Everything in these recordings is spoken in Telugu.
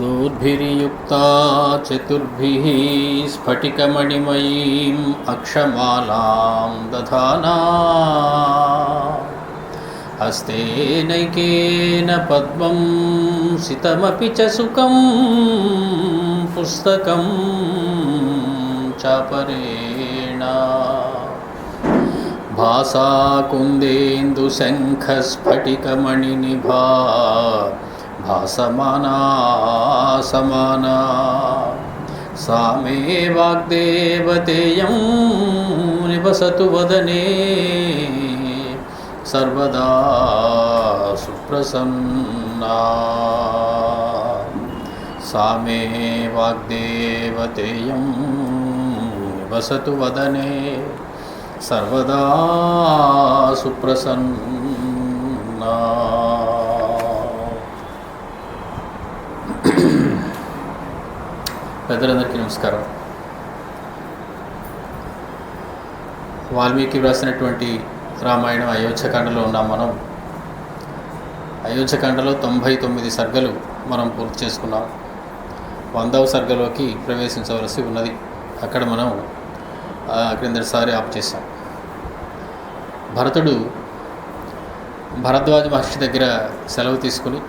दूर्भिर्युक्ता चतुर्भिः स्फटिकमणिमयीम् अक्षमालां दधाना हस्तेनैकेन पद्मं सितमपि च सुखं पुस्तकं चापरेण भासा कुन्देन्दुशङ्खस्फटिकमणिनिभा भासमाना समाना सा मे वाग्देवतेयं निवसतु वदने सर्वदा सुप्रसन्ना सा मे वाग्देवतेयं निवसतु वदने सर्वदा सुप्रसन्ना. పెద్దలందరికీ నమస్కారం. వాల్మీకి వ్రాసినటువంటి రామాయణం అయోధ్యకాండలో ఉన్నాం. మనం అయోధ్యకాండలో 99 సర్గలు మనం పూర్తి చేసుకున్నాం. 100వ సర్గలోకి ప్రవేశించవలసి ఉన్నది. అక్కడ మనం క్రిందటిసారి ఆపు చేశాం. భరతుడు భరద్వాజ మహర్షి దగ్గర సెలవు తీసుకుని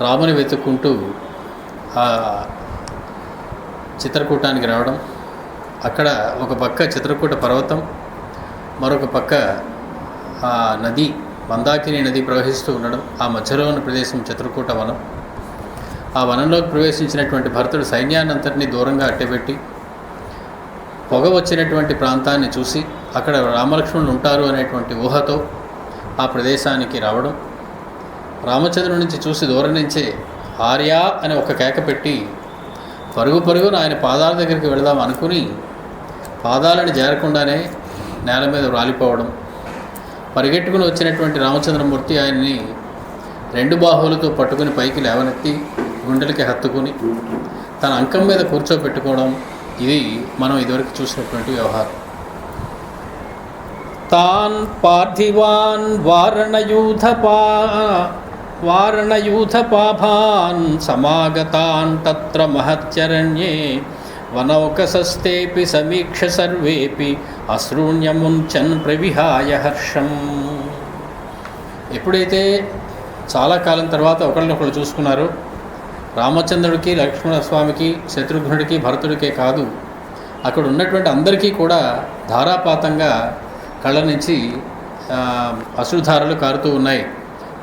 రాముని వెతుక్కుంటూ ఆ చిత్రకూటానికి రావడం, అక్కడ ఒక పక్క చిత్రకూట పర్వతం, మరొక పక్క ఆ నది మందాకిని నది ప్రవహిస్తూ ఉండడం, ఆ మధ్యలో ఉన్న ప్రదేశం చిత్రకూట వనం. ఆ వనంలోకి ప్రవేశించినటువంటి భరతుడు సైన్యాన్నంతటినీ దూరంగా అట్టబెట్టి పొగ వచ్చినటువంటి ప్రాంతాన్ని చూసి అక్కడ రామలక్ష్మణులు ఉంటారు అనేటువంటి ఊహతో ఆ ప్రదేశానికి రావడం, రామచంద్రుడి నుంచి చూసి దూరం నుంచే ఆర్య అని ఒక కేక పెట్టి పరుగున ఆయన పాదాల దగ్గరికి వెళదాం అనుకుని పాదాలను చేరకుండానే నేల మీద రాలిపోవడం, పరిగెట్టుకుని వచ్చినటువంటి రామచంద్రమూర్తి ఆయన్ని 2 బాహువులతో పట్టుకుని పైకి లేవనెత్తి గుండెలకి హత్తుకుని తన అంకం మీద కూర్చోబెట్టుకోవడం, ఇది మనం ఇదివరకు చూసినటువంటి వ్యవహారం. తాన్ పార్థివాన్ వారణయూథపాభాన్ సమాగతాన్ తత్ర మహచ్చరణ్యే వనౌకసస్తేపి సమీక్ష సర్వేపి అశ్రూణ్యముంచన్ ప్రవిహాయ హర్షం. ఎప్పుడైతే చాలా కాలం తర్వాత ఒకళ్ళనొకళ్ళు చూసుకున్నారో, రామచంద్రుడికి, లక్ష్మణస్వామికి, శత్రుఘ్నుడికి, భరతుడికే కాదు అక్కడ ఉన్నటువంటి అందరికీ కూడా ధారాపాతంగా కళ్ళ నుంచి అశ్రుధారలు కారుతూ ఉన్నాయి.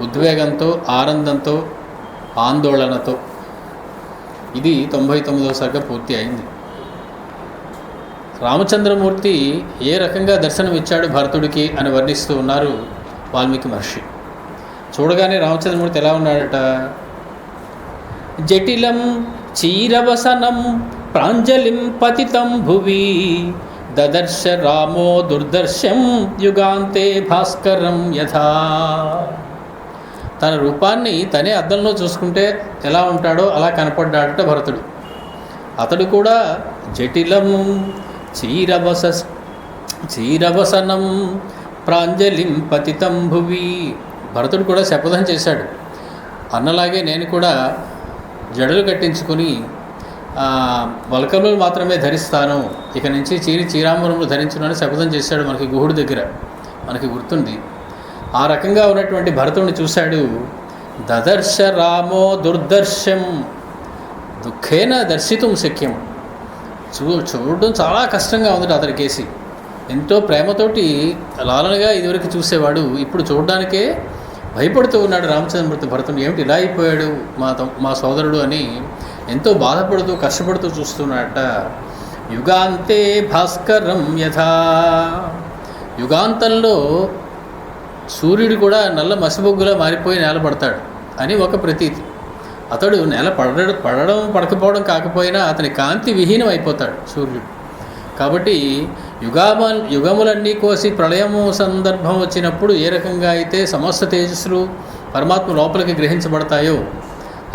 ఉద్వేగంతో, ఆనందంతో, ఆందోళనతో. ఇది 99వ సర్గ పూర్తి అయింది. రామచంద్రమూర్తి ఏ రకంగా దర్శనం ఇచ్చాడు భరతుడికి అని వర్ణిస్తూ ఉన్నారు వాల్మీకి మహర్షి. చూడగానే రామచంద్రమూర్తి ఎలా ఉన్నాడట? జటిలం చీరవసనం ప్రాంజలిం పతితం భువి దదర్శ రామో దుర్దర్శం యుగాంతే భాస్కరం యథా. తన రూపాన్ని తనే అద్దంలో చూసుకుంటే ఎలా ఉంటాడో అలా కనపడ్డాడట భరతుడు. అతడు కూడా జటిలం చీరవసనం ప్రాంజలిం పతితం భువి. భరతుడు కూడా శపథం చేశాడు, అన్నలాగే నేను కూడా జడలు కట్టించుకుని వల్కములు మాత్రమే ధరిస్తాను, ఇక నుంచి చీరాంబరములు ధరించునని శపథం చేశాడు. మనకి గుహుడి దగ్గర మనకి గుర్తుంది. ఆ రకంగా ఉన్నటువంటి భరతుడిని చూశాడు. దదర్శ రామో దుర్దర్శం దుఃఖేన దర్శితుం శక్యం. చూడడం చాలా కష్టంగా ఉంది అతడికేసి. ఎంతో ప్రేమతోటి లాలనగా ఇదివరకు చూసేవాడు, ఇప్పుడు చూడడానికే భయపడుతూ ఉన్నాడు రామచంద్రమూర్తి భరతుడు. ఏమిటి ఇలా అయిపోయాడు మా సోదరుడు అని ఎంతో బాధపడుతూ కష్టపడుతూ చూస్తున్నాడట. యుగాంతే భాస్కరం యథా. యుగాంతంలో సూర్యుడు కూడా నల్ల మసిబొగ్గులా మారిపోయి నేలపడతాడు అని ఒక ప్రతీతి. అతడు నేల పడడం పడకపోవడం కాకపోయినా అతని కాంతి విహీనం అయిపోతాడు సూర్యుడు. కాబట్టి యుగములన్నీ కోసి ప్రళయము సందర్భం వచ్చినప్పుడు ఏ రకంగా అయితే సమస్త తేజస్సులు పరమాత్మ లోపలికి గ్రహించబడతాయో,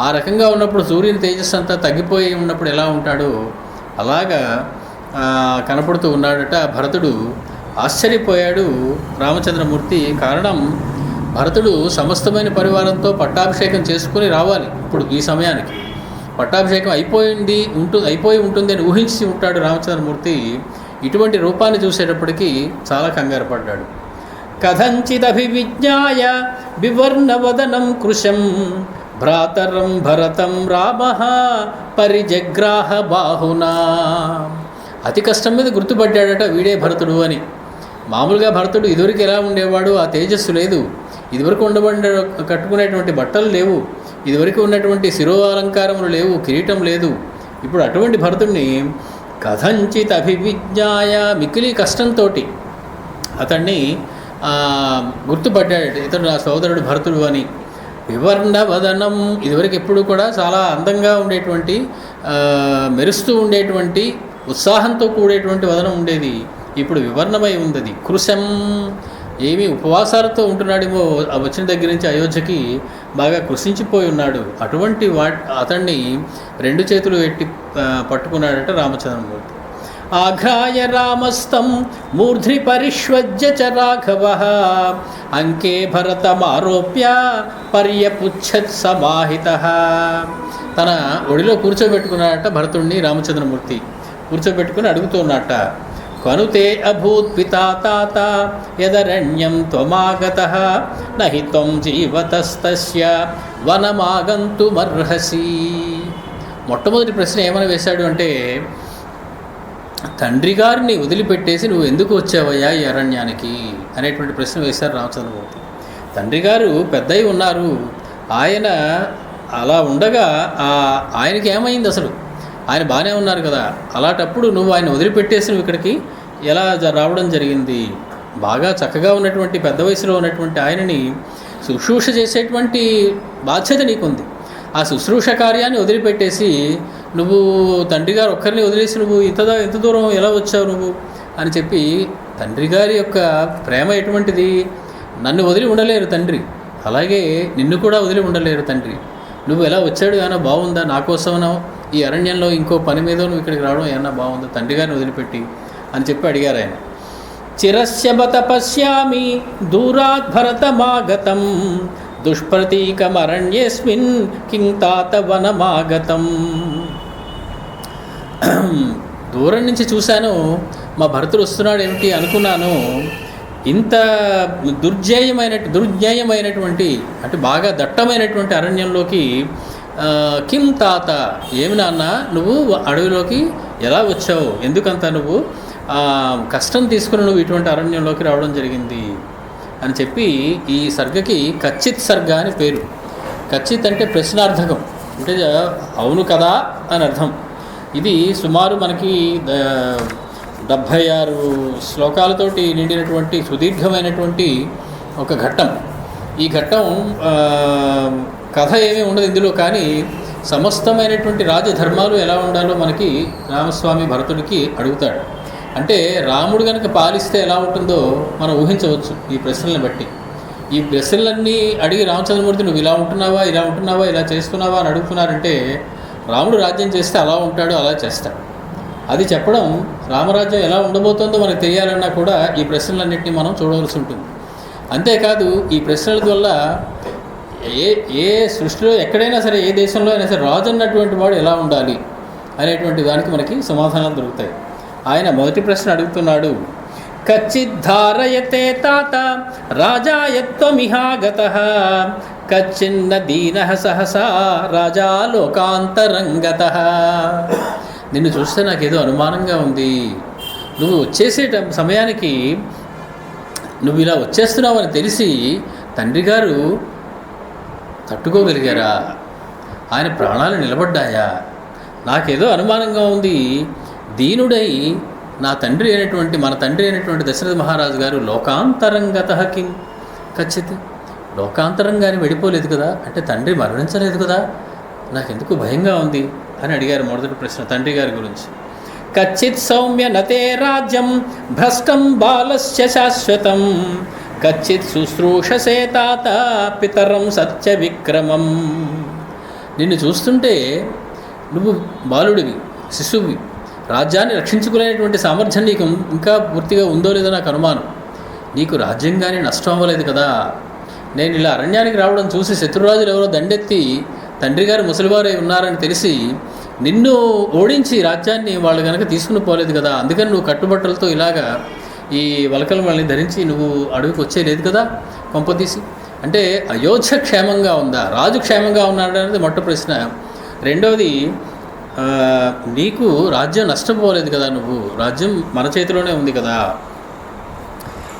ఆ రకంగా ఉన్నప్పుడు సూర్యుని తేజస్సు అంతా తగ్గిపోయి ఉన్నప్పుడు ఎలా ఉంటాడో అలాగా కనపడుతూ ఉన్నాడట భరతుడు. ఆశ్చర్యపోయాడు రామచంద్రమూర్తి. కారణం భరతుడు సమస్తమైన పరివారంతో పట్టాభిషేకం చేసుకుని రావాలి. ఇప్పుడు ఈ సమయానికి పట్టాభిషేకం అయిపోయి ఉంటుంది అని ఊహించి ఉంటాడు రామచంద్రమూర్తి. ఇటువంటి రూపాన్ని చూసేటప్పటికీ చాలా కంగారు పడ్డాడు. కథంచిదభివిజ్ఞాయ వివర్ణవదనం కృశం భ్రాతరం భరతం రామ పరిజగ్రాహ బాహునా. అతి కష్టం మీద గుర్తుపడ్డాడట వీడే భరతుడు అని. మామూలుగా భరతుడు ఇదివరకు ఎలా ఉండేవాడు, ఆ తేజస్సు లేదు, ఇదివరకు కట్టుకునేటువంటి బట్టలు లేవు, ఇదివరకు ఉన్నటువంటి శిరో అలంకారములు లేవు, కిరీటం లేదు. ఇప్పుడు అటువంటి భరతుడిని కథంచిత్ అభివిజ్ఞాయ, మిక్కిలి కష్టంతో అతన్ని గుర్తుపడ్డాడు, ఇతడు నా సోదరుడు భరతుడు అని. వివర్ణవదనం, ఇదివరకు ఎప్పుడు కూడా చాలా అందంగా ఉండేటువంటి, మెరుస్తూ ఉండేటువంటి, ఉత్సాహంతో కూడేటువంటి వదనం ఉండేది, ఇప్పుడు వివర్ణమై ఉంది. కృశం, ఏమీ ఉపవాసాలతో ఉంటున్నాడేమో, వచ్చిన దగ్గర నుంచి అయోధ్యకి బాగా కృషించిపోయి ఉన్నాడు. అటువంటి అతన్ని రెండు చేతులు ఎట్టి పట్టుకున్నాడట రామచంద్రమూర్తి. ఆఘ్రాయ రామస్తం మూర్ధ్ని పరిష్వజ్య చ రాఘవ అంకే భరతమారోప్య పర్యపుచ్చత్ సమాహిత. తన ఒడిలో కూర్చోబెట్టుకున్నాడట భరతుడిని రామచంద్రమూర్తి. కూర్చోబెట్టుకుని అడుగుతున్నట్ట, కనుతే అభూత్ పితా తాత యదరణ్యం త్వమాగతః నహి త్వం జీవతస్తస్య వనమాగంతుమర్హసి. మొట్టమొదటి ప్రశ్న ఏమని వేశాడు అంటే, తండ్రి గారిని వదిలిపెట్టేసి నువ్వు ఎందుకు వచ్చావయ్యా ఈ అరణ్యానికి అనేటువంటి ప్రశ్న వేశారు రామచంద్రమూర్తి. తండ్రి గారు పెద్దయి ఉన్నారు, ఆయన అలా ఉండగా ఆయనకి ఏమైంది అసలు, ఆయన బాగానే ఉన్నారు కదా, అలాంటప్పుడు నువ్వు ఆయన వదిలిపెట్టేసి నువ్వు ఇక్కడికి ఎలా రావడం జరిగింది? బాగా చక్కగా ఉన్నటువంటి పెద్ద వయసులో ఉన్నటువంటి ఆయనని శుశ్రూష చేసేటువంటి బాధ్యత నీకుంది. ఆ శుశ్రూష కార్యాన్ని వదిలిపెట్టేసి నువ్వు తండ్రి గారు ఒక్కరిని వదిలేసి నువ్వు ఇంత దూరం ఎలా వచ్చావు నువ్వు అని చెప్పి, తండ్రి గారి యొక్క ప్రేమ ఎటువంటిది, నన్ను వదిలి ఉండలేరు తండ్రి, అలాగే నిన్ను కూడా వదిలి ఉండలేరు తండ్రి. నువ్వు ఎలా వచ్చాడు ఏమన్నా బాగుందా, నా కోసమనో ఈ అరణ్యంలో ఇంకో పని మీద నువ్వు ఇక్కడికి రావడం ఏమన్నా బాగుందా, తండ్రి గారిని వదిలిపెట్టి అని చెప్పి అడిగారు ఆయన. చిరస్యబత పశ్యామి దూరాత్ భరతమాగతం దుష్ప్రతీకమరణ్యేస్మిన్ కిం తాత వనమాగతం. దూరం నుంచి చూశాను, మా భరతుడు వస్తున్నాడు ఏమిటి అనుకున్నాను, ఇంత దుర్జ్ఞేయమైనటువంటి అంటే బాగా దట్టమైనటువంటి అరణ్యంలోకి కిం తాత, ఏమి నాన్న నువ్వు అడవిలోకి ఎలా వచ్చావు, ఎందుకంత నువ్వు కష్టం తీసుకుని నువ్వు ఇటువంటి అరణ్యంలోకి రావడం జరిగింది అని చెప్పి, ఈ సర్గకి కచ్చిత్ సర్గ అని పేరు. కచ్చిత్ అంటే ప్రశ్నార్థకం, అంటే అవును కదా అని అర్థం. ఇది సుమారు మనకి 76 శ్లోకాలతోటి నిండినటువంటి సుదీర్ఘమైనటువంటి ఒక ఘట్టం. ఈ ఘట్టం కథ ఏమీ ఉండదు ఇందులో, కానీ సమస్తమైనటువంటి రాజధర్మాలు ఎలా ఉండాలో మనకి రామస్వామి భరతుడికి అడుగుతాడు. అంటే రాముడు కనుక పాలిస్తే ఎలా ఉంటుందో మనం ఊహించవచ్చు ఈ ప్రశ్నలను బట్టి. ఈ ప్రశ్నలన్నీ అడిగి రామచంద్రమూర్తి నువ్వు ఇలా ఉంటున్నావా, ఇలా చేస్తున్నావా అని అడుగుతున్నారంటే, రాముడు రాజ్యం చేస్తే అలా ఉంటాడు, అలా చేస్తాడు. అది చెప్పడం, రామరాజ్యం ఎలా ఉండబోతుందో మనకు తెలియాలన్నా కూడా ఈ ప్రశ్నలన్నింటినీ మనం చూడవలసి ఉంటుంది. అంతేకాదు ఈ ప్రశ్నల వల్ల ఏ సృష్టిలో ఎక్కడైనా సరే, ఏ దేశంలో అయినా సరే రాజు అన్నటువంటి వాడు ఎలా ఉండాలి అనేటువంటి దానికి మనకి సమాధానాలు దొరుకుతాయి. ఆయన మొదటి ప్రశ్న అడుగుతున్నాడు, కచ్చిద్ధారయతే తాత రాజాయత్వమిహాగతః కచ్చిన్న దీనః సహసా రాజా లోకాంతరంగతః. నిన్ను చూస్తే నాకేదో అనుమానంగా ఉంది, నువ్వు వచ్చేసే సమయానికి నువ్వు ఇలా వచ్చేస్తున్నావు అని తెలిసి తండ్రి గారు తట్టుకోగలిగారా, ఆయన ప్రాణాలు నిలబడ్డాయా, నాకేదో అనుమానంగా ఉంది. దీనుడై మన తండ్రి అయినటువంటి దశరథ మహారాజు గారు లోకాంతరంగతః కిం కచ్చిత్, లోకాంతరంగానే వెళ్ళిపోలేదు కదా, అంటే తండ్రి మరణించలేదు కదా, నాకెందుకు భయంగా ఉంది అని అడిగారు మొదటి ప్రశ్న తండ్రి గారి గురించి. కచ్చిత్ సౌమ్య నతే రాజ్యం భ్రష్టం బాలస్య శాశ్వతం కచ్చిత్ శుశ్రూషసే తాత పితరం సత్య విక్రమం. నిన్ను చూస్తుంటే నువ్వు బాలుడివి, శిశువువి, రాజ్యాన్ని రక్షించుకునేటువంటి సామర్థ్యం నీకు ఇంకా పూర్తిగా ఉందో లేదో నాకు అనుమానం. నీకు రాజ్యంగానే నష్టం అవ్వలేదు కదా, నేను ఇలా అరణ్యానికి రావడం చూసి శత్రురాజులు ఎవరో దండెత్తి తండ్రి గారు ముసలివారై ఉన్నారని తెలిసి నిన్ను ఓడించి రాజ్యాన్ని వాళ్ళు కనుక తీసుకుని పోలేదు కదా, అందుకని నువ్వు కట్టుబట్టలతో ఇలాగా ఈ వలకలు వాళ్ళని ధరించి నువ్వు అడవికి వచ్చేలేదు కదా కొంపతీసి. అంటే అయోధ్య క్షేమంగా ఉందా, రాజు క్షేమంగా ఉన్నాడు అనేది మొట్ట ప్రశ్న. రెండవది, నీకు రాజ్యం నష్టపోలేదు కదా, నువ్వు రాజ్యం మన చేతిలోనే ఉంది కదా.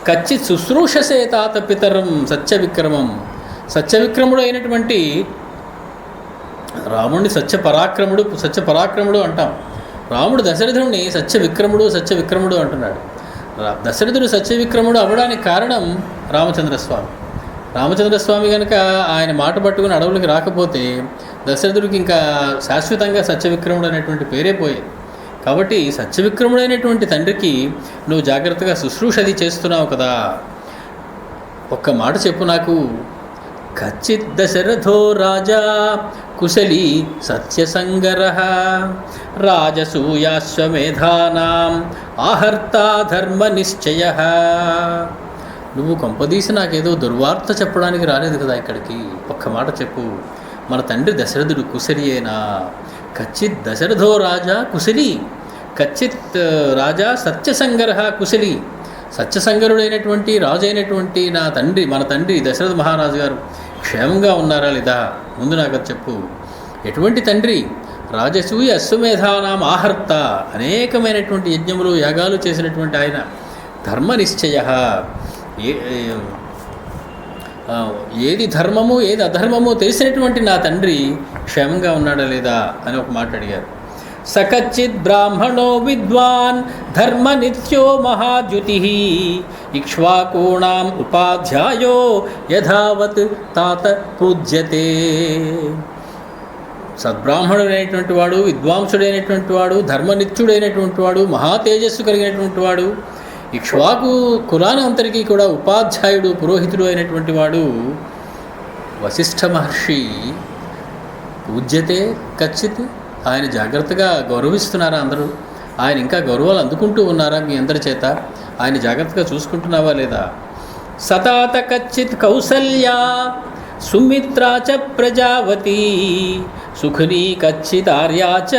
కచ్చిత్ శుశ్రూషసే తాత పితరం సత్యవిక్రమం. సత్యవిక్రముడు అయినటువంటి రాముడిని సత్యపరాక్రముడు అంటాం. రాముడు దశరథుడిని సత్యవిక్రముడు అంటున్నాడు. దశరథుడు సత్యవిక్రముడు అవ్వడానికి కారణం రామచంద్రస్వామి కనుక ఆయన మాట పట్టుకుని అడవులకి రాకపోతే దశరథుడికి ఇంకా శాశ్వతంగా సత్యవిక్రముడు అనేటువంటి పేరే పోయేది. కాబట్టి సత్యవిక్రముడైనటువంటి తండ్రికి నువ్వు జాగ్రత్తగా శుశ్రూష అది చేస్తున్నావు కదా. ఒక్క మాట చెప్పు నాకు. కచ్చిత్ దశరథో రాజా కుశలీ సత్యసంగరః రాజసూయాశ్వమేధానాం ఆహర్తా ధర్మ నిశ్చయః. నువ్వు కొంపదీసి నాకేదో దుర్వార్త చెప్పడానికి రాలేదు కదా ఇక్కడికి. ఒక్క మాట చెప్పు, మన తండ్రి దశరథుడు కుశలియేనా? కచ్చిత్ దశరథో రాజా కుశలి, కచ్చిత్ రాజా సత్యసంగరః కుశలి. సత్యసంగరుడైనటువంటి రాజు అయినటువంటి మన తండ్రి దశరథ మహారాజు గారు క్షేమంగా ఉన్నారా లేదా? ముందు నాకు అది చెప్పు. ఎటువంటి తండ్రి? రాజసూయ అశ్వమేధానాం ఆహర్త, అనేకమైనటువంటి యజ్ఞములు యాగాలు చేసినటువంటి ఆయన. ధర్మనిశ్చయ, ఏది ధర్మము ఏది అధర్మము తెలిసినటువంటి నా తండ్రి క్షేమంగా ఉన్నాడా లేదా అని ఒక మాట అడిగారు. సకచ్చిత్ బ్రాహ్మణో విద్వాన్ ధర్మ నిత్యో మహాద్యుతి ఇక్ష్వాకూణాం ఉపాధ్యాయో యథావత్ తాత పూజ్యతే. సద్బ్రాహ్మణుడైనటువంటి వాడు, విద్వాంసుడైనటువంటి వాడు, ధర్మనిత్యుడైనటువంటి వాడు, మహాతేజస్సు కలిగినటువంటి వాడు, ఇక్ష్వాకు కులానంతరికి కూడా ఉపాధ్యాయుడు, పురోహితుడు అయినటువంటి వాడు వశిష్ఠ మహర్షి పూజ్యతే కచ్చిత్. ఆయన జాగ్రత్తగా గౌరవిస్తున్నారా అందరూ? ఆయన ఇంకా గౌరవాలు అందుకుంటూ ఉన్నారా మీ అందరి చేత? ఆయన జాగ్రత్తగా చూసుకుంటున్నావా లేదా? సతాత కచ్చిత్ కౌసల్యా సుమిత్రా చ ప్రజావతి సుఖినీ కచ్చిత్ ఆర్యా చ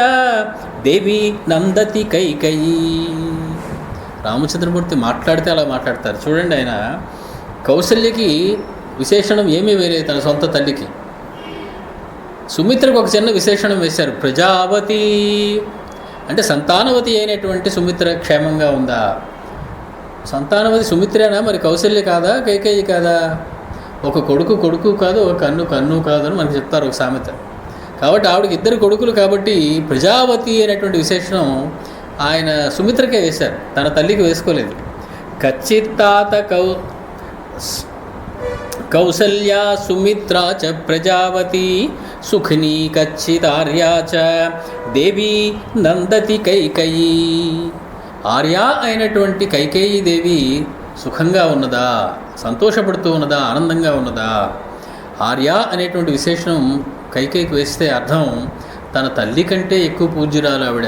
దేవి నందతి కైకయీ. రామచంద్రమూర్తి మాట్లాడితే అలా మాట్లాడతారు చూడండి. ఆయన కౌసల్యకి విశేషణం ఏమీ వేయలేదు తన సొంత తల్లికి. సుమిత్రకు ఒక చిన్న విశేషణం వేశారు, ప్రజావతి అంటే సంతానవతి అయినటువంటి సుమిత్ర క్షేమంగా ఉందా? సంతానవతి సుమిత్రేనా మరి కౌసల్య కాదా, కైకేయి కాదా? ఒక కొడుకు కాదు, ఒక కన్ను కాదు అని మనకు చెప్తారు ఒక సామెత. కాబట్టి ఆవిడకి ఇద్దరు కొడుకులు కాబట్టి ప్రజావతి అనేటువంటి విశేషణం ఆయన సుమిత్రకే వేశారు, తన తల్లికి వేసుకోలేదు. కచ్చిత్తాత కౌసల్యా సుమిత్రా చ ప్రజావతి సుఖినీ కచ్చితార్యా చ దేవి నందతి కైకయీ. ఆర్య అయినటువంటి కైకేయీ దేవి సుఖంగా ఉన్నదా, సంతోషపడుతూ ఉన్నదా, ఆనందంగా ఉన్నదా? ఆర్య అనేటువంటి విశేషణం కైకేయికి వేస్తే అర్థం తన తల్లి కంటే ఎక్కువ పూజ్యురాలు ఆవిడ.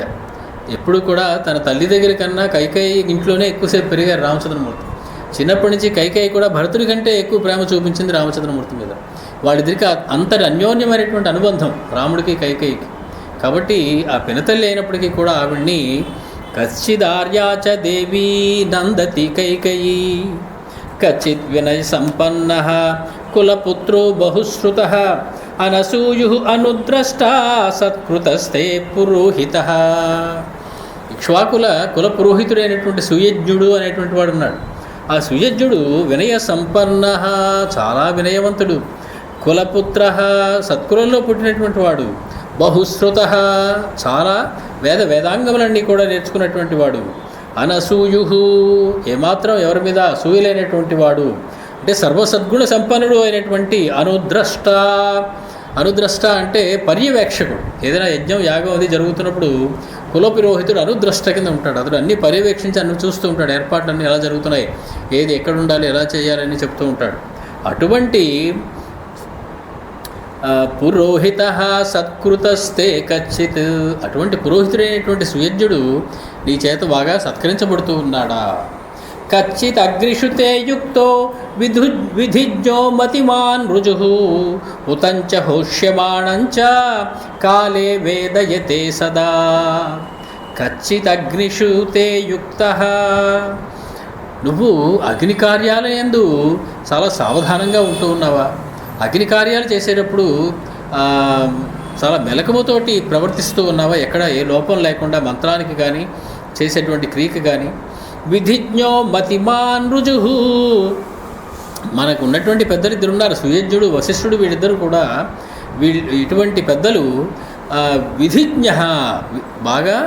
ఎప్పుడు కూడా తన తల్లి దగ్గర కన్నా కైకేయి ఇంట్లోనే ఎక్కువసేపు పెరిగారు రామచంద్రమూర్తి. చిన్నప్పటి నుంచి కైకేయి కూడా భరతుడి కంటే ఎక్కువ ప్రేమ చూపించింది రామచంద్రమూర్తి మీద. వాళ్ళిద్దరికి అంతటి అన్యోన్యమైనటువంటి అనుబంధం రాముడికి కైకేయికి. కాబట్టి ఆ పినతల్లి అయినప్పటికీ కూడా ఆవిడ్ని కచ్చిదార్యా చ దేవీ నందతి కైకయీ కచ్చిత్ వినయ సంపన్న కులపుత్రో బహుశ్రుత అనసూయు అనుద్రష్ట సత్కృతస్తే పురోహిత. ఇక్ష్వాకుల కుల పురోహితుడైనటువంటి సుయజ్ఞుడు అనేటువంటి వాడు ఉన్నాడు. ఆ సుయజ్ఞుడు వినయ సంపన్న, చాలా వినయవంతుడు. కులపుత్ర, సత్కులంలో పుట్టినటువంటి వాడు. బహుశ్రుత, చాలా వేదాంగములన్నీ కూడా నేర్చుకున్నటువంటి వాడు. అనసూయు, ఏమాత్రం ఎవరి మీద అసూయలేనటువంటి వాడు. అంటే సర్వసద్గుణ సంపన్నుడు అయినటువంటి అనుద్రష్ట. అనుద్రష్ట అంటే పర్యవేక్షకుడు. ఏదైనా యజ్ఞం యాగం అది జరుగుతున్నప్పుడు కులపురోహితుడు అనుద్రష్ట కింద ఉంటాడు. అతడు అన్నీ పర్యవేక్షించి అన్ని చూస్తూ ఉంటాడు, ఏర్పాట్లన్నీ ఎలా జరుగుతున్నాయి, ఏది ఎక్కడ ఉండాలి, ఎలా చేయాలని చెప్తూ ఉంటాడు. అటువంటి పురోహిత సత్కృతస్తే కచ్చిత్, అటువంటి పురోహితుడైనటువంటి సుయజ్ఞుడు నీ చేత బాగా సత్కరించబడుతూ ఉన్నాడా? కచ్చిదగ్నిషుతే యుక్తో విధిజ్ఞో మతిమాన్ రుజుః ఉతంచ హోష్యమాణంచ కాలే వేదయతే సదా. కచ్చిదగ్నిషుతే యుక్తః, నువ్వు అగ్ని కార్యాలయందు చాలా సావధానంగా ఉంటూ ఉన్నావా? అగ్ని కార్యాలు చేసేటప్పుడు చాలా మెలకువతోటి ప్రవర్తిస్తూ ఉన్నావా? ఎక్కడ ఏ లోపం లేకుండా మంత్రానికి కానీ చేసేటువంటి క్రియకి కానీ. విధిజ్ఞో మతిమాన్ రుజుః, మనకు ఉన్నటువంటి పెద్దలు ఇద్దరు ఉన్నారు, సుయజ్ఞుడు వశిష్ఠుడు. వీళ్ళిద్దరూ కూడా ఇటువంటి పెద్దలు విధిజ్ఞ, బాగా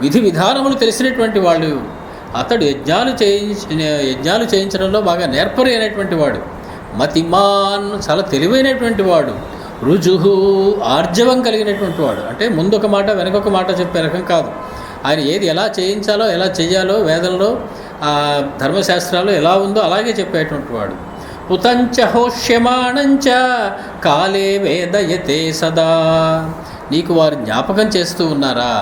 విధి విధానములు తెలిసినటువంటి వాళ్ళు. అతడు యజ్ఞాలు చేయించడంలో బాగా నేర్పరి అయినటువంటి వాడు. మతిమాన్, చాలా తెలివైనటువంటి వాడు. రుజుహు, ఆర్జవం కలిగినటువంటి వాడు. అంటే ముందొక మాట వెనకొక మాట చెప్పే రకం కాదు. ఆయన ఏది ఎలా చేయించాలో ఎలా చేయాలో వేదంలో ధర్మశాస్త్రాలు ఎలా ఉందో అలాగే చెప్పేటువంటి వాడు. ఉతంచ హోష్యమాణంచ కాలే వేదయతే సదా, నీకు వారు జ్ఞాపకం చేస్తూ ఉన్నారా?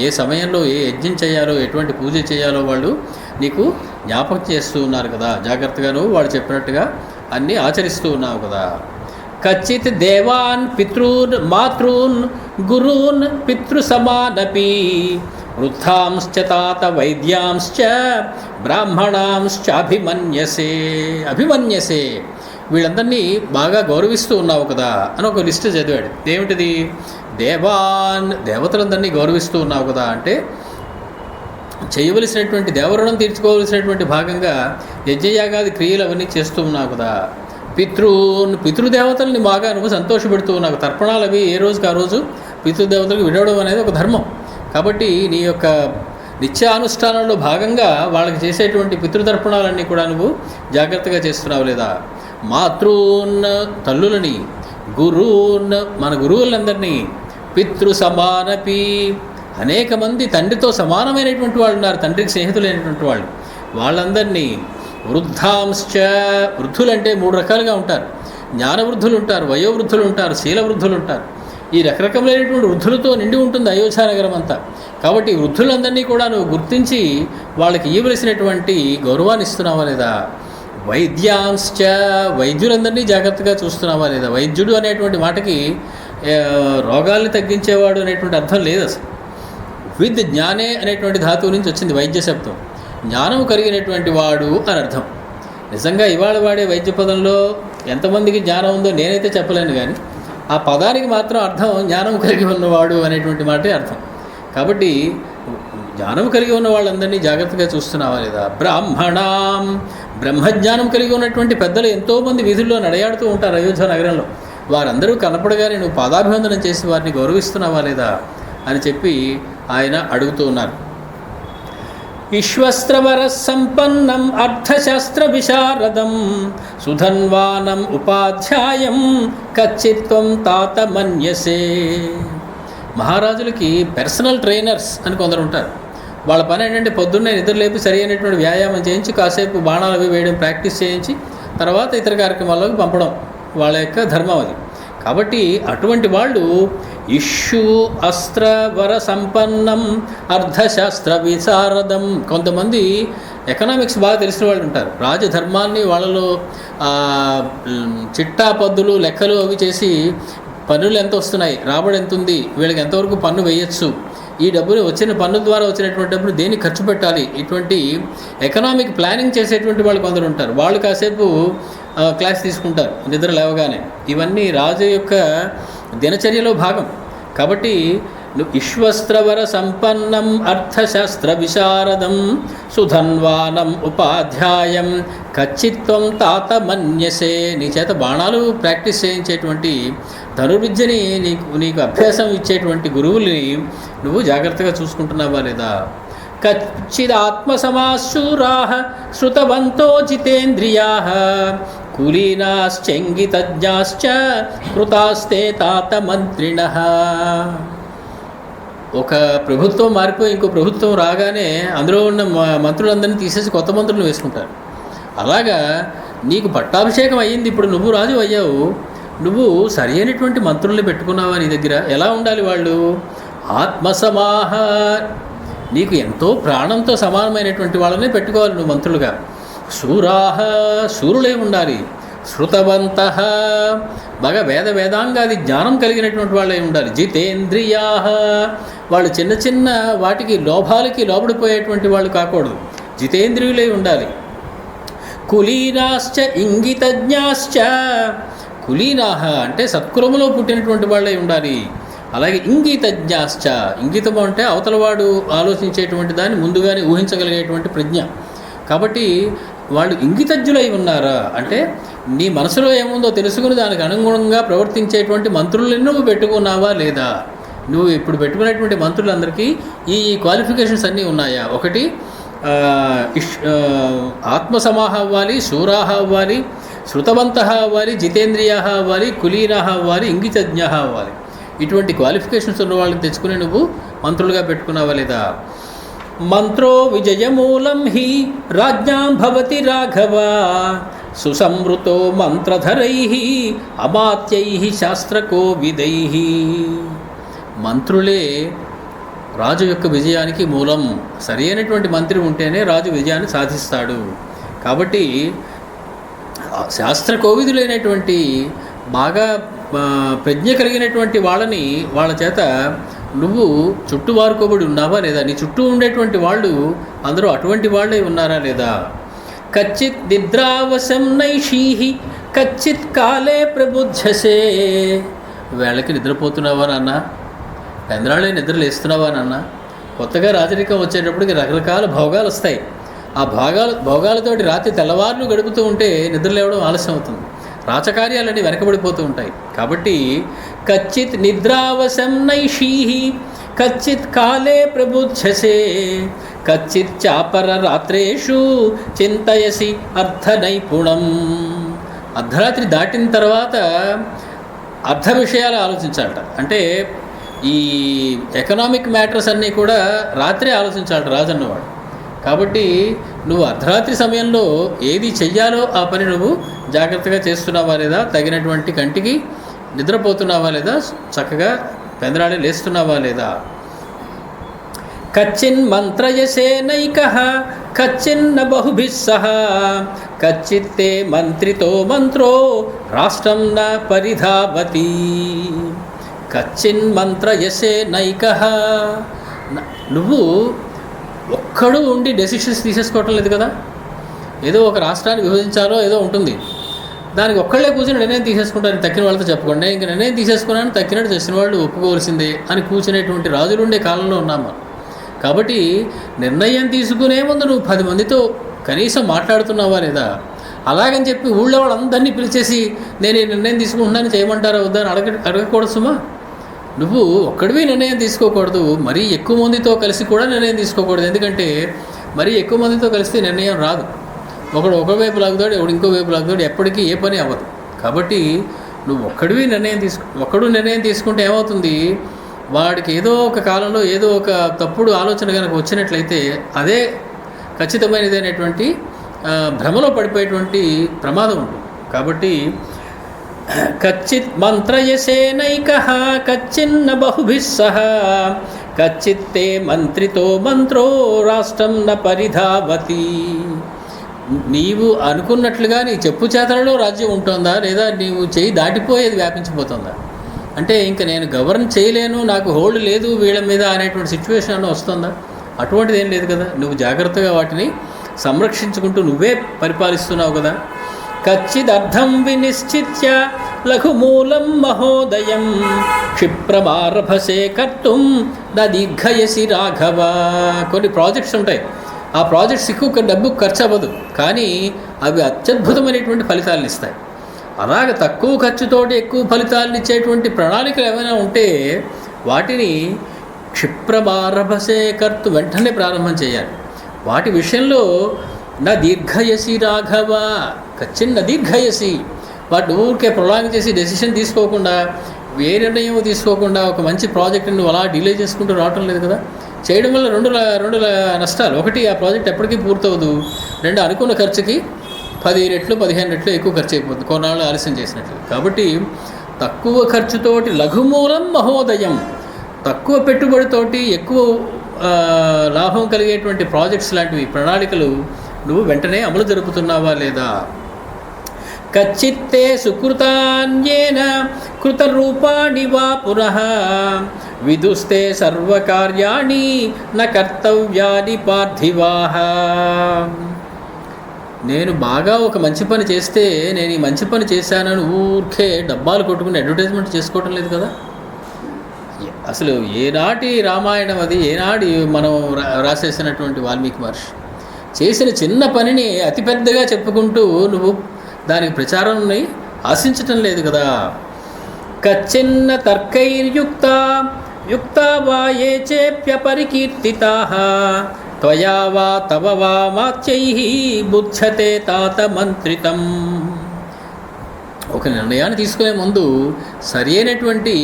ఏ సమయంలో ఏ యజ్ఞం చేయాలో ఎటువంటి పూజ చేయాలో వాళ్ళు నీకు జ్ఞాపకం చేస్తూ ఉన్నారు కదా. జాగ్రత్తగా నువ్వు వాడు చెప్పినట్టుగా అన్నీ ఆచరిస్తూ ఉన్నావు కదా. కచ్చిత్ దేవాన్ పితృన్ మాతృన్ గురూన్ పితృసమానపి వృద్ధాంశ్చ తాత వైద్యాంశ్చ బ్రాహ్మణాంశ్చ అభిమన్యసే, వీళ్ళందరినీ బాగా గౌరవిస్తూ ఉన్నావు కదా అని ఒక లిస్ట్ చదివాడు. ఏమిటిది? దేవాన్, దేవతలందరినీ గౌరవిస్తూ ఉన్నావు కదా అంటే చేయవలసినటువంటి దేవరుణం తీర్చుకోవలసినటువంటి భాగంగా యజ్ఞయాగాది క్రియలు అవన్నీ చేస్తూ ఉన్నావు కదా. పితృదేవతల్ని బాగా నువ్వు సంతోషపెడుతూ ఉన్నావు. తర్పణాలు అవి ఏ రోజుకి ఆ రోజు పితృదేవతలకు విడవడం అనేది ఒక ధర్మం. కాబట్టి నీ యొక్క నిత్యానుష్ఠానంలో భాగంగా వాళ్ళకి చేసేటువంటి పితృతర్పణాలన్నీ కూడా నువ్వు జాగ్రత్తగా చేస్తున్నావు లేదా. మాతృన్, తల్లులని, గురూన్, మన గురువులందరినీ, పితృ సమానపి, అనేక మంది తండ్రితో సమానమైనటువంటి వాళ్ళు ఉన్నారు, తండ్రికి స్నేహితులైనటువంటి వాళ్ళు, వాళ్ళందరినీ. వృద్ధాంశ్చ, వృద్ధులంటే 3 రకాలుగా ఉంటారు. జ్ఞానవృద్ధులు ఉంటారు, వయోవృద్ధులు ఉంటారు, శీలవృద్ధులు ఉంటారు. ఈ రకరకమైనటువంటి వృద్ధులతో నిండి ఉంటుంది అయోధ్యానగరం అంతా. కాబట్టి వృద్ధులందరినీ కూడా నువ్వు గుర్తించి వాళ్ళకి ఇవ్వవలసినటువంటి గౌరవాన్ని ఇస్తున్నావా లేదా. వైద్యాంశ్చ, వైద్యులందరినీ జాగ్రత్తగా చూస్తున్నావా లేదా. వైద్యుడు అనేటువంటి మాటకి రోగాల్ని తగ్గించేవాడు అనేటువంటి అర్థం లేదు అసలు. విద్ జ్ఞానే అనేటువంటి ధాతువు నుంచి వచ్చింది వైద్య శబ్దం. జ్ఞానము కలిగినటువంటి వాడు అని అర్థం. నిజంగా ఇవాళ వాడే వైద్య పదంలో ఎంతమందికి జ్ఞానం ఉందో నేనైతే చెప్పలేను, కానీ ఆ పదానికి మాత్రం అర్థం జ్ఞానం కలిగి ఉన్నవాడు అనేటువంటి మాటే అర్థం. కాబట్టి జ్ఞానం కలిగి ఉన్న వాళ్ళందరినీ జాగ్రత్తగా చూస్తున్నావా లేదా. బ్రాహ్మణాం, బ్రహ్మజ్ఞానం కలిగి ఉన్నటువంటి పెద్దలు ఎంతోమంది వీధుల్లో నడయాడుతూ ఉంటారు అయోధ్య నగరంలో. వారందరూ కనపడగానే నువ్వు పాదాభివందనం చేసి వారిని గౌరవిస్తున్నావా లేదా అని చెప్పి ఆయన అడుగుతూ ఉన్నారు. విశ్వస్త్రవర సంపన్నం అర్థశాస్త్ర విశారదం సుధన్వానం ఉపాధ్యాయం కచ్చిత్వం తాత మన్యసే. మహారాజులకి పర్సనల్ ట్రైనర్స్ అని కొందరు ఉంటారు. వాళ్ళ పని ఏంటంటే పొద్దున్నే నిద్రలేపి సరి అయినటువంటి వ్యాయామం చేయించి కాసేపు బాణాలు అవి వేయడం ప్రాక్టీస్ చేయించి తర్వాత ఇతర కార్యక్రమాల్లోకి పంపడం వాళ్ళ యొక్క ధర్మం అది. కాబట్టి అటువంటి వాళ్ళు ఇష్యు అస్త్రవర సంపన్నం అర్ధశాస్త్ర విశారదం. కొంతమంది ఎకనామిక్స్ బాగా తెలిసిన వాళ్ళు ఉంటారు. రాజధర్మాన్ని వాళ్ళలో చిట్టా పద్దులు లెక్కలు అవి చేసి పన్నులు ఎంత వస్తున్నాయి, రాబడి ఎంత ఉంది, వీళ్ళకి ఎంతవరకు పన్ను వేయచ్చు, ఈ డబ్బుని వచ్చిన పన్ను ద్వారా వచ్చినటువంటి డబ్బును దేనికి ఖర్చు పెట్టాలి, ఇటువంటి ఎకనామిక్ ప్లానింగ్ చేసేటువంటి వాళ్ళు కొందరు ఉంటారు. వాళ్ళు కాసేపు క్లాస్ తీసుకుంటారు నిద్ర లేవగానే. ఇవన్నీ రాజు యొక్క దినచర్యలో భాగం. కాబట్టి విశ్వస్త్రవర సంపన్నం అర్థశాస్త్ర విశారదం సుధన్వానం ఉపాధ్యాయం కచ్చిత్వం తాత మన్యసే. నీ చేత బాణాలు ప్రాక్టీస్ చేయించేటువంటి ధనుర్విద్యని నీకు అభ్యాసం ఇచ్చేటువంటి గురువుల్ని నువ్వు జాగ్రత్తగా చూసుకుంటున్నావా లేదా. కచ్చిదాత్మసమాశూరాః శృతవంతో జితేంద్రియాః కులీనాశ్చంగితజ్ఞాశ్చ కృతాస్తే తాత మంత్రిణః. ఒక ప్రభుత్వం మారిపోయి ఇంకో ప్రభుత్వం రాగానే అందులో ఉన్న మంత్రులందరినీ తీసేసి కొత్త మంత్రులను వేసుకుంటారు. అలాగా నీకు పట్టాభిషేకం అయ్యింది, ఇప్పుడు నువ్వు రాజు అయ్యావు, నువ్వు సరి అయినటువంటి మంత్రుల్ని పెట్టుకున్నావా నీ దగ్గర. ఎలా ఉండాలి వాళ్ళు? ఆత్మసమాహ, నీకు ఎంతో ప్రాణంతో సమానమైనటువంటి వాళ్ళనే పెట్టుకోవాలి నువ్వు మంత్రులుగా. శూరాహ శూరులై ఉండాలి, శృతవంతః బాగా వేదాంగాది జ్ఞానం కలిగినటువంటి వాళ్ళై ఉండాలి, జితేంద్రియాః వాళ్ళు చిన్న చిన్న వాటికి లోభాలకి లోబడిపోయేటువంటి వాళ్ళు కాకూడదు, జితేంద్రియులై ఉండాలి. కులీనాశ్చ ఇంగితజ్ఞాశ్చ, కులీనాహ అంటే సత్కులములో పుట్టినటువంటి వాళ్ళై ఉండాలి. అలాగే ఇంగితజ్ఞాశ్చ, ఇంగితము అంటే అవతలవాడు ఆలోచించేటువంటి దాన్ని ముందుగానే ఊహించగలిగేటువంటి ప్రజ్ఞ. కాబట్టి వాళ్ళు ఇంగితజ్ఞులై ఉన్నారా అంటే నీ మనసులో ఏముందో తెలుసుకుని దానికి అనుగుణంగా ప్రవర్తించేటువంటి మంత్రులను నువ్వు పెట్టుకున్నావా లేదా? నువ్వు ఇప్పుడు పెట్టుకునేటువంటి మంత్రులందరికీ ఈ క్వాలిఫికేషన్స్ అన్నీ ఉన్నాయా? ఒకటి ఆత్మసమాహ అవ్వాలి, శూరాహ అవ్వాలి, శృతవంతః అవ్వాలి, జితేంద్రియాః అవ్వాలి, కులీనాః అవ్వాలి, ఇంగితజ్ఞాః అవ్వాలి. ఇటువంటి క్వాలిఫికేషన్స్ ఉన్న వాళ్ళని తెచ్చుకుని నువ్వు మంత్రులుగా పెట్టుకున్నావా లేదా? మంత్రో విజయమూలం హి రాజ్ఞాం భవతి రాఘవ, సుసంవృతో మంత్రధరైః అమాత్యైః శాస్త్రకోవిదైః. మంత్రులే రాజు యొక్క విజయానికి మూలం. సరి అయినటువంటి మంత్రి ఉంటేనే రాజు విజయాన్ని సాధిస్తాడు. కాబట్టి శాస్త్ర కోవిదులైనటువంటి బాగా ప్రజ్ఞ కలిగినటువంటి వాళ్ళ చేత నువ్వు చుట్టూ వారుకోబడి ఉన్నావా లేదా? నీ చుట్టూ ఉండేటువంటి వాళ్ళు అందరూ అటువంటి వాళ్ళే ఉన్నారా లేదా? కచ్చిత్ నిద్రావశం నైషీహి కచ్చిత్ కాలే ప్రబుద్ధసే. వేళకి నిద్రపోతున్నావా నాన్న? పెందరాళ్ళే నిద్రలు వేస్తున్నావా నాన్న? కొత్తగా రాజరికం వచ్చేటప్పటికి రకరకాల భోగాలు వస్తాయి. ఆ భోగాలతోటి రాత్రి తెల్లవారులు గడుపుతూ ఉంటే నిద్ర లేవడం ఆలస్యం అవుతుంది. రాచకార్యాలన్నీ వెనకబడిపోతూ ఉంటాయి. కాబట్టి కచ్చిత్ నిద్రావశం నైషీహి కచ్చిత్ కాలే ప్రబుద్ధసే కచ్చిత్ చాపర రాత్రేషు చింతయసి అర్థనైపుణం. అర్ధరాత్రి దాటిన తర్వాత అర్థ విషయాలు ఆలోచించాలట. అంటే ఈ ఎకనామిక్ మ్యాటర్స్ అన్నీ కూడా రాత్రే ఆలోచించాలట రాజన్నవాడు. కాబట్టి నువ్వు అర్ధరాత్రి సమయంలో ఏది చెయ్యాలో ఆ పని నువ్వు జాగ్రత్తగా చేస్తున్నావా లేదా? తగినటువంటి కంటికి నిద్రపోతున్నావా లేదా? చక్కగా పెందరాళి లేస్తున్నావా లేదా? కచ్చిన్ మంత్రయసేనైకః కచ్చిన్న బహుభిః సహ కచ్చిత్తే మంత్రితో మంత్రో రాష్ట్రం న పరిధావతి. కచ్చిన్ మంత్రయసేనైకః, నువ్వు ఒక్కడు ఉండి డెసిషన్స్ తీసేసుకోవటం లేదు కదా. ఏదో ఒక రాష్ట్రాన్ని విభజించాలో ఏదో ఉంటుంది, దానికి ఒక్కళ్ళే కూర్చొని నిర్ణయం తీసేసుకుంటారు. తక్కిన వాళ్ళతో చెప్పకుండా ఇంక నిర్ణయం తీసేసుకున్నాను, తక్కినట్టు చేసిన వాళ్ళు ఒప్పుకోవాల్సిందే అని కూర్చునేటువంటి రాజులు ఉండే కాలంలో ఉన్నాము. కాబట్టి నిర్ణయం తీసుకునే ముందు నువ్వు 10 మందితో కనీసం మాట్లాడుతున్నావా లేదా? అలాగని చెప్పి ఊళ్ళో వాళ్ళందరినీ పిలిచేసి నేను ఈ నిర్ణయం తీసుకుంటున్నాను చేయమంటారా వద్దా అని అడగకూడదు సుమా. నువ్వు ఒక్కడివి నిర్ణయం తీసుకోకూడదు, మరీ ఎక్కువ మందితో కలిసి కూడా నిర్ణయం తీసుకోకూడదు. ఎందుకంటే మరీ ఎక్కువ మందితో కలిస్తే నిర్ణయం రాదు. ఒకడు ఒకవైపు లాగుతాడు, ఒకడు ఇంకో వైపు లాగుతాడు, ఎప్పటికీ ఏ పని అవ్వదు. కాబట్టి నువ్వు ఒక్కడు నిర్ణయం తీసుకుంటే ఏమవుతుంది? వాడికి ఏదో ఒక కాలంలో ఏదో ఒక తప్పుడు ఆలోచన కనుక వచ్చినట్లయితే అదే ఖచ్చితమైనదైనటువంటి భ్రమలో పడిపోయేటువంటి ప్రమాదం ఉంటుంది. కాబట్టి కచ్చిత్ మంత్రయసేనైకః కచ్చిన్న బహుభిః సహ కచ్చిత్తే మంత్రితో మంత్రో రాష్ట్రం న పరిధావతి. నీవు అనుకున్నట్లుగా నీ చెప్పు చేతలలో రాజ్యం ఉంటుందా లేదా నీవు చేయి దాటిపోయేది వ్యాపించిపోతుందా? అంటే ఇంకా నేను గవర్న్ చేయలేను, నాకు హోల్డ్ లేదు వీళ్ళ మీద అనేటువంటి సిచ్యువేషన్ అన్న వస్తుందా? అటువంటిది ఏం లేదు కదా. నువ్వు జాగ్రత్తగా వాటిని సంరక్షించుకుంటూ నువ్వే పరిపాలిస్తున్నావు కదా. కచ్చిదర్థం వినిశ్చిత్య లఘుమూలం మహోదయం క్షిప్రమారభసే కర్తుం న దీర్ఘయసి రాఘవ. కొన్ని ప్రాజెక్ట్స్ ఉంటాయి, ఆ ప్రాజెక్ట్స్ ఎక్కువ డబ్బు ఖర్చు అవ్వదు, కానీ అవి అత్యద్భుతమైనటువంటి ఫలితాలను ఇస్తాయి. అలాగే తక్కువ ఖర్చుతోటి ఎక్కువ ఫలితాలను ఇచ్చేటువంటి ప్రణాళికలు ఏమైనా ఉంటే వాటిని క్షిప్రమారభసే కర్తు వెంటనే ప్రారంభం చేయాలి. వాటి విషయంలో నా దీర్ఘయసి రాఘవ, చిన్న దీర్ఘయసి, వాటి ఊరికే ప్రొలాంగ్ చేసి డెసిషన్ తీసుకోకుండా ఏ నిర్ణయం తీసుకోకుండా ఒక మంచి ప్రాజెక్ట్ని నువ్వు అలా డిలే చేసుకుంటూ రావటం లేదు కదా. చేయడం వల్ల రెండు నష్టాలు. ఒకటి, ఆ ప్రాజెక్ట్ ఎప్పటికీ పూర్తవదు. 2, అనుకున్న ఖర్చుకి 10 రెట్లు 15 రెట్లు ఎక్కువ ఖర్చు అయిపోతుంది కొన్నాళ్ళు ఆలస్యం చేసినట్లు. కాబట్టి తక్కువ ఖర్చుతోటి లఘుమూలం మహోదయం, తక్కువ పెట్టుబడితోటి ఎక్కువ లాభం కలిగేటువంటి ప్రాజెక్ట్స్ లాంటివి ప్రణాళికలు నువ్వు వెంటనే అమలు జరుపుతున్నావా లేదా? కచ్చిత్తే సుకృతాన్యేన కృతరూపాణి వా పునః విదుస్తే సర్వకార్యాణి న కర్తవ్యాని పార్థివాః. నేను బాగా ఒక మంచి పని చేస్తే నేను ఈ మంచి పని చేశానని ఊరికే డబ్బాలు కొట్టుకుని అడ్వర్టైజ్మెంట్ చేసుకోవటం లేదు కదా. అసలు ఏనాటి రామాయణం అది, ఏనాటి మనం రాసేసినటువంటి వాల్మీకి మహర్షి చేసిన చిన్న పనిని అతిపెద్దగా చెప్పుకుంటూ నువ్వు దానికి ప్రచారాన్ని ఆశించటం లేదు కదా. కచ్చిన్న తర్కైర్యుక్త యుక్త వా ఏ చేప్యపరికీర్తితాః త్వయా వా తవ వా మాత్యైః బుధ్యతే తాత మంత్రితం. ఒక నిర్ణయాన్ని తీసుకునే ముందు సరి అయినటువంటి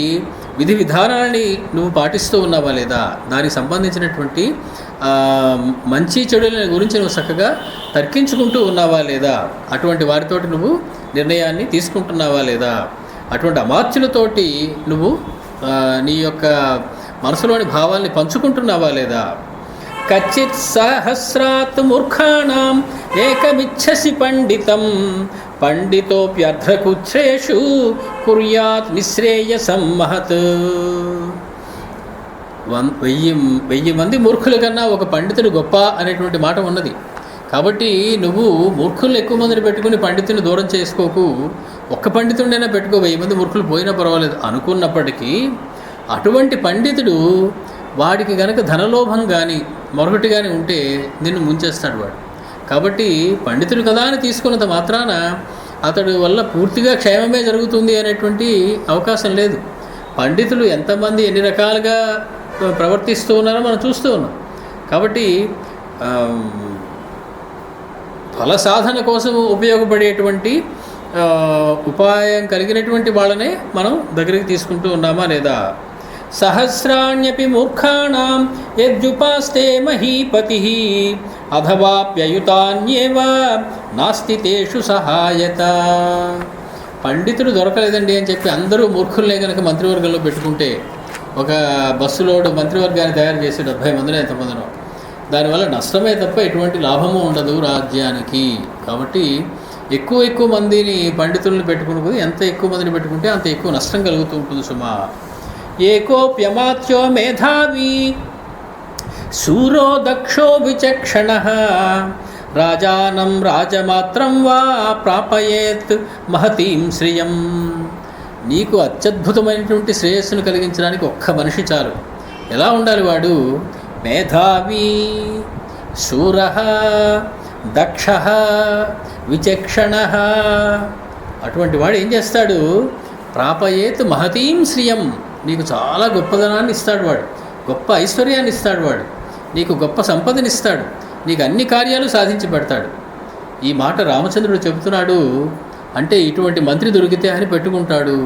విధి విధానాలని నువ్వు పాటిస్తూ ఉన్నావా లేదా, దానికి సంబంధించినటువంటి మంచి చెడుల గురించి నువ్వు చక్కగా తర్కించుకుంటూ ఉన్నావా లేదా, అటువంటి వారితోటి నువ్వు నిర్ణయాన్ని తీసుకుంటున్నావా లేదా, అటువంటి అమాత్యులతోటి నువ్వు నీ యొక్క మనసులోని భావాల్ని పంచుకుంటున్నావా లేదా. కచ్చిత్ సహస్రాత్ మూర్ఖాణం ఏకమిచ్చసి పండితం పండితోప్యర్ధకుచ్ఛ్రేషు కుర్యాత్ నిశ్రేయసం మహత్. 1000 మంది మూర్ఖుల కన్నా ఒక పండితుడు గొప్ప అనేటువంటి మాట ఉన్నది. కాబట్టి నువ్వు మూర్ఖులను ఎక్కువ మందిని పెట్టుకుని పండితుని దూరం చేసుకోకు. ఒక్క పండితుడినైనా పెట్టుకో, 1000 మంది మూర్ఖులు పోయినా పర్వాలేదు అనుకున్నప్పటికీ అటువంటి పండితుడు వాడికి గనక ధనలోభం కానీ మరొకటి కానీ ఉంటే నిన్ను ముంచేస్తాడు వాడు. కాబట్టి పండితుడు కదా అని తీసుకున్నంత మాత్రాన అతడు వల్ల పూర్తిగా క్షేమమే జరుగుతుంది అనేటువంటి అవకాశం లేదు. పండితులు ఎంతమంది ఎన్ని రకాలుగా ప్రవర్తిస్తూ ఉన్నారో మనం చూస్తూ ఉన్నాం. కాబట్టి ఫల సాధన కోసం ఉపయోగపడేటువంటి ఉపాయం కలిగినటువంటి వాళ్ళనే మనం దగ్గరికి తీసుకుంటూ ఉన్నామా లేదా. సహస్రాణ్యపి మూర్ఖాణం యద్యుపాస్తే మహీపతి అథవాప్యయుతాన్యేవ నాస్తి తేషు సహాయత. పండితుడు దొరకలేదండి అని చెప్పి అందరూ మూర్ఖుల్నే కనుక మంత్రివర్గంలో పెట్టుకుంటే, ఒక బస్సులోడు మంత్రివర్గాన్ని తయారు చేసి 70 మందినో ఎంతమందినో, దానివల్ల నష్టమే తప్ప ఎటువంటి లాభము ఉండదు రాజ్యానికి. కాబట్టి ఎక్కువ మందిని పండితులను పెట్టుకుని ఎంత ఎక్కువ మందిని పెట్టుకుంటే అంత ఎక్కువ నష్టం కలుగుతూ ఉంటుంది సుమా. ఏకోప్యమాత్యో మేధావి శూరో దక్షో విచక్షణః రాజానం రాజమాత్రం వా ప్రాపయేత్ మహతీం శ్రియం. నీకు అత్యద్భుతమైనటువంటి శ్రేయస్సును కలిగించడానికి ఒక్క మనిషి చాలు. ఎలా ఉండాలి వాడు? మేధావి, శూరః, దక్షః, విచక్షణః. అటువంటి వాడు ఏం చేస్తాడు? ప్రాపయేత్ మహతీం శ్రియం. నీకు చాలా గొప్పదనాన్ని ఇస్తాడు వాడు, గొప్ప ఐశ్వర్యాన్ని ఇస్తాడు వాడు, నీకు గొప్ప సంపదని ఇస్తాడు, నీకు అన్ని కార్యాలు సాధించి పెడతాడు. ఈ మాట రామచంద్రుడు చెబుతున్నాడు. అంటే ఇటువంటి మంత్రి దొరికితే అని పెట్టుకుంటాడు.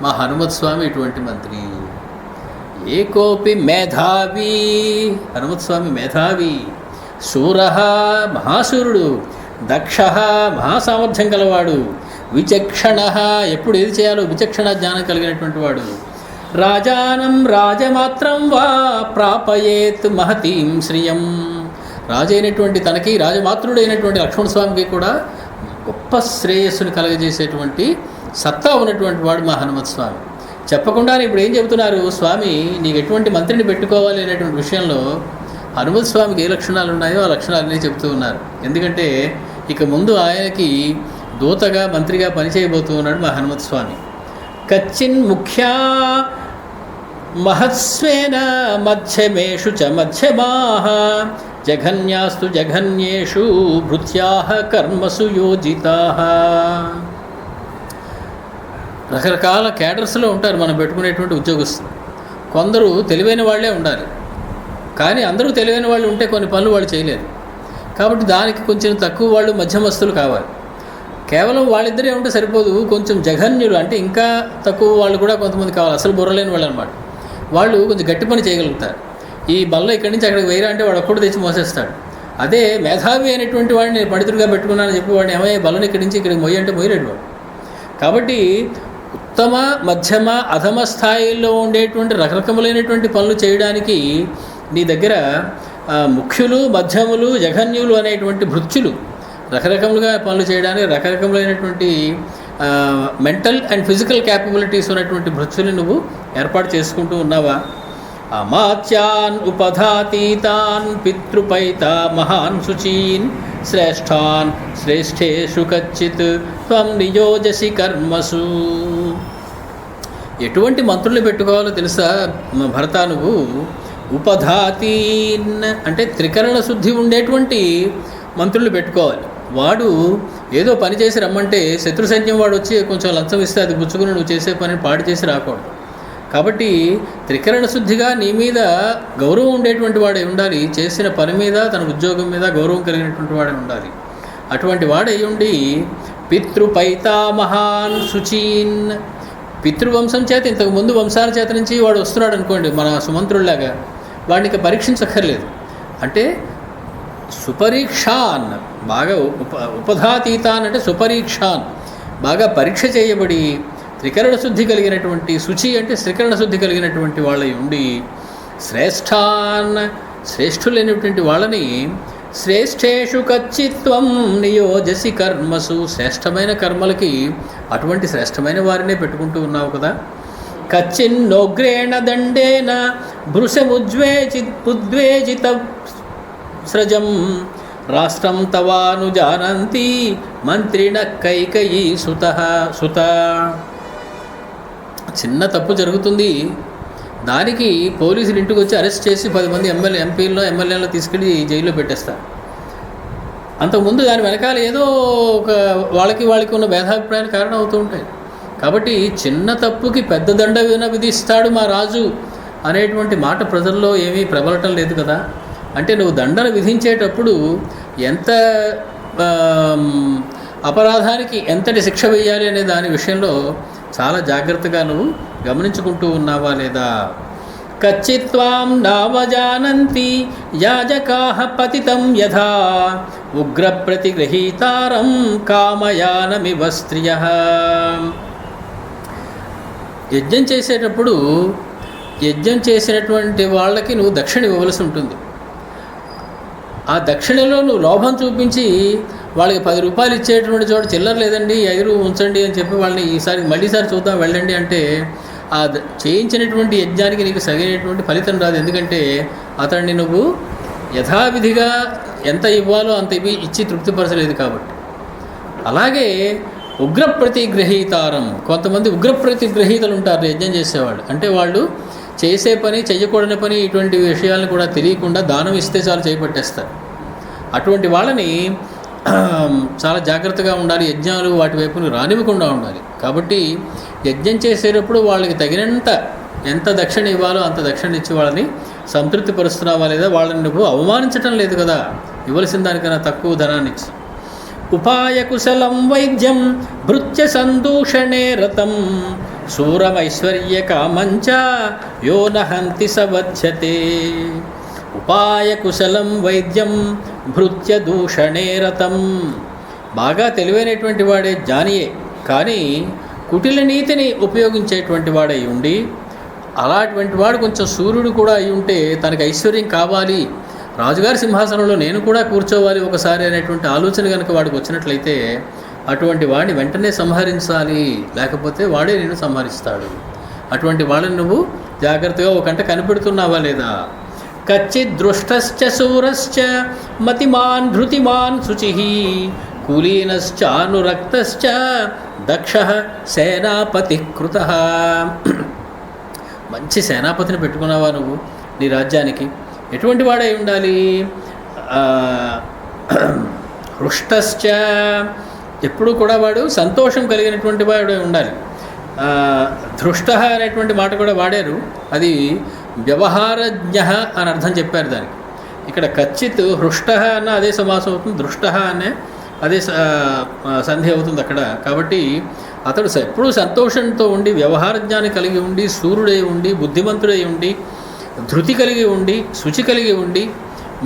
మా హనుమత్ స్వామి ఇటువంటి మంత్రి. ఏకోపి మేధావి, హనుమత్ స్వామి మేధావి, శూరః మహాశూరుడు, దక్షః మహాసామర్థ్యం గలవాడు, విచక్షణః ఎప్పుడు ఏది చేయాలో విచక్షణ జ్ఞానం కలిగినటువంటి వాడు, రాజానం రాజమాత్రం వా ప్రాపయేత్ మహతీం శ్రియం. రాజైనటువంటి తనకి, రాజమాతృడైనటువంటి లక్ష్మణస్వామికి కూడా గొప్ప శ్రేయస్సును కలగజేసేటువంటి సత్తా ఉన్నటువంటి వాడు మా హనుమత్ స్వామి. చెప్పకుండానే ఇప్పుడు ఏం చెబుతున్నారు? స్వామి నీకు ఎటువంటి మంత్రిని పెట్టుకోవాలి అనేటువంటి విషయంలో హనుమత్ స్వామికి ఏ లక్షణాలు ఉన్నాయో ఆ లక్షణాలన్నీ చెబుతూ ఉన్నారు. ఎందుకంటే ఇక ముందు ఆయనకి దూతగా మంత్రిగా పనిచేయబోతూ ఉన్నాడు మా హనుమత్ స్వామి. కచ్చిన్ ముఖ్యా మహత్స్వేన మధ్యమేషు చ మధ్యమాః జఘన్యాస్తు జఘన్యేషు భృత్యాః కర్మసు యోజితాః. రకరకాల క్యాడర్స్లో ఉంటారు మనం పెట్టుకునేటువంటి ఉద్యోగస్తులు. కొందరు తెలివైన వాళ్ళే ఉండాలి, కానీ అందరూ తెలివైన వాళ్ళు ఉంటే కొన్ని పనులు వాళ్ళు చేయలేరు. కాబట్టి దానికి కొంచెం తక్కువ వాళ్ళు మధ్యమస్తులు కావాలి. కేవలం వాళ్ళిద్దరే ఉంటే సరిపోదు, కొంచెం జఘన్యులు అంటే ఇంకా తక్కువ వాళ్ళు కూడా కొంతమంది కావాలి, అసలు బుర్రలేని వాళ్ళు అనమాట. వాళ్ళు కొంచెం గట్టి పని చేయగలుగుతారు. ఈ బల్ల ఇక్కడి నుంచి అక్కడికి వేయరా అంటే వాడు ఒక్కడు తెచ్చి మోసేస్తాడు. అదే మేధావి అనేటువంటి వాడిని నేను పండితుడిగా పెట్టుకున్నానని చెప్పి వాడిని ఏమయ్యే బల్లని ఇక్కడి నుంచి ఇక్కడికి మొయ్యి అంటే మొయ్యలేడు వాడు. కాబట్టి ఉత్తమ, మధ్యమ, అధమ స్థాయిల్లో ఉండేటువంటి రకరకములైనటువంటి పనులు చేయడానికి నీ దగ్గర ముఖ్యులు, మధ్యములు, జఘన్యులు అనేటువంటి భృత్యులు రకరకములుగా పనులు చేయడానికి రకరకములైనటువంటి మెంటల్ అండ్ ఫిజికల్ క్యాపబిలిటీస్ ఉన్నటువంటి భృత్యులు నువ్వు ఏర్పాటు చేసుకుంటూ ఉన్నావా? అమాత్యాన్ ఉపధాతీతాన్ పితృపైతా మహాన్ శుచీన్ శ్రేష్ఠాన్ శ్రేష్ఠేషు కచ్చిత్ త్వం నియోజసి కర్మసు. ఎటువంటి మంత్రులు పెట్టుకోవాలో తెలుసా భరత? నువ్వు ఉపధాతీన్ అంటే త్రికరణ శుద్ధి ఉండేటువంటి మంత్రులు పెట్టుకోవాలి. వాడు ఏదో పని చేసి రమ్మంటే శత్రు సైన్యం వాడు వచ్చి కొంచెం లంచం ఇస్తే అది పుచ్చుకుని నువ్వు చేసే పనిని పాడు చేసి రాకూడదు. కాబట్టి త్రికరణ శుద్ధిగా నీ మీద గౌరవం ఉండేటువంటి వాడే ఉండాలి. చేసిన పని మీద, తన ఉద్యోగం మీద గౌరవం కలిగినటువంటి వాడే ఉండాలి. అటువంటి వాడై ఉండి పితృపైతామహాన్ శుచీన్, పితృవంశం చేత ఇంతకుముందు వంశాల చేత నుంచి వాడు వస్తున్నాడు అనుకోండి, మన సుమంత్రుల్లాగా వాడిని పరీక్షించక్కర్లేదు. అంటే సుపరీక్షాన్, బాగా ఉపధాతీతాన్ అంటే సుపరీక్షాన్, బాగా పరీక్ష చేయబడి త్రికరణ శుద్ధి కలిగినటువంటి, శుచి అంటే త్రికరణ శుద్ధి కలిగినటువంటి వాళ్ళై ఉండి శ్రేష్ఠాన్, శ్రేష్ఠులైనటువంటి వాళ్ళని శ్రేష్ఠేషు కచ్చిత్వం నియోజసి కర్మసు, శ్రేష్టమైన కర్మలకి అటువంటి శ్రేష్టమైన వారినే పెట్టుకుంటూ ఉన్నావు కదా. కచ్చిన్నోగ్రేణ దండేన భృశముద్వేజిత స్రజం రాష్ట్రం తవాను జానంతి మంత్రిణ కైకయీ సుత. చిన్న తప్పు జరుగుతుంది, దానికి పోలీసులు ఇంటికి వచ్చి అరెస్ట్ చేసి 10 మంది ఎమ్మెల్యేలను తీసుకెళ్ళి జైల్లో పెట్టేస్తారు. అంతకుముందు దాని వెనకాల ఏదో ఒక వాళ్ళకి ఉన్న భేదాభిప్రాయాలు కారణం అవుతూ ఉంటాయి. కాబట్టి చిన్న తప్పుకి పెద్ద దండ విధిస్తాడు మా రాజు అనేటువంటి మాట ప్రజల్లో ఏమీ ప్రబలటం లేదు కదా. అంటే నువ్వు దండన విధించేటప్పుడు ఎంత అపరాధానికి ఎంతటి శిక్ష వేయాలి అనే దాని విషయంలో చాలా జాగ్రత్తగా నువ్వు గమనించుకుంటూ ఉన్నావా లేదా? కచ్చిత్వాం నావజానంతి యాజకాః పతితం యథా ఉగ్ర ప్రతిగృహీతారం కామయానమివ స్త్రియః. యజ్ఞం చేసేటప్పుడు యజ్ఞం చేసినటువంటి వాళ్ళకి నువ్వు దక్షిణ ఇవ్వవలసి ఉంటుంది. ఆ దక్షిణలో నువ్వు లోభం చూపించి వాళ్ళకి 10 రూపాయలు ఇచ్చేటువంటి చోట చిల్లర లేదండి 5 ఉంచండి అని చెప్పి వాళ్ళని మళ్ళీసారి చూద్దాం వెళ్ళండి అంటే ఆ చేయించినటువంటి యజ్ఞానికి నీకు సరైనటువంటి ఫలితం రాదు. ఎందుకంటే అతన్ని నువ్వు యథావిధిగా ఎంత ఇవ్వాలో అంత ఇచ్చి తృప్తిపరచలేదు కాబట్టి. అలాగే ఉగ్ర ప్రతిగ్రహీతారం, కొంతమంది ఉగ్ర ప్రతిగ్రహీతలు ఉంటారు యజ్ఞం చేసేవాళ్ళు. అంటే వాళ్ళు చేసే పని, చెయ్యకూడని పని, ఇటువంటి విషయాలను కూడా తెలియకుండా దానం ఇస్తే చాలు చేపట్టేస్తారు. అటువంటి వాళ్ళని చాలా జాగ్రత్తగా ఉండాలి. యజ్ఞాలు వాటి వైపును రానివ్వకుండా ఉండాలి. కాబట్టి యజ్ఞం చేసేటప్పుడు వాళ్ళకి తగినంత ఎంత దక్షిణ ఇవ్వాలో అంత దక్షిణ ఇచ్చి వాళ్ళని సంతృప్తి పరుస్తున్నావా లేదా? వాళ్ళని నువ్వు అవమానించటం లేదు కదా, ఇవ్వలసిన దానికన్నా తక్కువ ధనాన్ని ఇచ్చి. ఉపాయ కుశలం వైద్యం భృత్య సందూషణే రతం శూరమైశ్వర్య కామంచ యో నహంతి సవధ్యతే. ఉపాయ కుశలం వైద్యం భృత్య దూషణే రతం, బాగా తెలివైనటువంటి వాడే జ్ఞానియే, కానీ కుటిల నీతిని ఉపయోగించేటువంటి వాడై ఉండి, అలాంటి వాడు కొంచెం సూర్యుడు కూడా అయి ఉంటే తనకు ఐశ్వర్యం కావాలి, రాజుగారి సింహాసనంలో నేను కూడా కూర్చోవాలి ఒకసారి అనేటువంటి ఆలోచన కనుక వాడికి వచ్చినట్లయితే అటువంటి వాడిని వెంటనే సంహరించాలి, లేకపోతే వాడే నేను సంహరిస్తాడు. అటువంటి వాళ్ళని నువ్వు జాగ్రత్తగా ఒక గంట కనిపెడుతున్నావా లేదా? కచ్చిద్ దృష్టశ్చ శూరశ్చ మతిమాన్ ధృతిమాన్ శుచిః కులీనశ్చానురక్తశ్చ దక్షః సేనాపతి కృతః. మంచి సేనాపతిని పెట్టుకున్నావా నువ్వు నీ రాజ్యానికి? ఎటువంటి వాడై ఉండాలి? హృష్టశ్చ, ఎప్పుడు కూడా వాడు సంతోషం కలిగినటువంటి వాడే ఉండాలి. ధృష్ట అనేటువంటి మాట కూడా వాడారు, అది వ్యవహారజ్ఞ అని అర్థం చెప్పారు దానికి. ఇక్కడ కచ్చిత్ హృష్ట అన్న అదే సమాసం అవుతుంది, దృష్ట అనే అదే సంధి అవుతుంది అక్కడ. కాబట్టి అతడు ఎప్పుడూ సంతోషంతో ఉండి, వ్యవహార జ్ఞానం కలిగి ఉండి, సూర్యుడై ఉండి, బుద్ధిమంతుడై ఉండి, ధృతి కలిగి ఉండి, శుచి కలిగి ఉండి,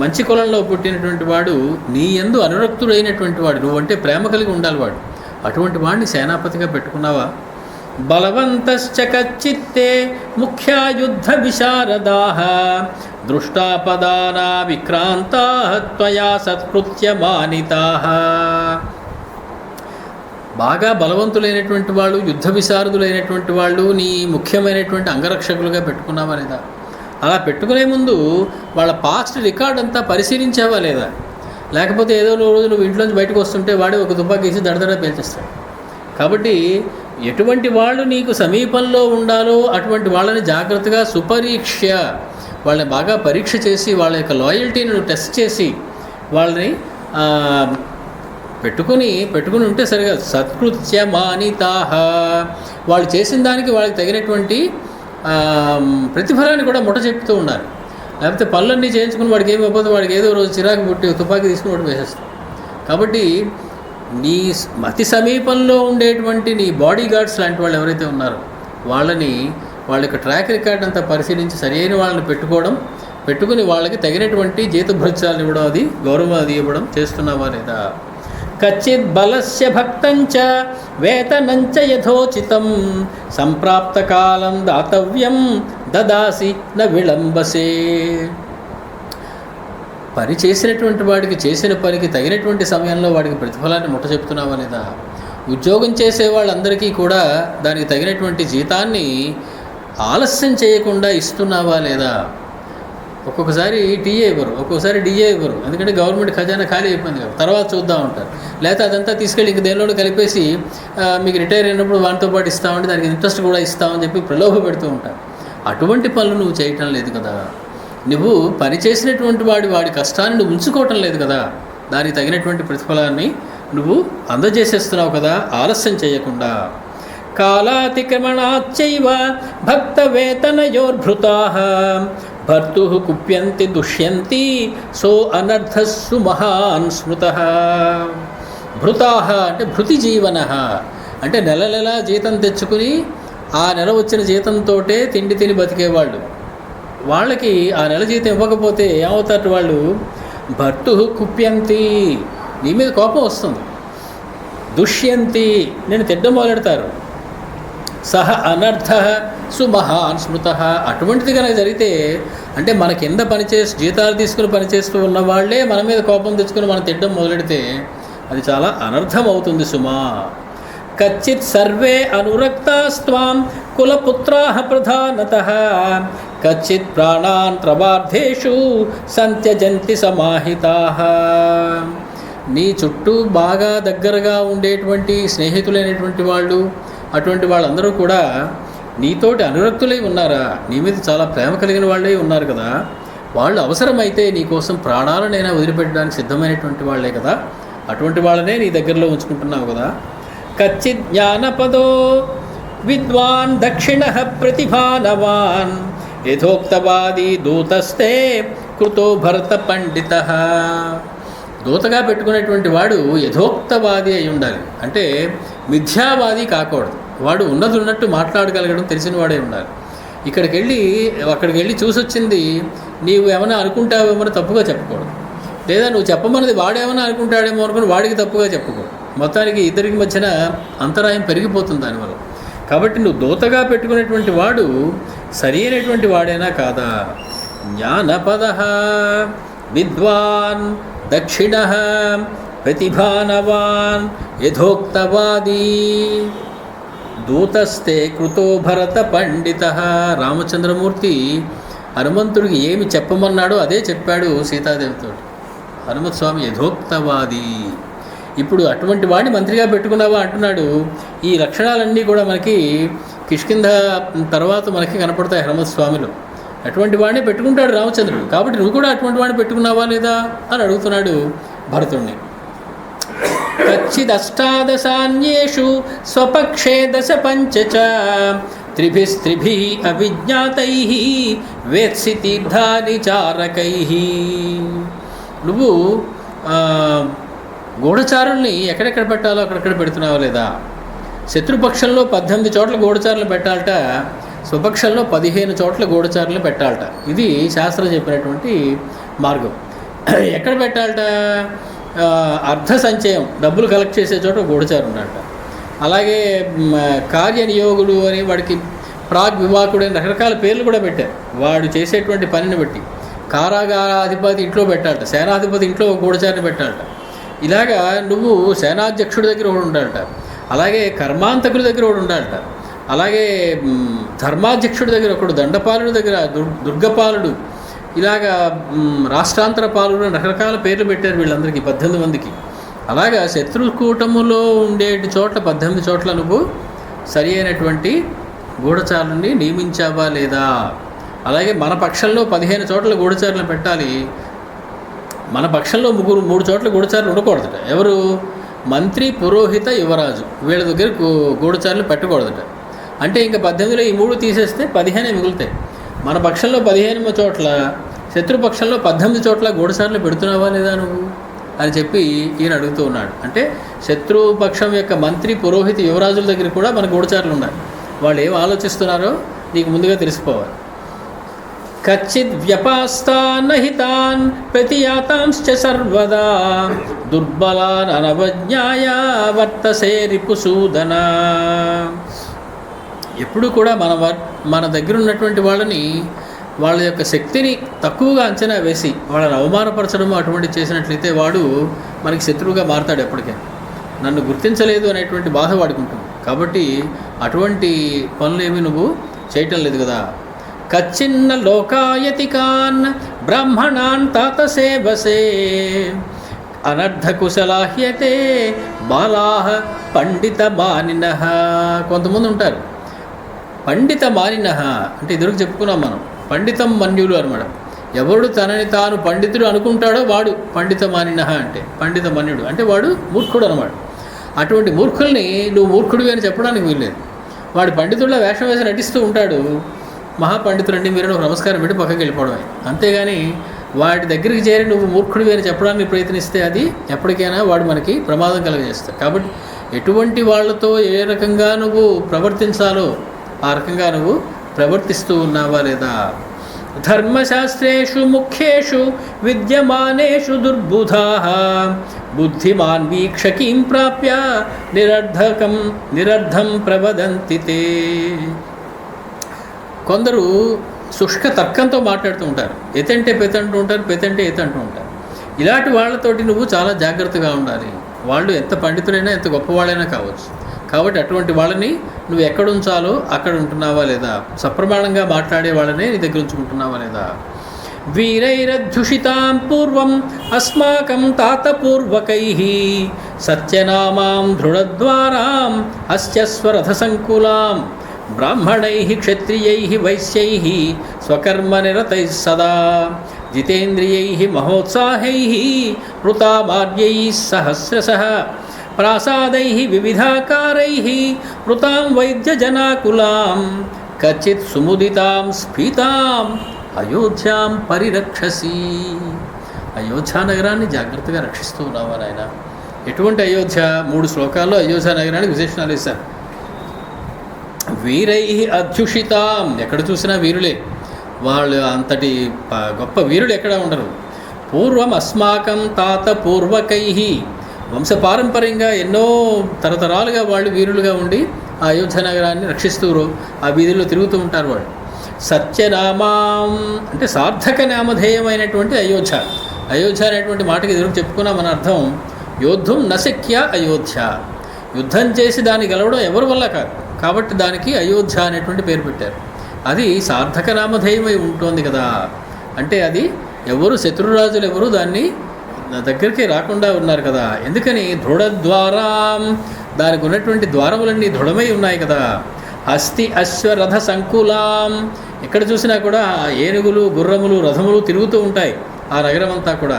మంచి కులంలో పుట్టినటువంటి వాడు, నీ యందు అనురక్తుడైనటువంటి వాడు, నువ్వంటే ప్రేమ కలిగి ఉండాలి వాడు. అటువంటి వాడిని సేనాపతిగా పెట్టుకున్నావా? బలవంతశ్చ కచ్చిత్తే ముఖ్యాయుద్ధ విశారదాః దృష్టాపదానా విక్రాంతా త్వయా సత్కృత్య మానితా. బాగా బలవంతులైనటువంటి వాళ్ళు, యుద్ధ విశారదులైనటువంటి వాళ్ళు నీ ముఖ్యమైనటువంటి అంగరక్షకులుగా పెట్టుకున్నావా లేదా? అలా పెట్టుకునే ముందు వాళ్ళ పాస్ట్ రికార్డ్ అంతా పరిశీలించావా లేదా? లేకపోతే ఏదో రోజు నువ్వు ఇంట్లోంచి బయటకు వస్తుంటే వాడే ఒక తుపాకీ వేసి దడదడ పేల్చేస్తాడు. కాబట్టి ఎటువంటి వాళ్ళు నీకు సమీపంలో ఉండాలో అటువంటి వాళ్ళని జాగ్రత్తగా సుపరీక్ష, వాళ్ళని బాగా పరీక్ష చేసి వాళ్ళ యొక్క లాయల్టీని టెస్ట్ చేసి వాళ్ళని పెట్టుకుని ఉంటే సరిగా. సత్కృత్య మానితాహ, వాళ్ళు చేసిన దానికి వాళ్ళకి తగినటువంటి ప్రతిఫలాన్ని కూడా ముట్ట చెప్తూ ఉన్నారు. లేకపోతే పనులన్నీ చేయించుకుని వాడికి ఏమి అయిపోతే వాడికి ఏదో రోజు చిరాకు పుట్టి తుపాకీ తీసుకుని వాడు వేసేస్తాం. కాబట్టి నీ అతి సమీపంలో ఉండేటువంటి నీ బాడీ గార్డ్స్ లాంటి వాళ్ళు ఎవరైతే ఉన్నారో వాళ్ళ యొక్క ట్రాక్ రికార్డ్ అంతా పరిశీలించి సరైన వాళ్ళని పెట్టుకుని వాళ్ళకి తగినటువంటి జీతభృత్యాలను ఇవ్వడం, అది గౌరవం అది ఇవ్వడం చేస్తున్నావా లేదా? కచ్చిత్ బలస్య భక్తంచ వేతనంచ యథోచితం సంప్రాప్త కాలం దాతవ్యం దదాసి న విళంబసే. పని చేసినటువంటి వాడికి చేసిన పనికి తగినటువంటి సమయంలో వాడికి ప్రతిఫలాన్ని ముట్ట చెప్తున్నావా లేదా? ఉద్యోగం చేసే వాళ్ళందరికీ కూడా దానికి తగినటువంటి జీతాన్ని ఆలస్యం చేయకుండా ఇస్తున్నావా లేదా? ఒక్కొక్కసారి టీఏ ఇవ్వరు, ఒక్కొక్కసారి డిఏ ఇవ్వరు, ఎందుకంటే గవర్నమెంట్ ఖజానా ఖాళీ అయిపోయింది కదా, తర్వాత చూద్దాం ఉంటారు. లేకపోతే అదంతా తీసుకెళ్ళి ఇంక దేనిలో కలిపేసి మీకు రిటైర్ అయినప్పుడు వాటితో పాటు ఇస్తామంటే దానికి ఇంట్రెస్ట్ కూడా ఇస్తామని చెప్పి ప్రలోభ పెడుతూ ఉంటారు. అటువంటి పనులు నువ్వు చేయటం లేదు కదా. నువ్వు పని చేసినటువంటి వాడి కష్టాన్ని నువ్వు ఉంచుకోవటం లేదు కదా. దానికి తగినటువంటి ప్రతిఫలాన్ని నువ్వు అందజేసేస్తున్నావు కదా ఆలస్యం చేయకుండా. కాలాతిక్రమణాచ్చైవ భక్త వేతనయోర్భృతాః భర్తుః కుప్యంతి దుష్యంతి సో అనర్థస్సు మహాన్ స్మృతః. భృతాః అంటే భృతి జీవనః అంటే నెల జీతం తెచ్చుకుని ఆ నెల వచ్చిన జీతంతో తిండి బతికేవాళ్ళు. వాళ్ళకి ఆ నెల జీతం ఇవ్వకపోతే ఏమవుతారు వాళ్ళు? భర్తుః కుప్యంతి, నీ మీద కోపం వస్తుంది. దుష్యంతి, నేను తిడ్డం మొదలెడతారు. సహ అనర్థ సుమహాన్ స్మృత. అటువంటిది కనుక జరిగితే అంటే మన కింద జీతాలు తీసుకుని పనిచేస్తూ ఉన్న వాళ్ళే మన మీద కోపం తెచ్చుకుని మనం తిడ్డం మొదలెడితే అది చాలా అనర్థం అవుతుంది సుమా. కచ్చిత్ సర్వే అనురక్తాస్త్వాం కులపుత్రాః ప్రధానతః కచ్చిత్ ప్రాణాన్ ప్రవార్ధేషు సంత్యజంతి సమాహితాః. నీ చుట్టూ బాగా దగ్గరగా ఉండేటువంటి స్నేహితులైనటువంటి వాళ్ళు, అటువంటి వాళ్ళందరూ కూడా నీతోటి అనురక్తులై ఉన్నారా? నీ మీద చాలా ప్రేమ కలిగిన వాళ్ళే ఉన్నారు కదా. వాళ్ళు అవసరమైతే నీకోసం ప్రాణాలనైనా వదిలిపెట్టడానికి సిద్ధమైనటువంటి వాళ్ళే కదా. అటువంటి వాళ్ళనే నీ దగ్గరలో ఉంచుకుంటున్నావు కదా. కచ్చిత్ జ్ఞానపదో విద్వాన్ దక్షిణః ప్రతిభానవాన్ యథోక్తవాది దూతస్తే కృతో భరత పండితః. దూతగా పెట్టుకునేటువంటి వాడు యథోక్తవాది అయి ఉండాలి, అంటే మిథ్యావాది కాకూడదు. వాడు ఉన్నట్టు మాట్లాడగలగడం తెలిసిన వాడే ఉండాలి. అక్కడికి వెళ్ళి చూసొచ్చింది నీవు ఏమైనా అనుకుంటావేమో తప్పుగా చెప్పకూడదు, లేదా నువ్వు చెప్పమన్నది వాడేమైనా అనుకుంటాడేమో అనుకుని వాడికి తప్పుగా చెప్పకూడదు. మొత్తానికి ఇద్దరికి మధ్యన అంతరాయం పెరిగిపోతుంది దానివల్ల. కాబట్టి నువ్వు దూతగా పెట్టుకునేటువంటి వాడు సరి అయినటువంటి వాడేనా కాదా? జ్ఞానపదః విద్వాన్ దక్షిణః ప్రతిభానవాన్ యథోక్తవాదీ దూతస్తే కృతో భరత పండితః. రామచంద్రమూర్తి హనుమంతుడికి ఏమి చెప్పమన్నాడో అదే చెప్పాడు సీతాదేవితో. హనుమత్ స్వామి యథోక్తవాది. ఇప్పుడు అటువంటి వాడిని మంత్రిగా పెట్టుకున్నావా అంటున్నాడు. ఈ లక్షణాలన్నీ కూడా మనకి కిష్కింధ తర్వాత మనకి కనపడతాయి హనుమత్ స్వామిలో. అటువంటి వాడిని పెట్టుకుంటాడు రామచంద్రుడు. కాబట్టి నువ్వు కూడా అటువంటి వాడిని పెట్టుకున్నావా లేదా అని అడుగుతున్నాడు భరతుడిని. కచ్చిదష్టాదశాన్యేషు స్వపక్షే దశ పంచచ త్రిభిస్త్రిభిః అవిజ్ఞాతైః వేత్సి తీర్థాని చారకైః. నువ్వు గూఢచారుల్ని ఎక్కడెక్కడ పెట్టాలో అక్కడెక్కడ పెడుతున్నావా లేదా? శత్రుపక్షంలో 18 చోట్ల గూఢచారులు పెట్టాలట, స్వపక్షంలో 15 చోట్ల గూఢచారులు పెట్టాలట. ఇది శాస్త్రం చెప్పినటువంటి మార్గం. ఎక్కడ పెట్టాలట? అర్ధ సంచయం, డబ్బులు కలెక్ట్ చేసే చోట గూఢచారు ఉన్నాడట. అలాగే కార్యనియోగుడు అని వాడికి ప్రాగ్ వివాకుడు అని రకరకాల పేర్లు కూడా పెట్టారు వాడు చేసేటువంటి పనిని బట్టి. కారాగారాధిపతి ఇంట్లో పెట్టాలట, సేనాధిపతి ఇంట్లో ఒక గూఢచారిని పెట్టాలట. ఇలాగా నువ్వు సేనాధ్యక్షుడి దగ్గర ఒకడు ఉండాలట, అలాగే కర్మాంతకుడి దగ్గర ఒకడు ఉండాలట, అలాగే ధర్మాధ్యక్షుడి దగ్గర ఒకడు, దండపాలుడి దగ్గర దుర్గపాలుడు, ఇలాగా రాష్ట్రాంతర పాలుడు, రకరకాల పేర్లు పెట్టారు వీళ్ళందరికీ, 18 మందికి. అలాగా శత్రుకూటములో ఉండేటి చోట్ల 18 చోట్ల నువ్వు సరి అయినటువంటి గూఢచారుని నియమించావా లేదా? అలాగే మన పక్షంలో 15 చోట్ల గూఢచారులను పెట్టాలి. మన పక్షంలో 3 చోట్ల గూఢచారులు ఉండకూడదట. ఎవరు? మంత్రి, పురోహిత, యువరాజు, వీళ్ళ దగ్గర గూఢచారులు పెట్టకూడదట. అంటే ఇంకా 18లో ఈ 3 తీసేస్తే 15 మిగులుతాయి. మన పక్షంలో 15 చోట్ల, శత్రుపక్షంలో 18 చోట్ల గూఢచారులు పెడుతున్నావా లేదా నువ్వు అని చెప్పి ఈయన అడుగుతూ ఉన్నాడు. అంటే శత్రుపక్షం యొక్క మంత్రి, పురోహిత, యువరాజుల దగ్గర కూడా మన గూఢచారులు ఉండాలి. వాళ్ళు ఏం ఆలోచిస్తున్నారో నీకు ముందుగా తెలిసిపోవాలి. కచ్చిద్ వ్యపాస్తాన్ నహితాన్ ప్రతియాతాంశ్చ సర్వదా దుర్బలాన్ అనవజ్ఞాయ వర్తసే రిపుసూదన. ఎప్పుడు కూడా మన దగ్గర ఉన్నటువంటి వాళ్ళని, వాళ్ళ యొక్క శక్తిని తక్కువగా అంచనా వేసి వాళ్ళని అవమానపరచడము అటువంటి చేసినట్లయితే వాడు మనకి శత్రువుగా మారతాడు. ఎప్పటికైనా నన్ను గుర్తించలేదు అనేటువంటి బాధ వాడికి ఉంటుంది. కాబట్టి అటువంటి పనులేమి నువ్వు చేయటం లేదు కదా. కచ్చిన్న లోకాయతికాన్ బ్రాహ్మణాన్ తాత సేవసే అనర్ధకుశలాహ్యతే బాలాహ పండిత మానినః. కొంతమంది ఉంటారు పండిత మానినః అంటే ఇదివరకు చెప్పుకున్నాం మనం, పండితం మన్యులు అనమాట. ఎవడు తనని తాను పండితుడు అనుకుంటాడో వాడు పండిత మానినః అంటే పండిత మన్యుడు అంటే వాడు మూర్ఖుడు అనమాట. అటువంటి మూర్ఖుల్ని నువ్వు మూర్ఖుడివి అని చెప్పడానికి వీల్లేదు. వాడు పండితుడిలో వేషం వేసి నటిస్తూ ఉంటాడు, మహాపండితులండి మీరు ఒక నమస్కారం పెట్టి పక్కకి వెళ్ళిపోవడమే. అంతేగాని వాడి దగ్గరికి చేరి నువ్వు మూర్ఖుడివి అని చెప్పడానికి ప్రయత్నిస్తే అది ఎప్పటికైనా వాడు మనకి ప్రమాదం కలుగజేస్తాడు. కాబట్టి ఎటువంటి వాళ్ళతో ఏ రకంగా నువ్వు ప్రవర్తించాలో ఆ రకంగా నువ్వు ప్రవర్తిస్తూ ఉన్నావా లేదా? ధర్మశాస్త్రేషు ముఖ్యేషు విద్యమానేషు దుర్బుధాః బుద్ధిమాన్ వీక్షకీం ప్రాప్య నిరర్ధం ప్రవదంతి తే. కొందరు శుష్క తర్కంతో మాట్లాడుతూ ఉంటారు, ఎతంటే పెతంటూ ఉంటారు, పెతంటే ఎతంటూ ఉంటారు. ఇలాంటి వాళ్ళతోటి నువ్వు చాలా జాగ్రత్తగా ఉండాలి. వాళ్ళు ఎంత పండితులైనా ఎంత గొప్పవాళ్ళైనా కావచ్చు. కాబట్టి అటువంటి వాళ్ళని నువ్వు ఎక్కడ ఉంచాలో అక్కడ ఉంటున్నావా లేదా? సప్రమాణంగా మాట్లాడే వాళ్ళనే నీ దగ్గర ఉంచుకుంటున్నావా లేదా? వీరైరధ్యుషితాం పూర్వం అస్మాకం తాతపూర్వకైః సత్యనామాం దృఢద్వారాం అస్యస్వరథ సంకులాం బ్రాహ్మణైః క్షత్రియైః వైశ్యైః స్వకర్మనిరతైః సదా జితేంద్రియైః మహోత్సాహైః వృతామార్యైః సహస్రశః ప్రాసాదైః వివిధాకారైః వృతాం వైద్యజనాకులాం కచిత్ సుముదితాం స్ఫీతాం అయోధ్యాం పరిరక్షసి. అయోధ్యా నగరాన్ని జాగ్రత్తగా రక్షిస్తూ ఉన్నావా నాయన? ఎటువంటి అయోధ్య? 3 శ్లోకాల్లో అయోధ్యా నగరానికి విశేషణాలు ఇస్తారు. వీరై అధ్యుషితాం, ఎక్కడ చూసినా వీరులే, వాళ్ళు అంతటి గొప్ప వీరులు ఎక్కడ ఉండరు. పూర్వం అస్మాకం తాత పూర్వకైః, వంశపారంపర్యంగా ఎన్నో తరతరాలుగా వాళ్ళు వీరులుగా ఉండి ఆ అయోధ్య నగరాన్ని రక్షిస్తూ ఆ వీధుల్లో తిరుగుతూ ఉంటారు వాళ్ళు. సత్యనామాం అంటే సార్థక నామధేయమైనటువంటి అయోధ్య. అయోధ్య అనేటువంటి మాటకి ఎదురు చెప్పుకున్నా మన అర్థం యోద్ధుం నశక్య అయోధ్య, యుద్ధం చేసి దాన్ని గెలవడం ఎవరి వల్ల కాదు. కాబట్టి దానికి అయోధ్య అనేటువంటి పేరు పెట్టారు. అది సార్థక నామధేయమై ఉంటుంది కదా. అంటే అది ఎవరు శత్రురాజులు ఎవరు దాన్ని దగ్గరికి రాకుండా ఉన్నారు కదా. ఎందుకని? దృఢద్వారాం, దానికి ఉన్నటువంటి ద్వారములన్నీ దృఢమై ఉన్నాయి కదా. అస్థి అశ్వరథ సంకులాం, ఎక్కడ చూసినా కూడా ఏనుగులు, గుర్రములు, రథములు తిరుగుతూ ఉంటాయి ఆ నగరం అంతా కూడా.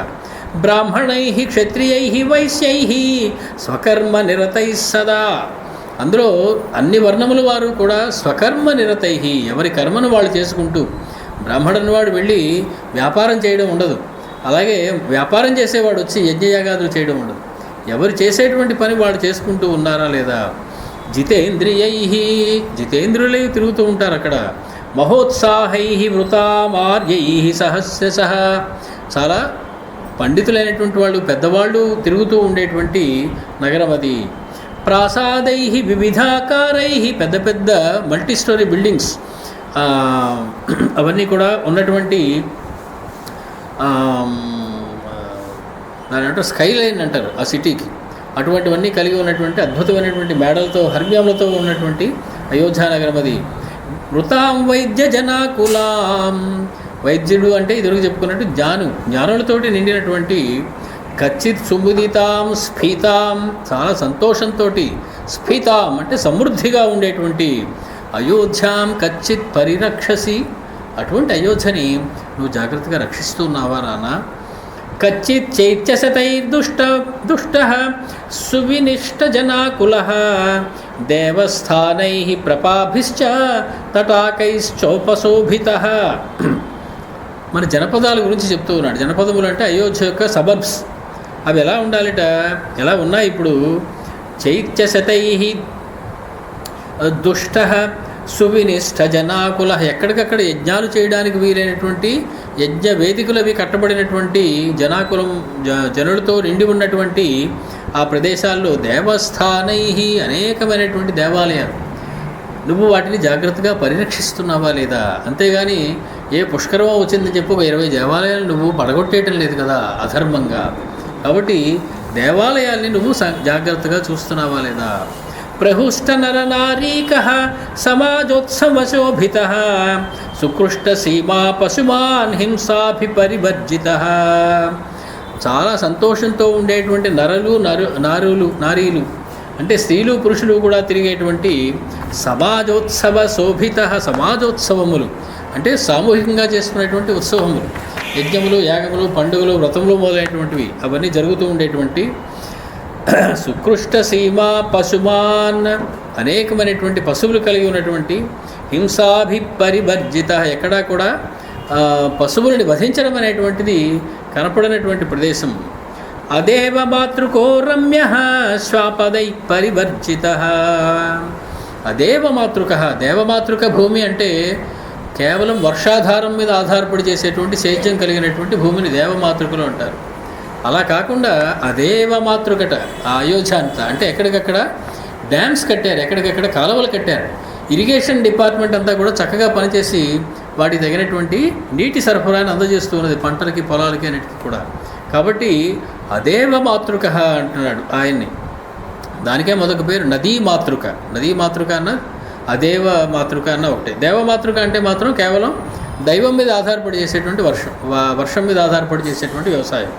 బ్రాహ్మణై క్షత్రియై వైశ్యై స్వకర్మ నిరతై సదా, అందులో అన్ని వర్ణముల వారు కూడా స్వకర్మ నిరతై, ఎవరి కర్మను వాళ్ళు చేసుకుంటూ. బ్రాహ్మణుని వాడు వెళ్ళి వ్యాపారం చేయడం ఉండదు, అలాగే వ్యాపారం చేసేవాడు వచ్చి యజ్ఞయాగాదులు చేయడం ఉండదు. ఎవరు చేసేటువంటి పని వాళ్ళు చేసుకుంటూ ఉన్నారా లేదా? జితేంద్రియై, జితేంద్రులై తిరుగుతూ ఉంటారు అక్కడ. మహోత్సాహై వృతామార్యై సహస్రశః, చాలా పండితులైనటువంటి వాళ్ళు, పెద్దవాళ్ళు తిరుగుతూ ఉండేటువంటి నగరం అది. ప్రాసాదై వివిధాకారై, పెద్ద పెద్ద మల్టీ స్టోరీ బిల్డింగ్స్ అవన్నీ కూడా ఉన్నటువంటి దాని అంటే స్కై లైన్ అంటారు ఆ సిటీకి. అటువంటివన్నీ కలిగి ఉన్నటువంటి అద్భుతమైనటువంటి మేడలతో హర్మ్యాములతో ఉన్నటువంటి అయోధ్యానగరం అది. మృతాం వైద్య జనాకులాం, వైద్యుడు అంటే ఇదివరకు చెప్పుకున్నట్టు జ్ఞానులతోటి నిండినటువంటి, కచ్చిత్ సుముదితాం స్ఫీతాం, చాలా సంతోషంతో, స్ఫీతాం అంటే సమృద్ధిగా ఉండేటువంటి అయోధ్యాం కచ్చిత్ పరిరక్షసి, అటువంటి అయోధ్యని నువ్వు జాగ్రత్తగా రక్షిస్తున్నావా నాన్న. కచ్చిత్ చైత్యశతైర్దుష్ట సువినిష్ట జనాకులః దేవస్థానైః ప్రపాభిశ్చ తటాకైశ్చోపశోభితః. మన జనపదాల గురించి చెప్తూ ఉన్నాడు. జనపదములు అంటే అయోధ్య యొక్క సబర్బ్స్. అవి ఎలా ఉండాలిట, ఎలా ఉన్నాయి ఇప్పుడు. చైత్యశతైః దుష్ట సువినిష్ట జనాకుల, ఎక్కడికక్కడ యజ్ఞాలు చేయడానికి వీలైనటువంటి యజ్ఞ వేదికలు అవి కట్టబడినటువంటి జనాకులం జనులతో నిండి ఉన్నటువంటి ఆ ప్రదేశాల్లో దేవస్థానై, అనేకమైనటువంటి దేవాలయాలు, నువ్వు వాటిని జాగ్రత్తగా పరిరక్షిస్తున్నావా లేదా. అంతేగాని ఏ పుష్కరమో వచ్చిందని చెప్పి ఒక 20 దేవాలయాలు నువ్వు పడగొట్టేయటం లేదు కదా అధర్మంగా. కాబట్టి దేవాలయాల్ని నువ్వు జాగ్రత్తగా చూస్తున్నావా లేదా. ప్రహుష్ట నరనారీకః సమాజోత్సవశోభితః సుకృష్ట సీమా పశుమాన్ హింసాభిపరివర్జితః. చాలా సంతోషంతో ఉండేటువంటి నారీలు అంటే స్త్రీలు పురుషులు కూడా తిరిగేటువంటి సమాజోత్సవ శోభిత, సమాజోత్సవములు అంటే సామూహికంగా చేసుకునేటువంటి ఉత్సవములు, యజ్ఞములు, యాగములు, పండుగలు, వ్రతములు మొదలైనటువంటివి అవన్నీ జరుగుతూ ఉండేటువంటి సుకృష్ట సీమా పశుమాన్, అనేకమైనటువంటి పశువులు కలిగి ఉన్నటువంటి, హింసాభిపరివర్జిత, ఎక్కడా కూడా పశువులని వధించడం అనేటువంటిది కనపడనటువంటి ప్రదేశం. అదేవ మాతృకో రమ్య శ్వాపదై పరివర్జిత. అదేవమాతృక, దేవమాతృక భూమి అంటే కేవలం వర్షాధారం మీద ఆధారపడి చేసేటువంటి సేద్యం కలిగినటువంటి భూమిని దేవమాతృకలు అంటారు. అలా కాకుండా అదేవమాతృకట ఆ అయోధ్య అంతా. అంటే ఎక్కడికక్కడ డ్యామ్స్ కట్టారు, ఎక్కడికక్కడ కాలువలు కట్టారు. ఇరిగేషన్ డిపార్ట్మెంట్ అంతా కూడా చక్కగా పనిచేసి వాటికి తగినటువంటి నీటి సరఫరాని అందజేస్తూ ఉన్నది పంటలకి, పొలాలకి అన్నిటికీ కూడా. కాబట్టి అదేవమాతృక అంటున్నాడు ఆయన్ని. దానికే మొదటి పేరు నదీమాతృక. నదీమాతృక అన్న అదేవ మాతృక అన్న ఒకటే. దేవమాతృక అంటే మాత్రం కేవలం దైవం మీద ఆధారపడి చేసేటువంటి వర్షం మీద ఆధారపడి చేసేటువంటి వ్యవసాయం.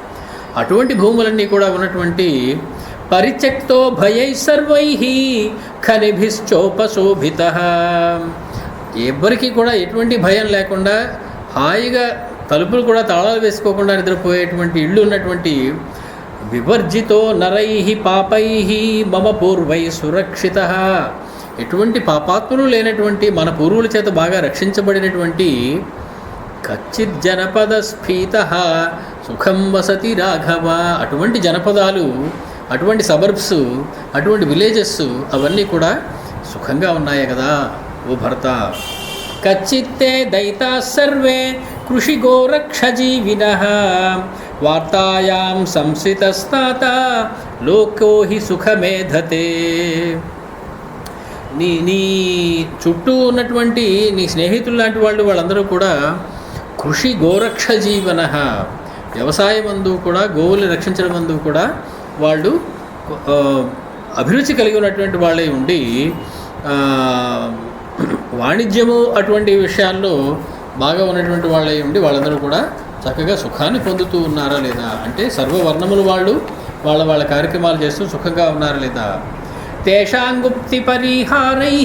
అటువంటి భూములన్నీ కూడా ఉన్నటువంటి పరిత్యక్తో భయై సర్వై ఖనిభిశ్చోపశోభిత, ఎవ్వరికి కూడా ఎటువంటి భయం లేకుండా హాయిగా తలుపులు కూడా తాళాలు వేసుకోకుండా నిద్రపోయేటువంటి ఇళ్ళు ఉన్నటువంటి, వివర్జితో నరై పాపై మమ పూర్వై సురక్షిత, ఎటువంటి పాపాత్ములు లేనటువంటి మన పూర్వుల చేత బాగా రక్షించబడినటువంటి, కచ్చిత్ జనపద స్ఫీత సుఖం వసతి రాఘవ, అటువంటి జనపదాలు, అటువంటి సబర్బ్స్, అటువంటి విలేజెస్ అవన్నీ కూడా సుఖంగా ఉన్నాయి కదా ఓ భర్త. కచ్చిత్తే దైతా సర్వే కృషి గోరక్షజీవినః వార్తాయాం సంసితస్తాత లోకో హి సుఖమేధతే. నీ చుట్టూ ఉన్నటువంటి నీ స్నేహితులు లాంటి వాళ్ళందరూ కూడా కృషి గోరక్ష జీవన, వ్యవసాయమందు కూడా గోవుల్ని రక్షించడం మందు కూడా వాళ్ళు అభిరుచి కలిగి ఉన్నటువంటి వాళ్ళే ఉండి, వాణిజ్యము అటువంటి విషయాల్లో బాగా ఉన్నటువంటి వాళ్ళే ఉండి వాళ్ళందరూ కూడా చక్కగా సుఖాన్ని పొందుతూ ఉన్నారా లేదా. అంటే సర్వవర్ణములు వాళ్ళు వాళ్ళ కార్యక్రమాలు చేస్తూ సుఖంగా ఉన్నారా లేదా. తేషాంగుప్తి పరిహారై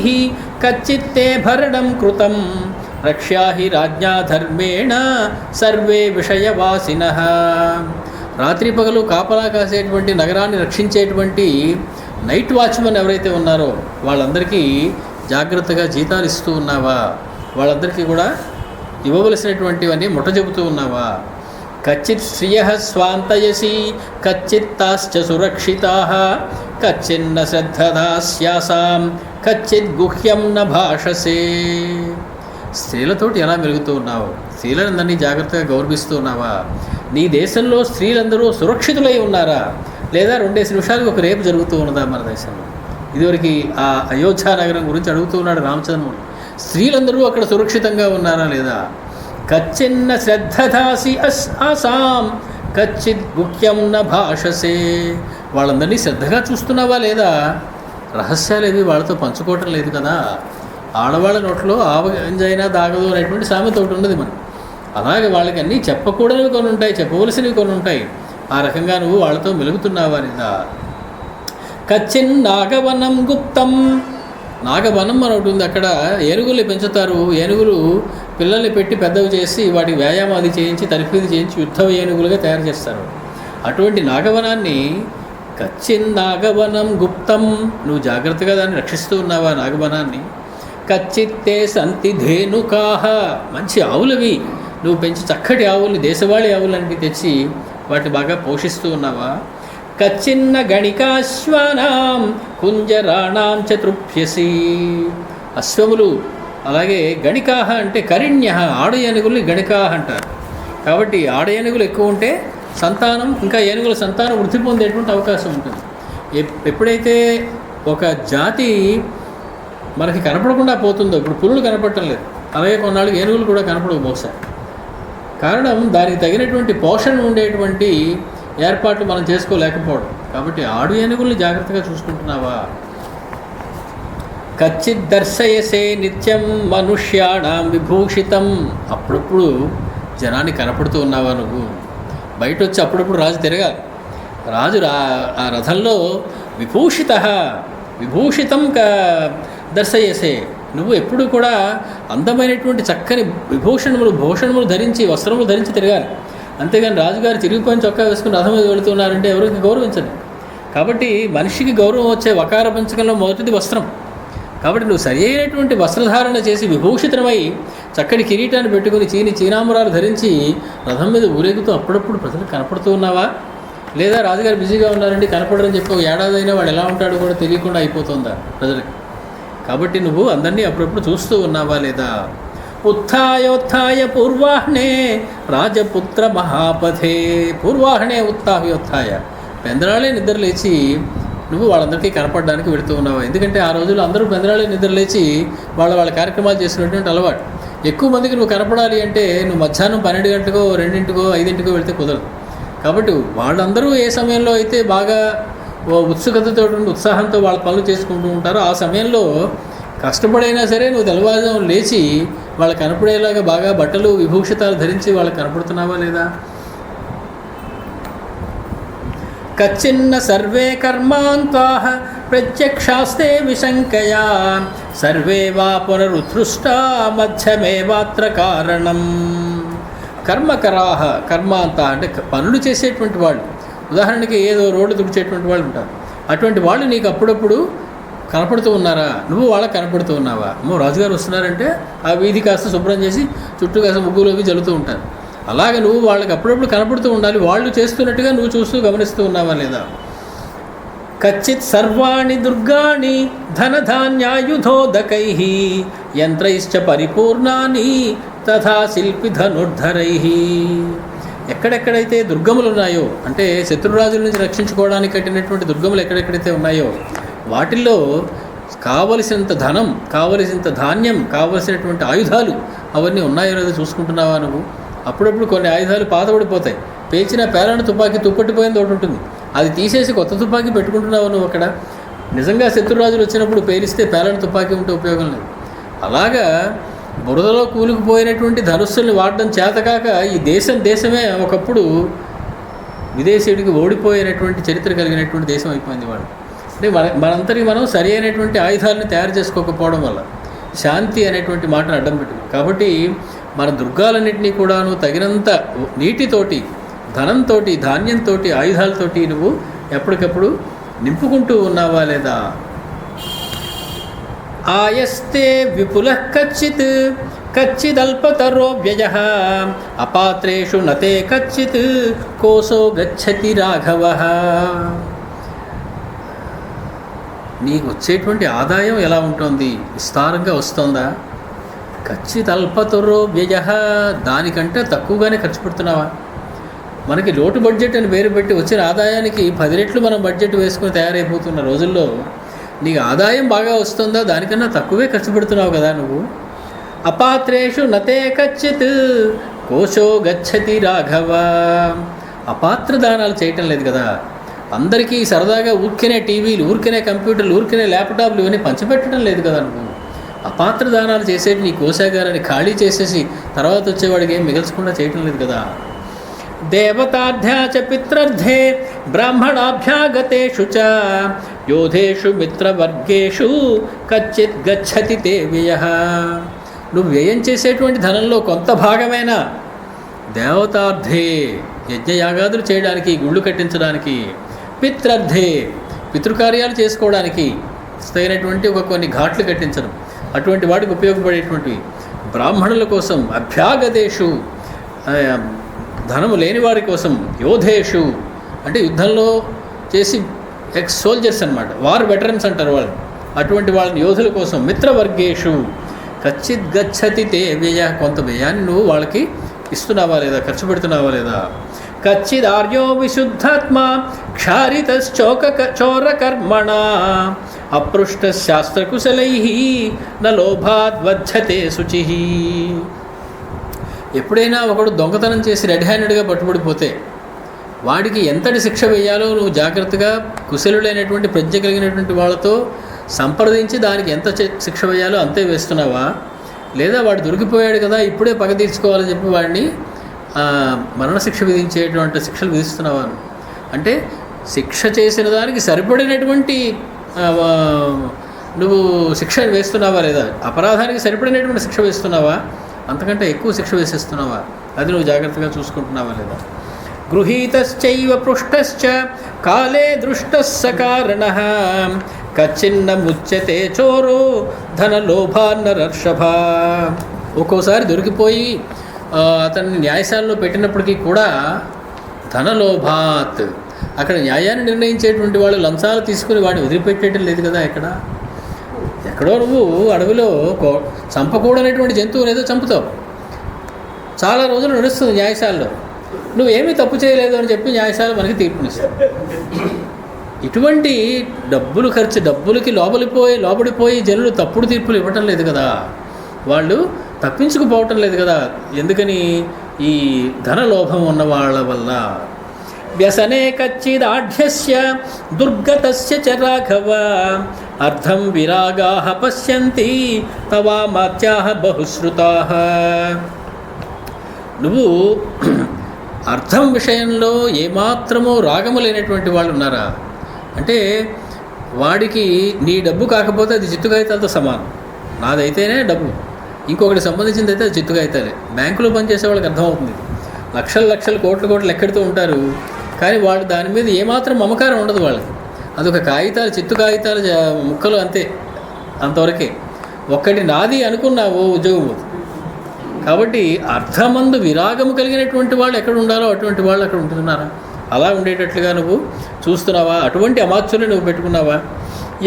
కచ్చిత్తే భరణం కృతం రక్ష్యాహి రాజ్ఞా ధర్మేణ సర్వే విషయవాసినః. రాత్రి పగలు కాపలా కాసేటువంటి నగరాన్ని రక్షించేటువంటి నైట్ వాచ్మెన్ ఎవరైతే ఉన్నారో వాళ్ళందరికీ జాగ్రత్తగా జీతాలు ఇస్తూ ఉన్నావా, వాళ్ళందరికీ కూడా ఇవ్వవలసినటువంటివన్నీ ముట్ట చెబుతూ ఉన్నావా. కచ్చిత్ శ్రియః స్వాంతయసి కచ్చిత్తాశ్చ సురక్షితాః కచ్చిన్న శ్రద్ధదాస్యాసాం కచ్చిత్ గుహ్యం న భాషసే. స్త్రీలతోటి ఎలా మెలుగుతూ ఉన్నావు, స్త్రీలందరినీ జాగ్రత్తగా గౌరవిస్తూ ఉన్నావా. నీ దేశంలో స్త్రీలందరూ సురక్షితులై ఉన్నారా, లేదా 2 నిమిషాలకు ఒక రేపు జరుగుతూ ఉన్నదా మన దేశంలో. ఇదివరకు ఆ అయోధ్య నగరం గురించి అడుగుతూ ఉన్నాడు రామచంద్రమూర్తి. స్త్రీలందరూ అక్కడ సురక్షితంగా ఉన్నారా లేదా. కచ్చిన్న శ్రద్ధదాసి ఆసాం కచ్చిత్ గుహ్యం న భాషసే. వాళ్ళందరినీ శ్రద్ధగా చూస్తున్నావా లేదా? రహస్యాలు ఏవి వాళ్ళతో పంచుకోవటం లేదు కదా. ఆడవాళ్ళ నోట్లో ఆవగింజైనా దాగదు అనేటువంటి సామెత ఒకటి ఉన్నది మనం. అలాగే వాళ్ళకి అన్నీ చెప్పకూడనివి కొన్ని ఉంటాయి, చెప్పవలసినవి కొన్ని ఉంటాయి. ఆ రకంగా నువ్వు వాళ్ళతో మెలుగుతున్నావా లేదా? కచ్చిన్ నాగవనం గుప్తం. నాగవనం అని ఒకటి ఉంది, అక్కడ ఏనుగుల్ని పెంచుతారు. ఏనుగులు పిల్లల్ని పెట్టి పెద్దవి చేసి వాటికి వ్యాయామం అది చేయించి తరఫీదు చేయించి యుద్ధ ఏనుగులుగా తయారు చేస్తారు. అటువంటి నాగవనాన్ని కచ్చిన్ నాగవనం గుప్తం, నువ్వు జాగ్రత్తగా దాన్ని రక్షిస్తూ ఉన్నావా నాగవనాన్ని? కచ్చిత్తే సంతి ధేనుకాహ, మంచి ఆవులవి నువ్వు పెంచి చక్కటి ఆవుల్ని దేశవాళీ ఆవులన్నీ తెచ్చి వాటిని బాగా పోషిస్తూ ఉన్నావా? కచ్చిన్న గణికాశ్వానాం కుంజరాణాం చతృభ్యసి. అశ్వములు అలాగే గణికాహ అంటే కరిణ్య, ఆడ ఏనుగుల్ని గణికాహ అంటారు. కాబట్టి ఆడ ఏనుగులు ఎక్కువ ఉంటే సంతానం, ఇంకా ఏనుగుల సంతానం వృద్ధి పొందేటువంటి అవకాశం ఉంటుంది. ఎప్పుడైతే ఒక జాతి మనకి కనపడకుండా పోతుందో, ఇప్పుడు పులులు కనపడటం లేదు, అలాగే కొన్నాళ్ళకి ఏనుగులు కూడా కనపడవు బహుశా. కారణం దానికి తగినటువంటి పోషణ ఉండేటువంటి ఏర్పాట్లు మనం చేసుకోలేకపోవడం. కాబట్టి ఆడు ఏనుగుల్ని జాగ్రత్తగా చూసుకుంటున్నావా? కచ్చిత్ దర్శయసే నిత్యం మనుష్యాణం విభూషితం. అప్పుడప్పుడు జనాన్ని కనపడుతూ ఉన్నావా నువ్వు? బయట వచ్చి అప్పుడప్పుడు రాజు తిరగాలి. రాజు ఆ రథంలో విభూషితం దర్శయసే. నువ్వు ఎప్పుడు కూడా అందమైనటువంటి చక్కని భూషణములు ధరించి, వస్త్రములు ధరించి తిరగాలి. అంతేగాని రాజుగారు తిరిగిపోయిన చొక్కా వేసుకుని రథం మీద వెళుతున్నారంటే ఎవరికి గౌరవించదు. కాబట్టి మనిషికి గౌరవం వచ్చే వకార పంచకంలో మొదటిది వస్త్రం. కాబట్టి నువ్వు సరి అయినటువంటి వస్త్రధారణ చేసి విభూషితమై చక్కటి కిరీటాన్ని పెట్టుకుని చీనాంబరాలు ధరించి రథం మీద ఊరేగుతూ అప్పుడప్పుడు ప్రజలకు కనపడుతూ ఉన్నావా? లేదా రాజుగారు బిజీగా ఉన్నారండి కనపడరని చెప్పి ఒక ఏడాది అయినా వాడు ఎలా ఉంటాడో కూడా తెలియకుండా అయిపోతుందా ప్రజలకు? కాబట్టి నువ్వు అందరినీ అప్పుడప్పుడు చూస్తూ ఉన్నావా లేదా? ఉత్థాయోత్థాయ పూర్వాహ్నే రాజపుత్ర మహాపథే. పూర్వాహ్నే ఉత్థాయోత్థాయ, పెందరాళే నిద్రలేచి నువ్వు వాళ్ళందరికీ కనపడడానికి వెళుతూ ఉన్నావు. ఎందుకంటే ఆ రోజుల్లో అందరూ పెందరాళే నిద్రలేచి వాళ్ళ కార్యక్రమాలు చేసినటువంటి అలవాటు. ఎక్కువ మందికి నువ్వు కనపడాలి అంటే నువ్వు మధ్యాహ్నం 12 గంటకో 2 5 వెళితే కుదరదు. కాబట్టి వాళ్ళందరూ ఏ సమయంలో అయితే బాగా ఉత్సుకతతో ఉత్సాహంతో వాళ్ళ పనులు చేసుకుంటూ ఉంటారో ఆ సమయంలో కష్టపడైనా సరే నువ్వు తెల్లవారుజామున లేచి వాళ్ళకి కనపడేలాగా బాగా బట్టలు విభూషితాలు ధరించి వాళ్ళకి కనపడుతున్నావా లేదా? కచ్చిన్న సర్వే కర్మాంతాః ప్రత్యక్షాస్తే విశంకయా సర్వే వా పునరుత్సృష్టా మధ్యమేవాత్ర కారణం. కర్మకరాహ, కర్మాంత అంటే పనులు చేసేటువంటి వాళ్ళు. ఉదాహరణకి ఏదో రోడ్డు తుడిచేటువంటి వాళ్ళు ఉంటారు. అటువంటి వాళ్ళు నీకు అప్పుడప్పుడు కనపడుతూ ఉన్నారా? నువ్వు వాళ్ళకి కనపడుతూ ఉన్నావా? రాజుగారు వస్తున్నారంటే ఆ వీధి కాస్త శుభ్రం చేసి చుట్టూ కాస్త ముగ్గులోకి జల్లుతూ ఉంటారు. అలాగే నువ్వు వాళ్ళకి అప్పుడప్పుడు కనపడుతూ ఉండాలి. వాళ్ళు చేస్తున్నట్టుగా నువ్వు చూస్తూ గమనిస్తూ ఉన్నావా లేదా? కచ్చిత్ సర్వాణి దుర్గాణి ధనధాన్యాయుధోదకై యంత్రైశ్చ పరిపూర్ణాని తథా శిల్పి ధనుర్ధరై. ఎక్కడెక్కడైతే దుర్గములు ఉన్నాయో, అంటే శత్రురాజుల నుంచి రక్షించుకోవడానికి కట్టినటువంటి దుర్గములు ఎక్కడెక్కడైతే ఉన్నాయో వాటిల్లో కావలసినంత ధనం, కావలసినంత ధాన్యం, కావలసినటువంటి ఆయుధాలు అవన్నీ ఉన్నాయో లేదో చూసుకుంటున్నావా నువ్వు? అప్పుడప్పుడు కొన్ని ఆయుధాలు పాతబడిపోతాయి. పేల్చిన పేలాన తుపాకీ తుప్పట్టిపోయింది ఒకటి ఉంటుంది, అది తీసేసి కొత్త తుపాకీ పెట్టుకుంటున్నావు నువ్వు అక్కడ. నిజంగా శత్రురాజులు వచ్చినప్పుడు పేలిస్తే పేలాన తుపాకీ ఉంటే ఉపయోగం లేదు. అలాగా బురదలో కూలికిపోయినటువంటి ధనుస్సుల్ని వాడడం చేతకాక ఈ దేశమే ఒకప్పుడు విదేశీయుడికి ఓడిపోయినటువంటి చరిత్ర కలిగినటువంటి దేశం అయిపోయింది వాడు. అంటే మనంతరికి మనం సరి అయినటువంటి ఆయుధాలను తయారు చేసుకోకపోవడం వల్ల శాంతి అనేటువంటి మాటను అడ్డం పెట్టుకుంది. కాబట్టి మన దుర్గాలన్నింటినీ కూడాను తగినంత నీటితోటి, ధనంతో, ధాన్యంతో, ఆయుధాలతోటి నువ్వు ఎప్పటికప్పుడు నింపుకుంటూ ఉన్నావా లేదా? ఆయస్తే విపుల కచ్చిదల్పతరో వ్యయ అపాత్రేషు నతే కచ్చిత్ కోసో గచ్చతి రాఘవ. నీకు వచ్చేటువంటి ఆదాయం ఎలా ఉంటుంది? విస్తారంగా వస్తుందా? కచ్చిదల్పతరో వ్యయ, దానికంటే తక్కువగానే ఖర్చు పెడుతున్నావా? మనకి లోటు బడ్జెట్ అని పేరు పెట్టి వచ్చిన ఆదాయానికి 10 రెట్లు మనం బడ్జెట్ వేసుకుని తయారైపోతున్న రోజుల్లో నీకు ఆదాయం బాగా వస్తుందా? దానికన్నా తక్కువే ఖర్చు పెడుతున్నావు కదా నువ్వు. అపాత్రేషు నతే కచ్చిత్ కోశో గచ్చతి రాఘవ. అపాత్ర దానాలు చేయటం లేదు కదా, అందరికీ సరదాగా ఊరికనే టీవీలు, ఊరికనే కంప్యూటర్లు, ఊరికనే ల్యాప్టాప్లు ఇవన్నీ పంచిపెట్టడం లేదు కదా నువ్వు. అపాత్ర దానాలు చేసేది నీ కోశాగారాన్ని ఖాళీ చేసేసి తర్వాత వచ్చేవాడికి ఏం మిగల్చకుండా చేయటం లేదు కదా. దేవతాఢ్యా చ పిత్రర్థే బ్రాహ్మణాభ్యాగతేషు చ యోధేషు మిత్రవర్గేషు కచ్చిత్ గచ్చతి తే వ్యయః. నువ్వు వ్యయం చేసేటువంటి ధనంలో కొంత భాగమైనా దేవతార్థే యజ్ఞయాగాదులు చేయడానికి, గుళ్ళు కట్టించడానికి, పిత్రర్థే పితృకార్యాలు చేసుకోవడానికి తగినటువంటి కొన్ని ఘాట్లు కట్టించడం, అటువంటి వాటికి ఉపయోగపడేటువంటివి. బ్రాహ్మణుల కోసం అభ్యాగతేషు ధనము లేని వారి కోసం, యోధేషు అంటే యుద్ధంలో చేసి ఎక్స్ సోల్జర్స్ అనమాట, వార్ వెటరన్స్ అంటారు వాళ్ళు, అటువంటి వాళ్ళని యోధుల కోసం. మిత్రవర్గేషు కచ్చిత్ గచ్చతి తే వ్యయ. కొంత వ్యయాన్ని నువ్వు వాళ్ళకి ఇస్తున్నావా లేదా, ఖర్చు పెడుతున్నావా లేదా. కచ్చిదార్యో విశుద్ధాత్మ క్షారితశ్చోరకర్మణ అపృష్ట శాస్త్రకుశలై న లోభాద్వజ్జతే శుచి. ఎప్పుడైనా ఒకడు దొంగతనం చేసి రెడ్ హ్యాండెడ్గా పట్టుబడిపోతే వాడికి ఎంతటి శిక్ష వేయాలో నువ్వు జాగ్రత్తగా కుశలుడైనటువంటి ప్రజ్ఞ కలిగినటువంటి వాళ్ళతో సంప్రదించి దానికి ఎంత శిక్ష వేయాలో అంతే వేస్తున్నావా, లేదా వాడు దొరికిపోయాడు కదా ఇప్పుడే పగ తీర్చుకోవాలని చెప్పి వాడిని మరణశిక్ష విధించేటువంటి శిక్షలు విధిస్తున్నావా? అంటే శిక్ష చేసిన దానికి సరిపడినటువంటి నువ్వు శిక్ష వేస్తున్నావా లేదా, అపరాధానికి సరిపడినటువంటి శిక్ష వేస్తున్నావా, అంతకంటే ఎక్కువ శిక్ష వేసేస్తున్నావా, అది నువ్వు జాగ్రత్తగా చూసుకుంటున్నావా లేదా. గృహీతశ్చైవ పృష్టశ్చ కాలే దృష్టః సకారణః కచ్చిన్న ముచ్యతే చోరో ధనలోభాన్నరర్షభ. ఒక్కోసారి దొరికిపోయి అతన్ని న్యాయశాలలో పెట్టినప్పటికీ కూడా ధనలోభాత్, అక్కడ న్యాయాన్ని నిర్ణయించేటువంటి వాళ్ళు లంచాలు తీసుకుని వాడిని వదిలిపెట్టేయడం లేదు కదా. ఎక్కడో నువ్వు అడవిలో చంపకూడనటువంటి జంతువుని ఏదో చంపుతావు, చాలా రోజులు నడుస్తుంది న్యాయశాలలో, నువ్వేమీ తప్పు చేయలేదు అని చెప్పి న్యాయశాల మనకి తీర్పునిస్తావు. ఇటువంటి డబ్బులకి లోబడిపోయి జనులు తప్పుడు తీర్పులు ఇవ్వటం లేదు కదా, వాళ్ళు తప్పించుకుపోవటం లేదు కదా. ఎందుకని? ఈ ధనలోభం ఉన్న వాళ్ళ వల్ల. వ్యసనే కచ్చిదాఢ్యస్య దుర్గతస్య చ రాఘవ అర్థం విరాగాః పశ్యంతి తవామాత్యాః బహుశ్రుతాః. నువ్వు అర్థం విషయంలో ఏమాత్రమో రాగము లేనటువంటి వాళ్ళు ఉన్నారా అంటే, వాడికి నీ డబ్బు కాకపోతే అది చిత్తు కాగితాలతో సమానం. నాదైతేనే డబ్బు, ఇంకొకటి సంబంధించింది అయితే అది చిత్తు కాగితాలే. బ్యాంకులో పనిచేసే వాళ్ళకి అర్థమవుతుంది. లక్షలు కోట్లు ఎక్కడితో ఉంటారు, కానీ వాళ్ళు దాని మీద ఏమాత్రం మమకారం ఉండదు వాళ్ళకి. అదొక కాగితాలు, చిత్తు కాగితాలు ముక్కలు అంతే, అంతవరకే. ఒక్కటి నాది అనుకున్నావు ఉద్యోగం పోతుంది. కాబట్టి అర్థమందు విరాగము కలిగినటువంటి వాళ్ళు ఎక్కడ ఉండాలో అటువంటి వాళ్ళు అక్కడ ఉంటున్నారా? అలా ఉండేటట్లుగా నువ్వు చూస్తున్నావా? అటువంటి అమాత్యులు నువ్వు పెట్టుకున్నావా?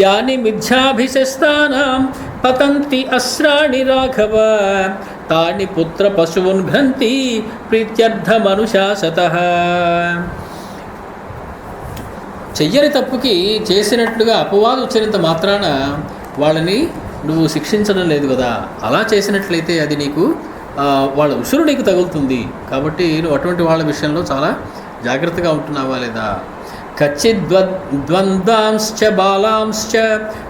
యాని మిథ్యాభిశస్తానాం పతంతి అస్రాణి రాఘవ తాని పుత్ర పశువున్ భ్రంతి ప్రీత్యర్థమనుశాసతః. చెయ్యని తప్పుకి చేసినట్లుగా అపవాదు వచ్చినంత మాత్రాన వాళ్ళని నువ్వు శిక్షించడం లేదు కదా. అలా చేసినట్లయితే అది నీకు వాళ్ళ ఉసురు నీకు తగులుతుంది. కాబట్టి నువ్వు అటువంటి వాళ్ళ విషయంలో చాలా జాగ్రత్తగా ఉంటున్నావా లేదా. కచ్చిద్వంద్వాంశ్చ బాలాంశ్చ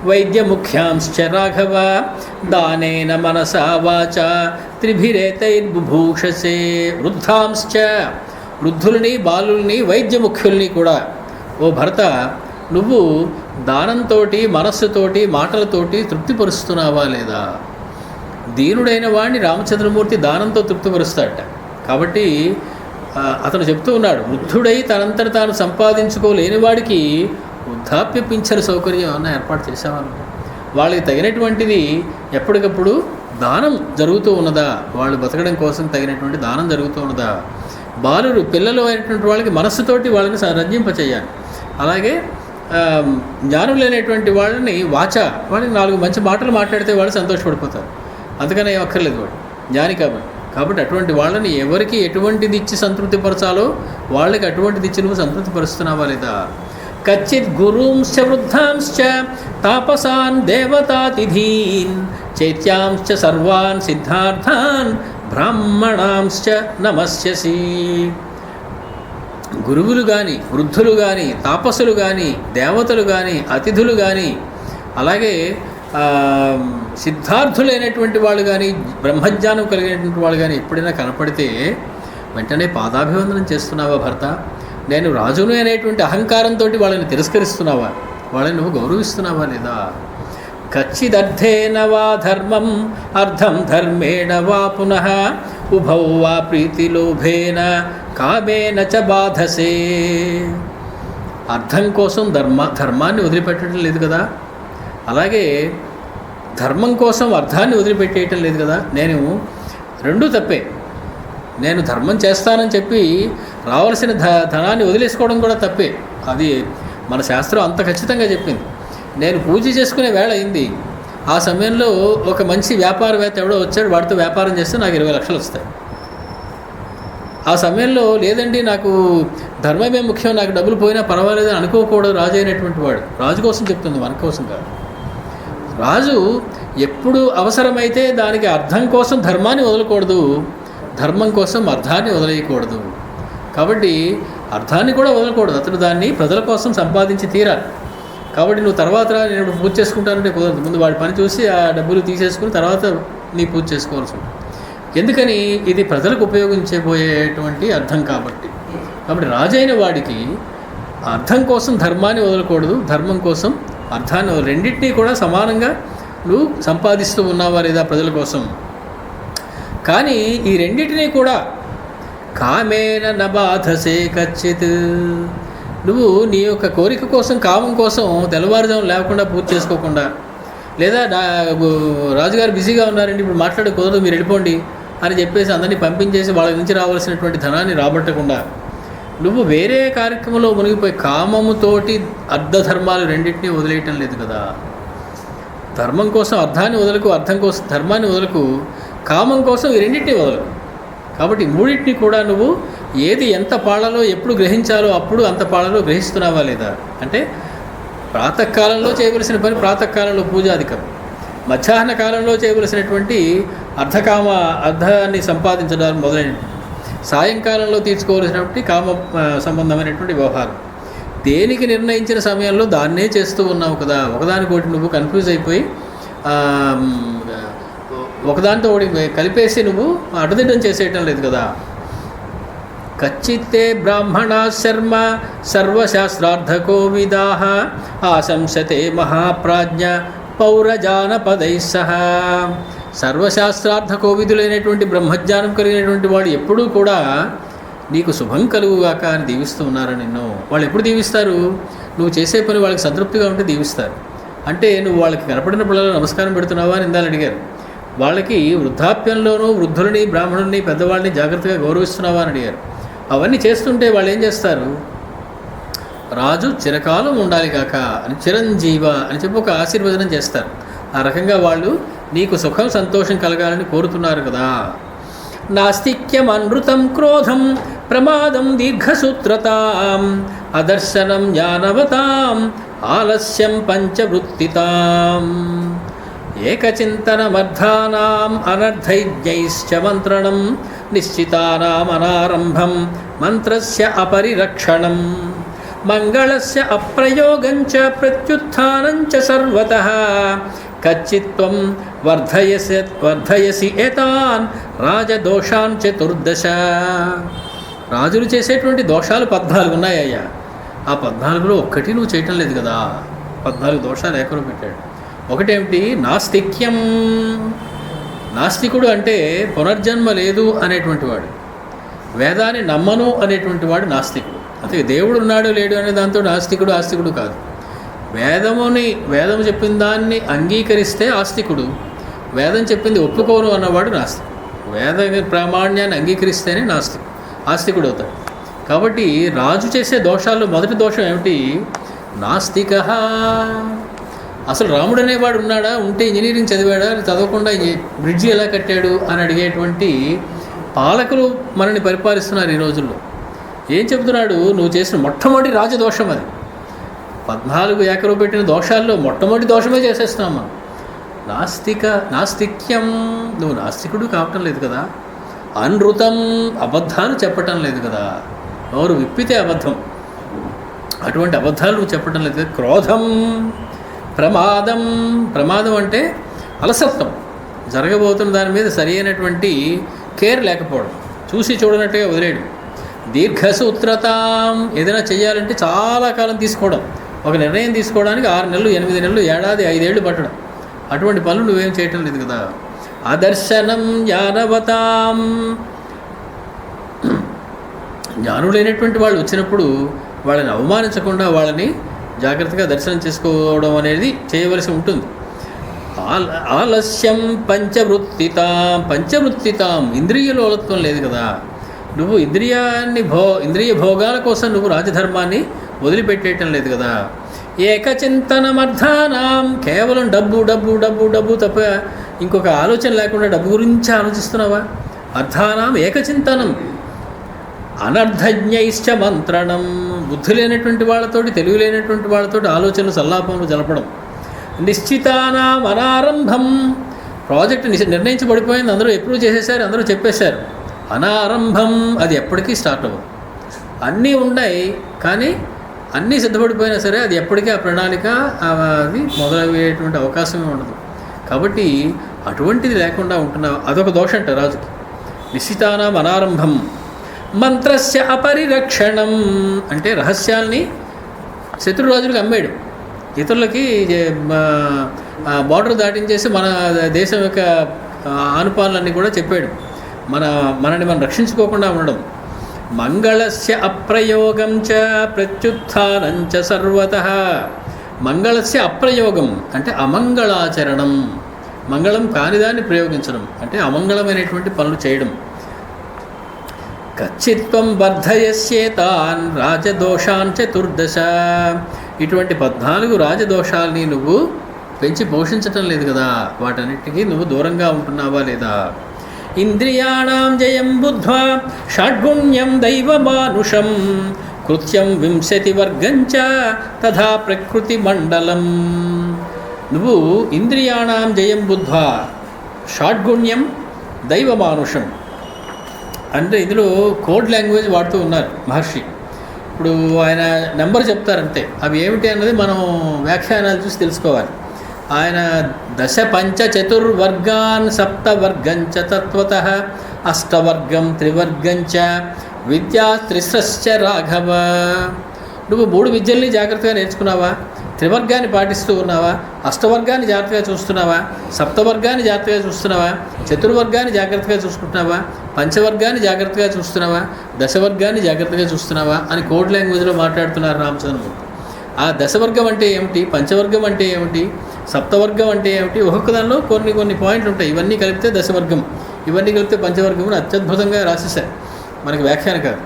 వైద్యముఖ్యాంశ్చ రాఘవ దానేన మనసా వాచ త్రిభిరేతైర్బుభూషసే. వృద్ధాంశ్చ వృద్ధుల్ని, బాలుల్ని, వైద్యముఖ్యుల్ని కూడా ఓ భర్త నువ్వు దానంతో, మనస్సుతోటి, మాటలతోటి తృప్తిపరుస్తున్నావా లేదా. దీనుడైన వాడిని రామచంద్రమూర్తి దానంతో తృప్తిపరుస్తాడట. కాబట్టి అతను చెప్తూ ఉన్నాడు, వృద్ధుడై తనంతట తాను సంపాదించుకోలేని వాడికి వృద్ధాప్య పింఛను సౌకర్యం ఏమన్నా ఏర్పాటు చేసేవాళ్ళు. వాళ్ళకి తగినటువంటిది ఎప్పటికప్పుడు దానం జరుగుతూ ఉన్నదా, వాళ్ళు బతకడం కోసం తగినటువంటి దానం జరుగుతూ ఉన్నదా. బాలురు, పిల్లలు అయినటువంటి వాళ్ళకి మనస్సుతోటి వాళ్ళని రంజింపచేయాలి. అలాగే జ్ఞానులైనటువంటి వాళ్ళని వాళ్ళకి 4 మంచి మాటలు మాట్లాడితే వాళ్ళు సంతోషపడిపోతారు. అందుకనే అక్కర్లేదు వాడు జ్ఞాని కాబట్టి అటువంటి వాళ్ళని ఎవరికి ఎటువంటిది ఇచ్చి సంతృప్తిపరచాలో వాళ్ళకి అటువంటిది ఇచ్చి నువ్వు సంతృప్తిపరుస్తున్నావా లేదా. కచ్చిత్ గురూంశ్చ వృద్ధాంశ్చ తాపసాన్ దేవతాతిథీన్ చైత్యాంశ్చ సర్వాన్ సిద్ధార్థాన్ బ్రాహ్మణాంశ్చ నమస్యసి. గురువులు కానీ, వృద్ధులు కానీ, తాపసులు కానీ, దేవతలు కానీ, అతిథులు కానీ, అలాగే సిద్ధార్థులైనటువంటి వాళ్ళు కానీ, బ్రహ్మజ్ఞానం కలిగినటువంటి వాళ్ళు కానీ ఎప్పుడైనా కనపడితే వెంటనే పాదాభివందనం చేస్తున్నావా భర్త? నేను రాజును అనేటువంటి అహంకారంతో వాళ్ళని తిరస్కరిస్తున్నావా? వాళ్ళని నువ్వు గౌరవిస్తున్నావా లేదా? కచ్చిదర్థేన వా ధర్మం అర్థం ధర్మేణ వా పునః ఉభౌ వా ప్రీతిలోభేన కామేన చ బాధసే. అర్థం కోసం ధర్మాన్ని వదిలిపెట్టడం లేదు కదా, అలాగే ధర్మం కోసం అర్థాన్ని వదిలిపెట్టేయటం లేదు కదా. నేను రెండూ తప్పే. నేను ధర్మం చేస్తానని చెప్పి రావాల్సిన ధనాన్ని వదిలేసుకోవడం కూడా తప్పే. అది మన శాస్త్రం అంత ఖచ్చితంగా చెప్పింది. నేను పూజ చేసుకునే వేళ అయింది, ఆ సమయంలో ఒక మంచి వ్యాపారవేత్త ఎవడో వచ్చాడు, వాడితో వ్యాపారం చేస్తే నాకు 20 లక్షలు వస్తాయి. ఆ సమయంలో లేదండి నాకు ధర్మమే ముఖ్యం, నాకు డబ్బులు పోయినా పర్వాలేదు అని అనుకోకూడదు రాజు అయినటువంటి వాడు. రాజు కోసం చెప్తుంది, మన కోసం కాదు. రాజు ఎప్పుడు అవసరమైతే దానికి అర్థం కోసం ధర్మాన్ని వదలకూడదు, ధర్మం కోసం అర్థాన్ని వదిలేయకూడదు. కాబట్టి అర్థాన్ని కూడా వదలకూడదు, అతడు దాన్ని ప్రజల కోసం సంపాదించి తీరాలి. కాబట్టి నువ్వు తర్వాత నేను పూజ చేసుకుంటానంటే కుదరదు. ముందు వాడి పని చూసి ఆ డబ్బులు తీసేసుకుని తర్వాత నీ పూజ చేసుకోవాల్సి ఉంటుంది. ఎందుకని? ఇది ప్రజలకు ఉపయోగించబోయేటువంటి అర్థం కాబట్టి. రాజైన వాడికి అర్థం కోసం ధర్మాన్ని వదలకూడదు, ధర్మం కోసం అర్థాన్ని రెండింటినీ కూడా సమానంగా నువ్వు సంపాదిస్తూ ఉన్నావా లేదా ప్రజల కోసం. కానీ ఈ రెండింటినీ కూడా కామేన నబాధసే కచ్చిత్, నువ్వు నీ యొక్క కోరిక కోసం, కామం కోసం తెల్లవారుజాము లేకుండా పూజ చేసుకోకుండా, లేదా రాజుగారు బిజీగా ఉన్నారండి ఇప్పుడు మాట్లాడే కుదరదు మీరు వెళ్ళిపోండి అని చెప్పేసి అందరినీ పంపించేసి వాళ్ళ నుంచి రావాల్సినటువంటి ధనాన్ని రాబట్టకుండా నువ్వు వేరే కార్యక్రమంలో మునిగిపోయి కామముతోటి అర్ధధర్మాలు రెండింటినీ వదిలేయటం లేదు కదా. ధర్మం కోసం అర్థాన్ని వదలకు, అర్థం కోసం ధర్మాన్ని వదలకు, కామం కోసం ఈ రెండింటినీ వదలకు. కాబట్టి మూడింటిని కూడా నువ్వు ఏది ఎంత పాళలో ఎప్పుడు గ్రహించాలో అప్పుడు అంత పాళలో గ్రహిస్తున్నావా లేదా. అంటే ప్రాతకాలంలో చేయవలసిన పని ప్రాతకాలంలో పూజాధికం, మధ్యాహ్న కాలంలో చేయవలసినటువంటి అర్థాన్ని సంపాదించడం మొదలైన, సాయంకాలంలో తీర్చుకోవలసినటువంటి కామ సంబంధమైనటువంటి వ్యవహారం, దేనికి నిర్ణయించిన సమయంలో దాన్నే చేస్తూ ఉన్నావు కదా. ఒకదానికోటి నువ్వు కన్ఫ్యూజ్ అయిపోయి ఒకదానితో ఒకటి కలిపేసి నువ్వు అడ్డదిడ్డం చేసేయటం లేదు కదా. కచ్చిత్తే బ్రాహ్మణా శర్మ సర్వశాస్త్రార్థకో విదాః ఆశంసతే మహాప్రాజ్ఞ పౌరజానపదై సహా. సర్వశాస్త్రార్థ కోవిదులైనటువంటి బ్రహ్మజ్ఞానం కలిగినటువంటి వాడు ఎప్పుడూ కూడా నీకు శుభం కలుగుగాక అని దీవిస్తూ ఉన్నారు నిన్ను. వాళ్ళు ఎప్పుడు దీవిస్తారు? నువ్వు చేసే పని వాళ్ళకి సంతృప్తిగా ఉంటే దీవిస్తారు. అంటే నువ్వు వాళ్ళకి కనపడినప్పుడల్లా నమస్కారం పెడుతున్నావా అని ఇందాలు అడిగారు. వాళ్ళకి వృద్ధాప్యంలోనూ వృద్ధులని, బ్రాహ్మణుల్ని, పెద్దవాళ్ళని జాగ్రత్తగా గౌరవిస్తున్నావా అని అడిగారు. అవన్నీ చేస్తుంటే వాళ్ళు ఏం చేస్తారు? రాజు చిరకాలం ఉండాలి కాక అని, చిరంజీవ అని చెప్పి ఒక ఆశీర్వచనం చేస్తారు. ఆ రకంగా వాళ్ళు నీకు సుఖం సంతోషం కలగాలని కోరుతున్నారు కదా. నాస్తిక్యం అనృతం క్రోధం ప్రమాదం దీర్ఘసూత్రతాం అదర్శనం జ్ఞానవతాం ఆలస్యం పంచవృత్తితాం ఏకచింతనమర్థానాం అనర్థైజ్ఞైశ్చ మంత్రణం నిశ్చితానాం అనారంభం మంత్రస్య అపరిరక్షణం మంగళస్య అప్రయోగంచ ప్రత్యుత్థానంచ సర్వతః కచ్చిత్వం వర్ధయసి ఏతాన్ రాజదోషాన్ చతుర్దశ. రాజులు చేసేటువంటి దోషాలు 14 ఉన్నాయ్యా. ఆ 14లో ఒక్కటి నువ్వు చేయటం లేదు కదా. 14 దోషాలు ఏకరు పెట్టాడు. ఒకటేమిటి? నాస్తిక్యం. నాస్తికుడు అంటే పునర్జన్మ లేదు అనేటువంటి వాడు, వేదాన్ని నమ్మను అనేటువంటి వాడు నాస్తికుడు. అంటే దేవుడు ఉన్నాడు లేడు అనే దాంతో నాస్తికుడు ఆస్తికుడు కాదు. వేదం చెప్పిన దాన్ని అంగీకరిస్తే ఆస్తికుడు, వేదం చెప్పింది ఒప్పుకోను అన్నవాడు నాస్తికుడు. వేద ప్రామాణ్యాన్ని అంగీకరిస్తేనే ఆస్తికుడు అవుతాడు. కాబట్టి రాజు చేసే దోషాల్లో మొదటి దోషం ఏమిటి? నాస్తిక. అసలు రాముడు అనేవాడు ఉన్నాడా? ఉంటే ఇంజనీరింగ్ చదివాడా? చదవకుండా బ్రిడ్జి ఎలా కట్టాడు అని అడిగేటువంటి పాలకులు మనల్ని పరిపాలిస్తున్నారు ఈ రోజుల్లో. ఏం చెబుతున్నాడు? నువ్వు చేసిన మొట్టమొదటి రాజదోషం అది. 14 ఏకరు పెట్టిన దోషాల్లో మొట్టమొదటి దోషమే చేసేస్తున్నాం మనం. నాస్తిక్యం, నువ్వు నాస్తికుడు కావటం లేదు కదా. అనృతం, అబద్ధాలు చెప్పటం లేదు కదా. నోరు విప్పితే అబద్ధం, అటువంటి అబద్ధాలు నువ్వు చెప్పటం లేదు కదా. క్రోధం, ప్రమాదం, ప్రమాదం అంటే అలసత్వం, జరగబోతున్న దాని మీద సరి అయినటువంటి కేర్ లేకపోవడం, చూసి చూడనట్టుగా వదిలేయడం. దీర్ఘసూత్రతాం, ఏదైనా చేయాలంటే చాలా కాలం తీసుకోవడం, ఒక నిర్ణయం తీసుకోవడానికి 6 నెలలు 8 నెలలు ఏడాది 5 ఏళ్ళు పట్టడం, అటువంటి పనులు నువ్వేం చేయటం లేదు కదా. అదర్శనం జ్ఞానవతాం, జ్ఞానులైనటువంటి వాళ్ళు వచ్చినప్పుడు వాళ్ళని అవమానించకుండా వాళ్ళని జాగ్రత్తగా దర్శనం చేసుకోవడం అనేది చేయవలసి ఉంటుంది. ఆలస్యం పంచవృత్తితాం, ఇంద్రియ లోలత్వం లేదు కదా. నువ్వు ఇంద్రియ భోగాల కోసం నువ్వు రాజధర్మాన్ని వదిలిపెట్టేయటం లేదు కదా. ఏకచింతనమర్థానాం, కేవలం డబ్బు డబ్బు డబ్బు డబ్బు తప్ప ఇంకొక ఆలోచన లేకుండా డబ్బు గురించి ఆలోచిస్తున్నావా. అర్థానాం ఏకచింతనం, అనర్ధజ్ఞైశ్చ మంత్రణం, బుద్ధి లేనటువంటి వాళ్ళతోటి తెలివి లేనటువంటి వాళ్ళతోటి ఆలోచనలు సల్లాపములు జలపడం. నిశ్చితానాం అనారంభం, ప్రాజెక్ట్ నిర్ణయించబడిపోయింది, అందరూ అప్రూవ్ చేసేసారు, అందరూ చెప్పేశారు. అనారంభం, అది ఎప్పటికీ స్టార్ట్ అవ్వదు. అన్నీ ఉన్నాయి కానీ అన్నీ సిద్ధపడిపోయినా సరే అది ఎప్పటికీ ఆ ప్రణాళిక అది మొదలయ్యేటువంటి అవకాశమే ఉండదు. కాబట్టి అటువంటిది లేకుండా ఉంటున్నావు, అదొక దోషంట రాజుకి. నిశ్చితానాం అనారంభం. మంత్రస్య అపరిరక్షణం, అంటే రహస్యాల్ని శత్రురాజులకు అమ్మేయడం, ఇతరులకి బార్డర్ దాటించేసి మన దేశం యొక్క ఆనుపాలన్నీ కూడా చెప్పేయడం, మనని మనం రక్షించుకోకుండా ఉండడం. మంగళస్య అప్రయోగం చ ప్రత్యుత్థానం చ సర్వతః. మంగళస్య అప్రయోగం అంటే అమంగళాచరణం, మంగళం కానిదాన్ని ప్రయోగించడం అంటే అమంగళమైనటువంటి పనులు చేయడం. కచ్చిత్వం వర్ధయస్యేతాన్ రాజదోషాన్ చతుర్దశ, ఇటువంటి 14 రాజదోషాలని నువ్వు పెంచి పోషించటం లేదు కదా, వాటన్నిటికీ నువ్వు దూరంగా ఉంటున్నావా లేదా. ఇంద్రియాణం జయం బుద్ధ్వా షడ్గుణ్యం దైవమానుషం కృత్యం 20 వర్గంచ తథా ప్రకృతి మండలం. నువ్వు ఇంద్రియాణం జయం బుద్ధ్వా షడ్గుణ్యం దైవమానుషం అంటే ఇందులో కోడ్ లాంగ్వేజ్ వాడుతూ ఉన్నారు మహర్షి. ఇప్పుడు ఆయన నెంబర్ చెప్తారంతే, అవి ఏమిటి అన్నది మనం వ్యాఖ్యానాలు చూసి తెలుసుకోవాలి. ఆయన 10 పంచ చతుర్వర్గాన్ 7 వర్గంచ తత్వతః 8 వర్గం 3 వర్గంచ విద్యా 3 రాఘవ. నువ్వు 3 విద్యల్ని జాగ్రత్తగా నేర్చుకున్నావా, 3 వర్గాన్ని పాటిస్తూ ఉన్నావా, 8 వర్గాన్ని జాగ్రత్తగా చూస్తున్నావా, 7 వర్గాన్ని జాగ్రత్తగా చూస్తున్నావా, చతుర్వర్గాన్ని జాగ్రత్తగా చూసుకుంటున్నావా, పంచవర్గాన్ని జాగ్రత్తగా చూస్తున్నావా, 10 వర్గాన్ని జాగ్రత్తగా చూస్తున్నావా అని కోడ్ లాంగ్వేజ్లో మాట్లాడుతున్నారు రామచంద్రమూర్తి. ఆ 10 వర్గం అంటే ఏమిటి, పంచవర్గం అంటే ఏమిటి, సప్తవర్గం అంటే ఏమిటి, ఒక్కొక్క దానిలో కొన్ని పాయింట్లు ఉంటాయి. ఇవన్నీ కలిపితే 10 వర్గం, ఇవన్నీ కలిపితే పంచవర్గం అని అత్యద్భుతంగా రాసేశారు, మనకి వ్యాఖ్యానం కాదు.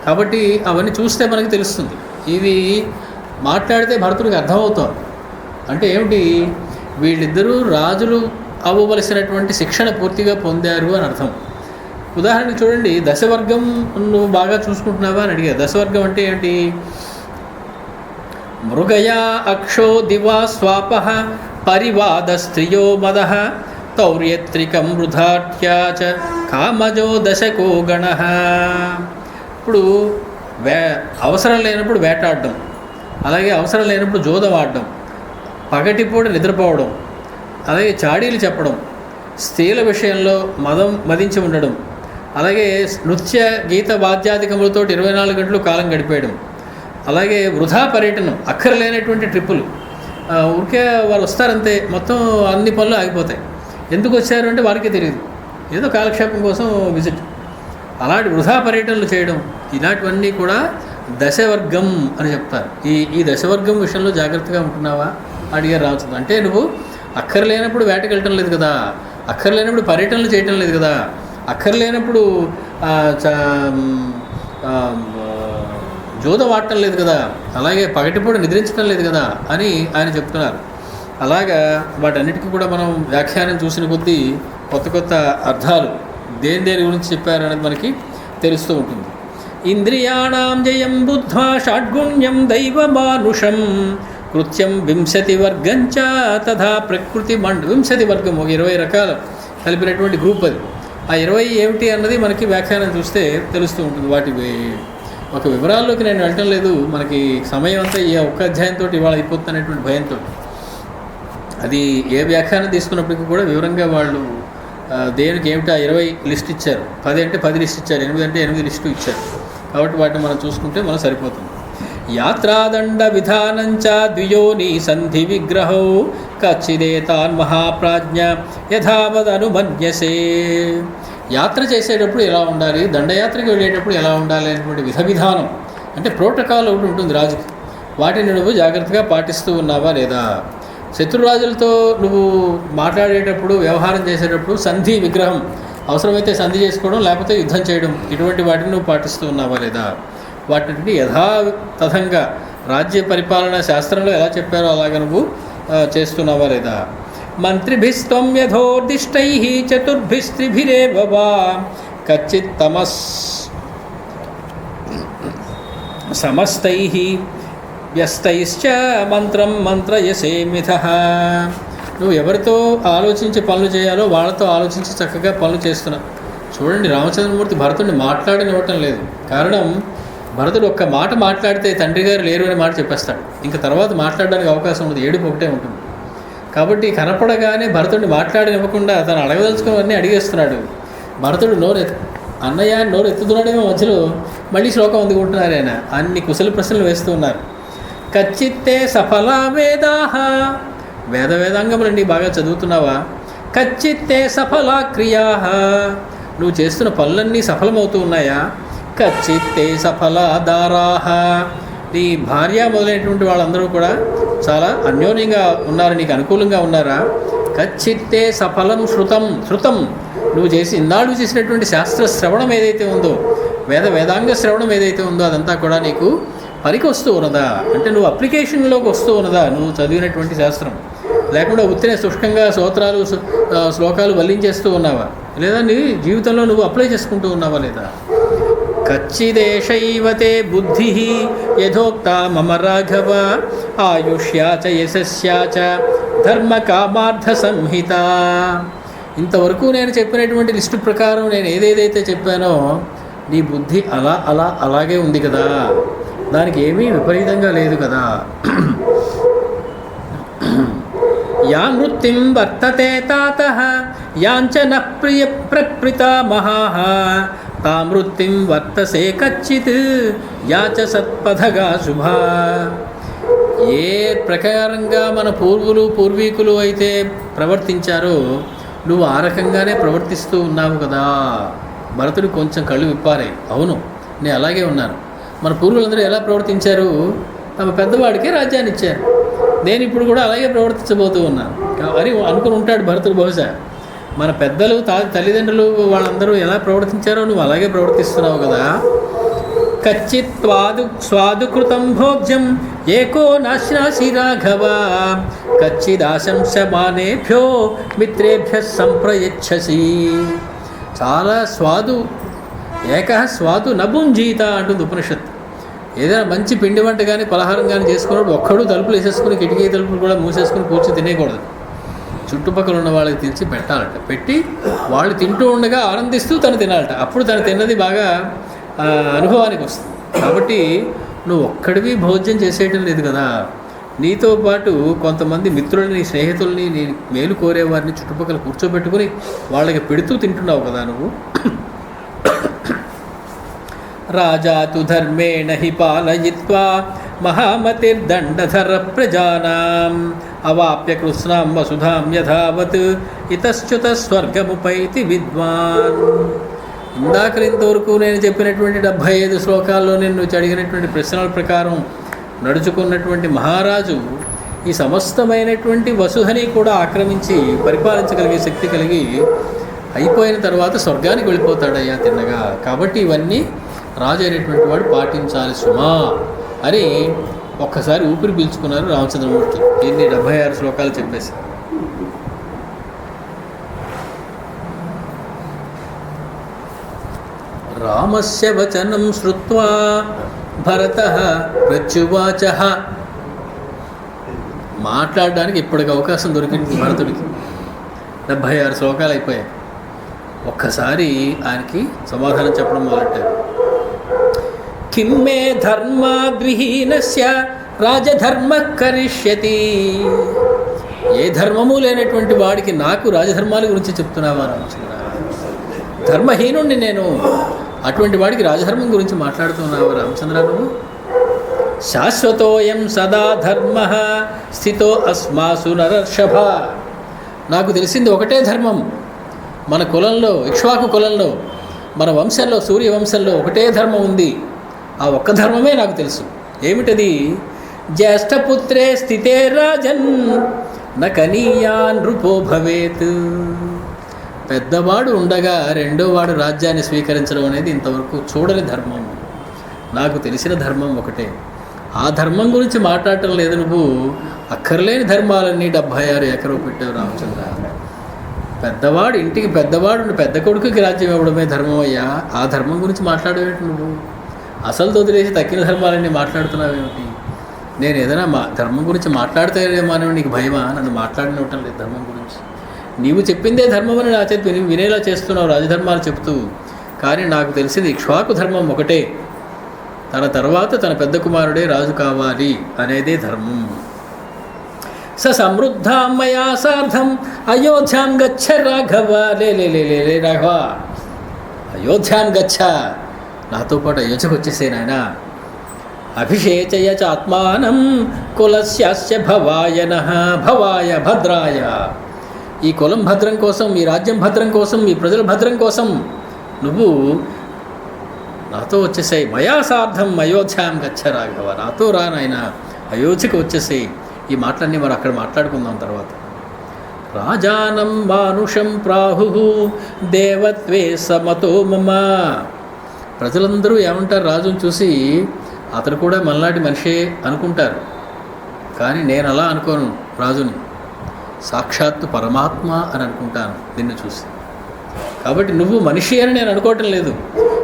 కాబట్టి అవన్నీ చూస్తే మనకి తెలుస్తుంది. ఇవి మాట్లాడితే భరతుడికి అర్థమవుతాం. అంటే ఏమిటి, వీళ్ళిద్దరూ రాజులు అవ్వవలసినటువంటి శిక్షణ పూర్తిగా పొందారు అని అర్థం. ఉదాహరణకు చూడండి, 10 వర్గం నువ్వు బాగా చూసుకుంటున్నావా అని అడిగారు. 10 వర్గం అంటే ఏంటి, మృగయా అక్షో దివా స్వాపః పరివాద స్త్రియో మదః తౌర్యత్రికం వృధాట్యాచ కామజో దశకో గణః. ఇప్పుడు అవసరం లేనప్పుడు వేటాడడం, అలాగే అవసరం లేనప్పుడు జోదం ఆడడం, పగటిపూట నిద్రపోవడం, అలాగే చాడీలు చెప్పడం, స్త్రీల విషయంలో మదించి ఉండడం, అలాగే నృత్య గీత వాద్యాధికములతో 24 గంటలు కాలం గడిపేయడం, అలాగే వృధా పర్యటనం, అక్కర్లేనటువంటి ట్రిప్పులు, ఊరికే వాళ్ళు వస్తారంతే, మొత్తం అన్ని పనులు ఆగిపోతాయి. ఎందుకు వచ్చారు అంటే వారికే తెలియదు, ఏదో కాలక్షేపం కోసం విజిట్, అలాంటి వృధా పర్యటనలు చేయడం, ఇలాంటివన్నీ కూడా 10 వర్గం అని చెప్తారు. ఈ 10 వర్గం విషయంలో జాగ్రత్తగా ఉంటున్నావా అడిగారు రామచంద్ర. అంటే నువ్వు అక్కర్లేనప్పుడు వేటకి వెళ్ళటం లేదు కదా, అక్కర్లేనప్పుడు పర్యటనలు చేయటం లేదు కదా, అక్కర్లేనప్పుడు జోదం ఆడటం లేదు కదా, అలాగే పగటిపూట నిద్రించడం లేదు కదా అని ఆయన చెప్తున్నారు. అలాగా వాటన్నిటికీ కూడా మనం వ్యాఖ్యానం చూసిన కొద్దీ కొత్త అర్థాలు దేని గురించి చెప్పారనేది మనకి తెలుస్తూ ఉంటుంది. ఇంద్రియాణం జయం బుద్ధ్వా షడ్గుణ్యం దైవమానుషం కృత్యం 20 వర్గంచ తథా ప్రకృతి 20 వర్గం, ఒక 20 రకాలు కలిపినటువంటి గ్రూప్ అది. ఆ 20 ఏమిటి అన్నది మనకి వ్యాఖ్యానం చూస్తే తెలుస్తూ ఉంటుంది. వాటి ఒక వివరాల్లోకి నేను వెళ్ళటం లేదు, మనకి సమయం అంతా ఈ ఒక్క అధ్యాయంతో ఇవాళ అయిపోతుంది అనేటువంటి భయంతో. అది ఏ వ్యాఖ్యానం తీసుకున్నప్పటికీ కూడా వివరంగా వాళ్ళు దేనికి ఏమిటి ఆ 20 లిస్ట్ ఇచ్చారు. 10 అంటే 10 లిస్ట్ ఇచ్చారు, 8 అంటే 8 లిస్టు ఇచ్చారు. కాబట్టి వాటిని మనం చూసుకుంటే మనం సరిపోతుంది. యాత్రాదండ విధానంచ ద్వియోని సంధి విగ్రహౌ కచ్చిదేతాన్ మహాప్రాజ్ఞ యథావదనుమన్యసే. యాత్ర చేసేటప్పుడు ఎలా ఉండాలి, దండయాత్రకి వెళ్ళేటప్పుడు ఎలా ఉండాలి అనేటువంటి విధానం అంటే ప్రోటోకాల్ ఒకటి ఉంటుంది రాజుకి. వాటిని నువ్వు జాగ్రత్తగా పాటిస్తూ ఉన్నావా లేదా? శత్రురాజులతో నువ్వు మాట్లాడేటప్పుడు, వ్యవహారం చేసేటప్పుడు సంధి విగ్రహం, అవసరమైతే సంధి చేసుకోవడం, లేకపోతే యుద్ధం చేయడం, ఇటువంటి వాటిని నువ్వు పాటిస్తూ ఉన్నావా లేదా? వాటిని యథాతథంగా రాజ్య పరిపాలనా శాస్త్రంలో ఎలా చెప్పారో అలాగ నువ్వు చేస్తున్నావా లేదా? మంత్రిభిస్త్వం యథోర్దిష్టై చతుర్భిస్త్రిభిరేవ వా కచ్చిత్ సమస్తై వ్యస్తైశ్చ మంత్రం మంత్రయసే మిథః. నువ్వు ఎవరితో ఆలోచించి పనులు చేయాలో వాళ్ళతో ఆలోచించి చక్కగా పనులు చేస్తున్నావు. చూడండి, రామచంద్రమూర్తి భరతుడిని మాట్లాడనివ్వటం లేదు. కారణం, భరతుడు ఒక్క మాట మాట్లాడితే తండ్రి గారు లేరు అనే మాట చెప్పేస్తాడు. ఇంకా తర్వాత మాట్లాడడానికి అవకాశం ఉండదు, ఏడుపు ఒకటే ఉంటుంది. కాబట్టి కనపడగానే భరతుడిని మాట్లాడనివ్వకుండా తను అడగదలుచుకున్నవన్నీ అడిగేస్తున్నాడు. భరతుడు అన్నయ్య నోరు ఎత్తుతున్నాడేమో, మధ్యలో మళ్ళీ శ్లోకం అందుకుంటున్నారు ఆయన. అన్ని కుశల ప్రశ్నలు వేస్తూ ఉన్నారు. కచ్చిత్తే సఫలా వేదాహ, వేదాంగములన్నీ బాగా చదువుతున్నావా? కచ్చిత్తే సఫలా క్రియాహ, నువ్వు చేస్తున్న పనులన్నీ సఫలమవుతూ ఉన్నాయా? కచ్చిత్తే సఫలాదారాహ, నీ భార్య మొదలైనటువంటి వాళ్ళందరూ కూడా చాలా అన్యోన్యంగా ఉన్నారు, నీకు అనుకూలంగా ఉన్నారా? కచ్చిత్తే సఫలం శృతం, నువ్వు ఇన్నాళ్ళు చేసినటువంటి శాస్త్ర శ్రవణం ఏదైతే ఉందో, వేదాంగ శ్రవణం ఏదైతే ఉందో అదంతా కూడా నీకు పనికి వస్తూ ఉన్నదా? అంటే నువ్వు అప్లికేషన్లోకి వస్తూ ఉన్నదా నువ్వు చదివినటువంటి శాస్త్రం? లేకుండా ఉత్తినే శుష్కంగా స్తోత్రాలు శ్లోకాలు వల్లించేస్తూ ఉన్నావా, లేదా నీ జీవితంలో నువ్వు అప్లై చేసుకుంటూ ఉన్నావా లేదా? కచ్చిదేశైవతే బుద్ధి యథోక్త మమ రాఘవ ఆయుష్యాచ యశస్యాచ ధర్మ కామార్థ సంహిత. ఇంతవరకు నేను చెప్పినటువంటి లిస్టు ప్రకారం నేను ఏదేదైతే చెప్పానో నీ బుద్ధి అలాగే ఉంది కదా, దానికి ఏమీ విపరీతంగా లేదు కదా. యా మృత్యుం వర్తతే తాతః యాంచన ప్రియ ప్రకృతా మహాః తా మృత్యుం వర్తసే కచ్చిత్ యాచ సత్పథగా శుభా. ఏ ప్రకారంగా మన పూర్వీకులు అయితే ప్రవర్తించారో నువ్వు ఆ రకంగానే ప్రవర్తిస్తూ ఉన్నావు కదా. భరతుడు కొంచెం కళ్ళు విప్పారాయి. అవును, నేను అలాగే ఉన్నాను. మన పూర్వులందరూ ఎలా ప్రవర్తించారు? తమ పెద్దవాడికే రాజ్యాన్ని ఇచ్చారు. నేను ఇప్పుడు కూడా అలాగే ప్రవర్తించబోతూ ఉన్నాను అని అనుకుని ఉంటాడు భరతుడు. బహుశా మన పెద్దలు తల్లిదండ్రులు వాళ్ళందరూ ఎలా ప్రవర్తించారో నువ్వు అలాగే ప్రవర్తిస్తున్నావు కదా. కచ్చిత్ స్వాదుకృతం భోజ్యం ఏకో నాశ్నాసి రాఘవ కచ్చిదాశంసమానేభ్యో మిత్రేభ్య సంప్రయచ్చసి. చాలా స్వాదు నభుంజీత అంటుంది ఉపనిషత్తు. ఏదైనా మంచి పిండి వంట కానీ పలహారం కానీ చేసుకున్నప్పుడు ఒక్కడు తలుపులు వేసేసుకుని కిటికీ తలుపులు కూడా మూసేసుకుని కూర్చొని తినేయకూడదు. చుట్టుపక్కల ఉన్న వాళ్ళకి తెచ్చి పెట్టాలట. పెట్టి వాళ్ళు తింటూ ఉండగా ఆనందిస్తూ తను తినాలట. అప్పుడు తను తిన్నది బాగా అనుభవానికి వస్తుంది. కాబట్టి నువ్వు ఒక్కడివి భోజ్యం చేసేయటం లేదు కదా. నీతో పాటు కొంతమంది మిత్రులని, స్నేహితుల్ని, నీ మేలు కోరేవారిని చుట్టుపక్కల కూర్చోబెట్టుకుని వాళ్ళకి పెడుతూ తింటున్నావు కదా నువ్వు. రాజాతు ధర్మేణ హి పాలయిత్వా మహామతిర్దండధర ప్రజానాం అవాప్య కృష్ణాం వసుధాం యథావత్ ఇతశ్చుత స్వర్గముపైతి విద్వాన్. ఇంతవరకు నేను చెప్పినటువంటి 75 శ్లోకాల్లో నేను అడిగినటువంటి ప్రశ్నల ప్రకారం నడుచుకున్నటువంటి మహారాజు ఈ సమస్తమైనటువంటి వసుధని కూడా ఆక్రమించి పరిపాలించగలిగే శక్తి కలిగి అయిపోయిన తర్వాత స్వర్గానికి వెళ్ళిపోతాడయ్యా తిన్నగా. కాబట్టి ఇవన్నీ రాజు అయినటువంటి వాడు పాటించాలి సుమా అని ఒక్కసారి ఊపిరి పీల్చుకున్నారు రామచంద్రమూర్తి. దీన్ని 76 శ్లోకాలు చెప్పేసి. రామస్య వచనం శ్రుత్వా భరతః ప్రత్యువాచః మాట్లాడడానికి ఇప్పటికి అవకాశం దొరికింది భరతుడికి. 76 శ్లోకాలు అయిపోయాయి. ఒక్కసారి ఆయనకి సమాధానం చెప్పడం మొదలెట్టారు. కిమ్మే ధర్మాద్విహీనస్య రాజధర్మ కరిష్యతి. ఏ ధర్మము లేనటువంటి వాడికి నాకు రాజధర్మాల గురించి చెప్తున్నావా రామచంద్ర? ధర్మహీనుణ్ణి నేను, అటువంటి వాడికి రాజధర్మం గురించి మాట్లాడుతున్నావా రామచంద్ర నువ్వు? శాశ్వతోయం సదా ధర్మ స్థితో అస్మాసు నరర్షభ. నాకు తెలిసింది ఒకటే ధర్మం. మన కులంలో, ఇక్ష్వాకు కులంలో, మన వంశంలో, సూర్యవంశంలో ఒకటే ధర్మం ఉంది. ఆ ఒక్క ధర్మమే నాకు తెలుసు. ఏమిటది? జ్యేష్ఠపుత్రే స్థితే రాజన్ నకనీయా నృపో భవేత్. పెద్దవాడు ఉండగా రెండోవాడు రాజ్యాన్ని స్వీకరించడం అనేది ఇంతవరకు చూడని ధర్మం. నాకు తెలిసిన ధర్మం ఒకటే. ఆ ధర్మం గురించి మాట్లాడటం లేదు నువ్వు. అక్కర్లేని ధర్మాలన్నీ 76 ఎకరం పెట్టావు రామచంద్ర. పెద్దవాడు ఇంటికి పెద్దవాడు పెద్ద కొడుకుకి రాజ్యం ఇవ్వడమే ధర్మం అయ్యా. ఆ ధర్మం గురించి మాట్లాడేమిటి నువ్వు? అసలు వదిలేసి తక్కిన ధర్మాలన్నీ మాట్లాడుతున్నావేమిటి? నేను ఏదైనా ధర్మం గురించి మాట్లాడితేనేమో నీకు భయమా? నన్ను మాట్లాడినవటం లేదు ధర్మం గురించి. నీవు చెప్పిందే ధర్మం అని నా చేతి వినేలా చేస్తున్నావు రాజధర్మాలు చెప్తూ. కానీ నాకు తెలిసింది ఇక్ష్వాకు ధర్మం ఒకటే. తన తర్వాత తన పెద్ద కుమారుడే రాజు కావాలి అనేదే ధర్మం. స సమృద్ధాం మయా సార్ధం అయోధ్యాం గచ్చ రాఘవ. లే రాఘవ, అయోధ్యాం గచ్చ, నాతో పాటు అయోధ్యకు వచ్చేసే నాయన. అభిషేచయ చాత్మానం కులస్యాస్య భవాయ నః భవాయ భద్రాయ. ఈ కులం భద్రం కోసం, ఈ రాజ్యం భద్రం కోసం, ఈ ప్రజల భద్రం కోసం నువ్వు నాతో వచ్చేసాయి. మయా సార్ధం అయోధ్యాం గచ్చ రాఘవ. నాతో రా నాయన, అయోధ్యకు వచ్చేసాయి. ఈ మాటలన్నీ మనం అక్కడ మాట్లాడుకుందాం తర్వాత. రాజానం మానుషం ప్రాహు దేవత్వే సమతో మమ. ప్రజలందరూ ఏమంటారు రాజును చూసి? అతను కూడా మనలాంటి మనిషే అనుకుంటారు. కానీ నేను అలా అనుకోను రాజుని. సాక్షాత్తు పరమాత్మ అని అనుకుంటాను నిన్ను చూసి. కాబట్టి నువ్వు మనిషి అని నేను అనుకోవటం లేదు.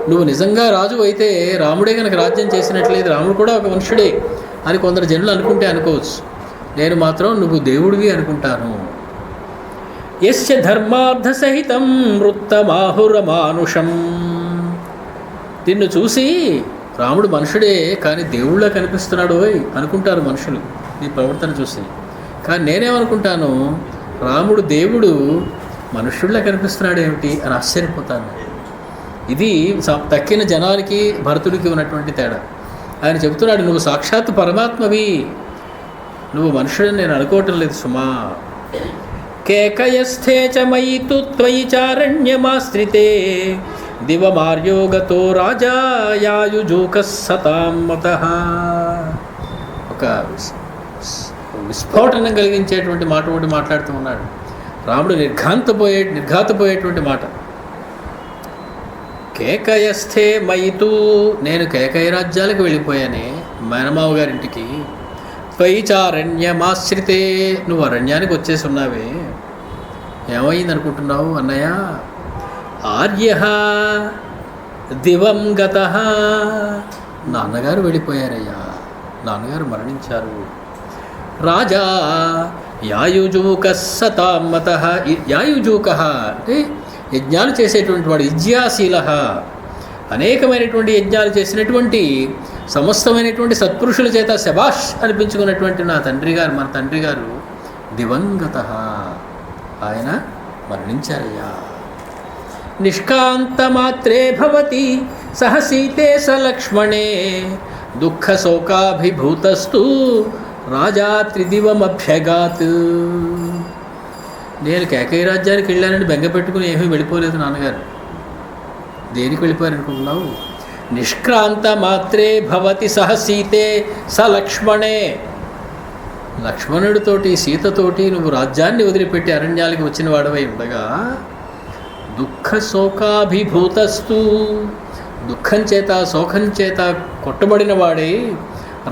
నువ్వు నిజంగా రాజు అయితే రాముడే కనుక రాజ్యం చేసినట్లేదు, రాముడు కూడా ఒక మనుషుడే అని కొందరు జనులు అనుకుంటే అనుకోవచ్చు. నేను మాత్రం నువ్వు దేవుడివి అనుకుంటాను. యస్య ధర్మార్థ సహితం వృత్తమాహురమానుషం. నిన్ను చూసి రాముడు మనుషుడే కానీ దేవుళ్ళ కనిపిస్తున్నాడు అనుకుంటారు మనుషులు నీ ప్రవర్తన చూసి. కానీ నేనేమనుకుంటాను, రాముడు దేవుడు మనుష్యుళ్ళ కనిపిస్తున్నాడు ఏమిటి అని ఆశ్చర్యపోతాను. ఇది తక్కిన జనానికి భరతుడికి ఉన్నటువంటి తేడా. ఆయన చెబుతున్నాడు, నువ్వు సాక్షాత్తు పరమాత్మవి, నువ్వు మనుషుడని నేను అనుకోవటం లేదు సుమా. కేకయస్థే చ మయి తు త్వయి చారణ్యమాశ్రితే దివమార్యోగతో రాజా యాయుజూక సతాం మతః. ఒక విస్ఫోటనం కలిగించేటువంటి మాట ఒకటి మాట్లాడుతూ ఉన్నాడు రాముడు. నిర్ఘాతపోయేటువంటి మాట. కేకయస్థే మయితూ, నేను కేకయ రాజ్యాలకు వెళ్ళిపోయానే మేనమావ గారింటికి. త్వయిచారణ్యమాశ్రితే, నువ్వు అరణ్యానికి వచ్చేసి ఉన్నావే. ఏమైంది అనుకుంటున్నావు అన్నయ్య? ఆర్య దివం గత. నాన్నగారు వెళ్ళిపోయారయ్యా, నాన్నగారు మరణించారు. రాజా యాయుజూక సతామత. యాయుజూక అంటే యజ్ఞాలు చేసేటువంటి వాడు, యజ్ఞాశీల, అనేకమైనటువంటి యజ్ఞాలు చేసినటువంటి సమస్తమైనటువంటి సత్పురుషుల చేత శబాష్ అనిపించుకున్నటువంటి నా తండ్రి గారు, మన తండ్రి గారు దివంగత, ఆయన మరణించారయ్యా. నిష్కాంతమాత్రే భవతి సహ సీతే స లక్ష్మణే దుఃఖ శోకాభిభూతస్తు రాజా త్రిదివమభ్యగాత్. నేను కేకయ్య రాజ్యానికి వెళ్ళానని బెంగ పెట్టుకుని ఏమీ వెళ్ళిపోలేదు నాన్నగారు. దేనికి వెళ్ళిపోయారనుకుంటున్నావు? నిష్క్రాంత మాత్రే భవతి సహ సీతే స లక్ష్మణే. లక్ష్మణుడితోటి సీతతోటి నువ్వు రాజ్యాన్ని వదిలిపెట్టి అరణ్యాలకి వచ్చిన వాడవై ఉండగా దుఃఖ శోకాభిభూతస్తు, దుఃఖం చేత శోకం చేత కొట్టబడిన వాడే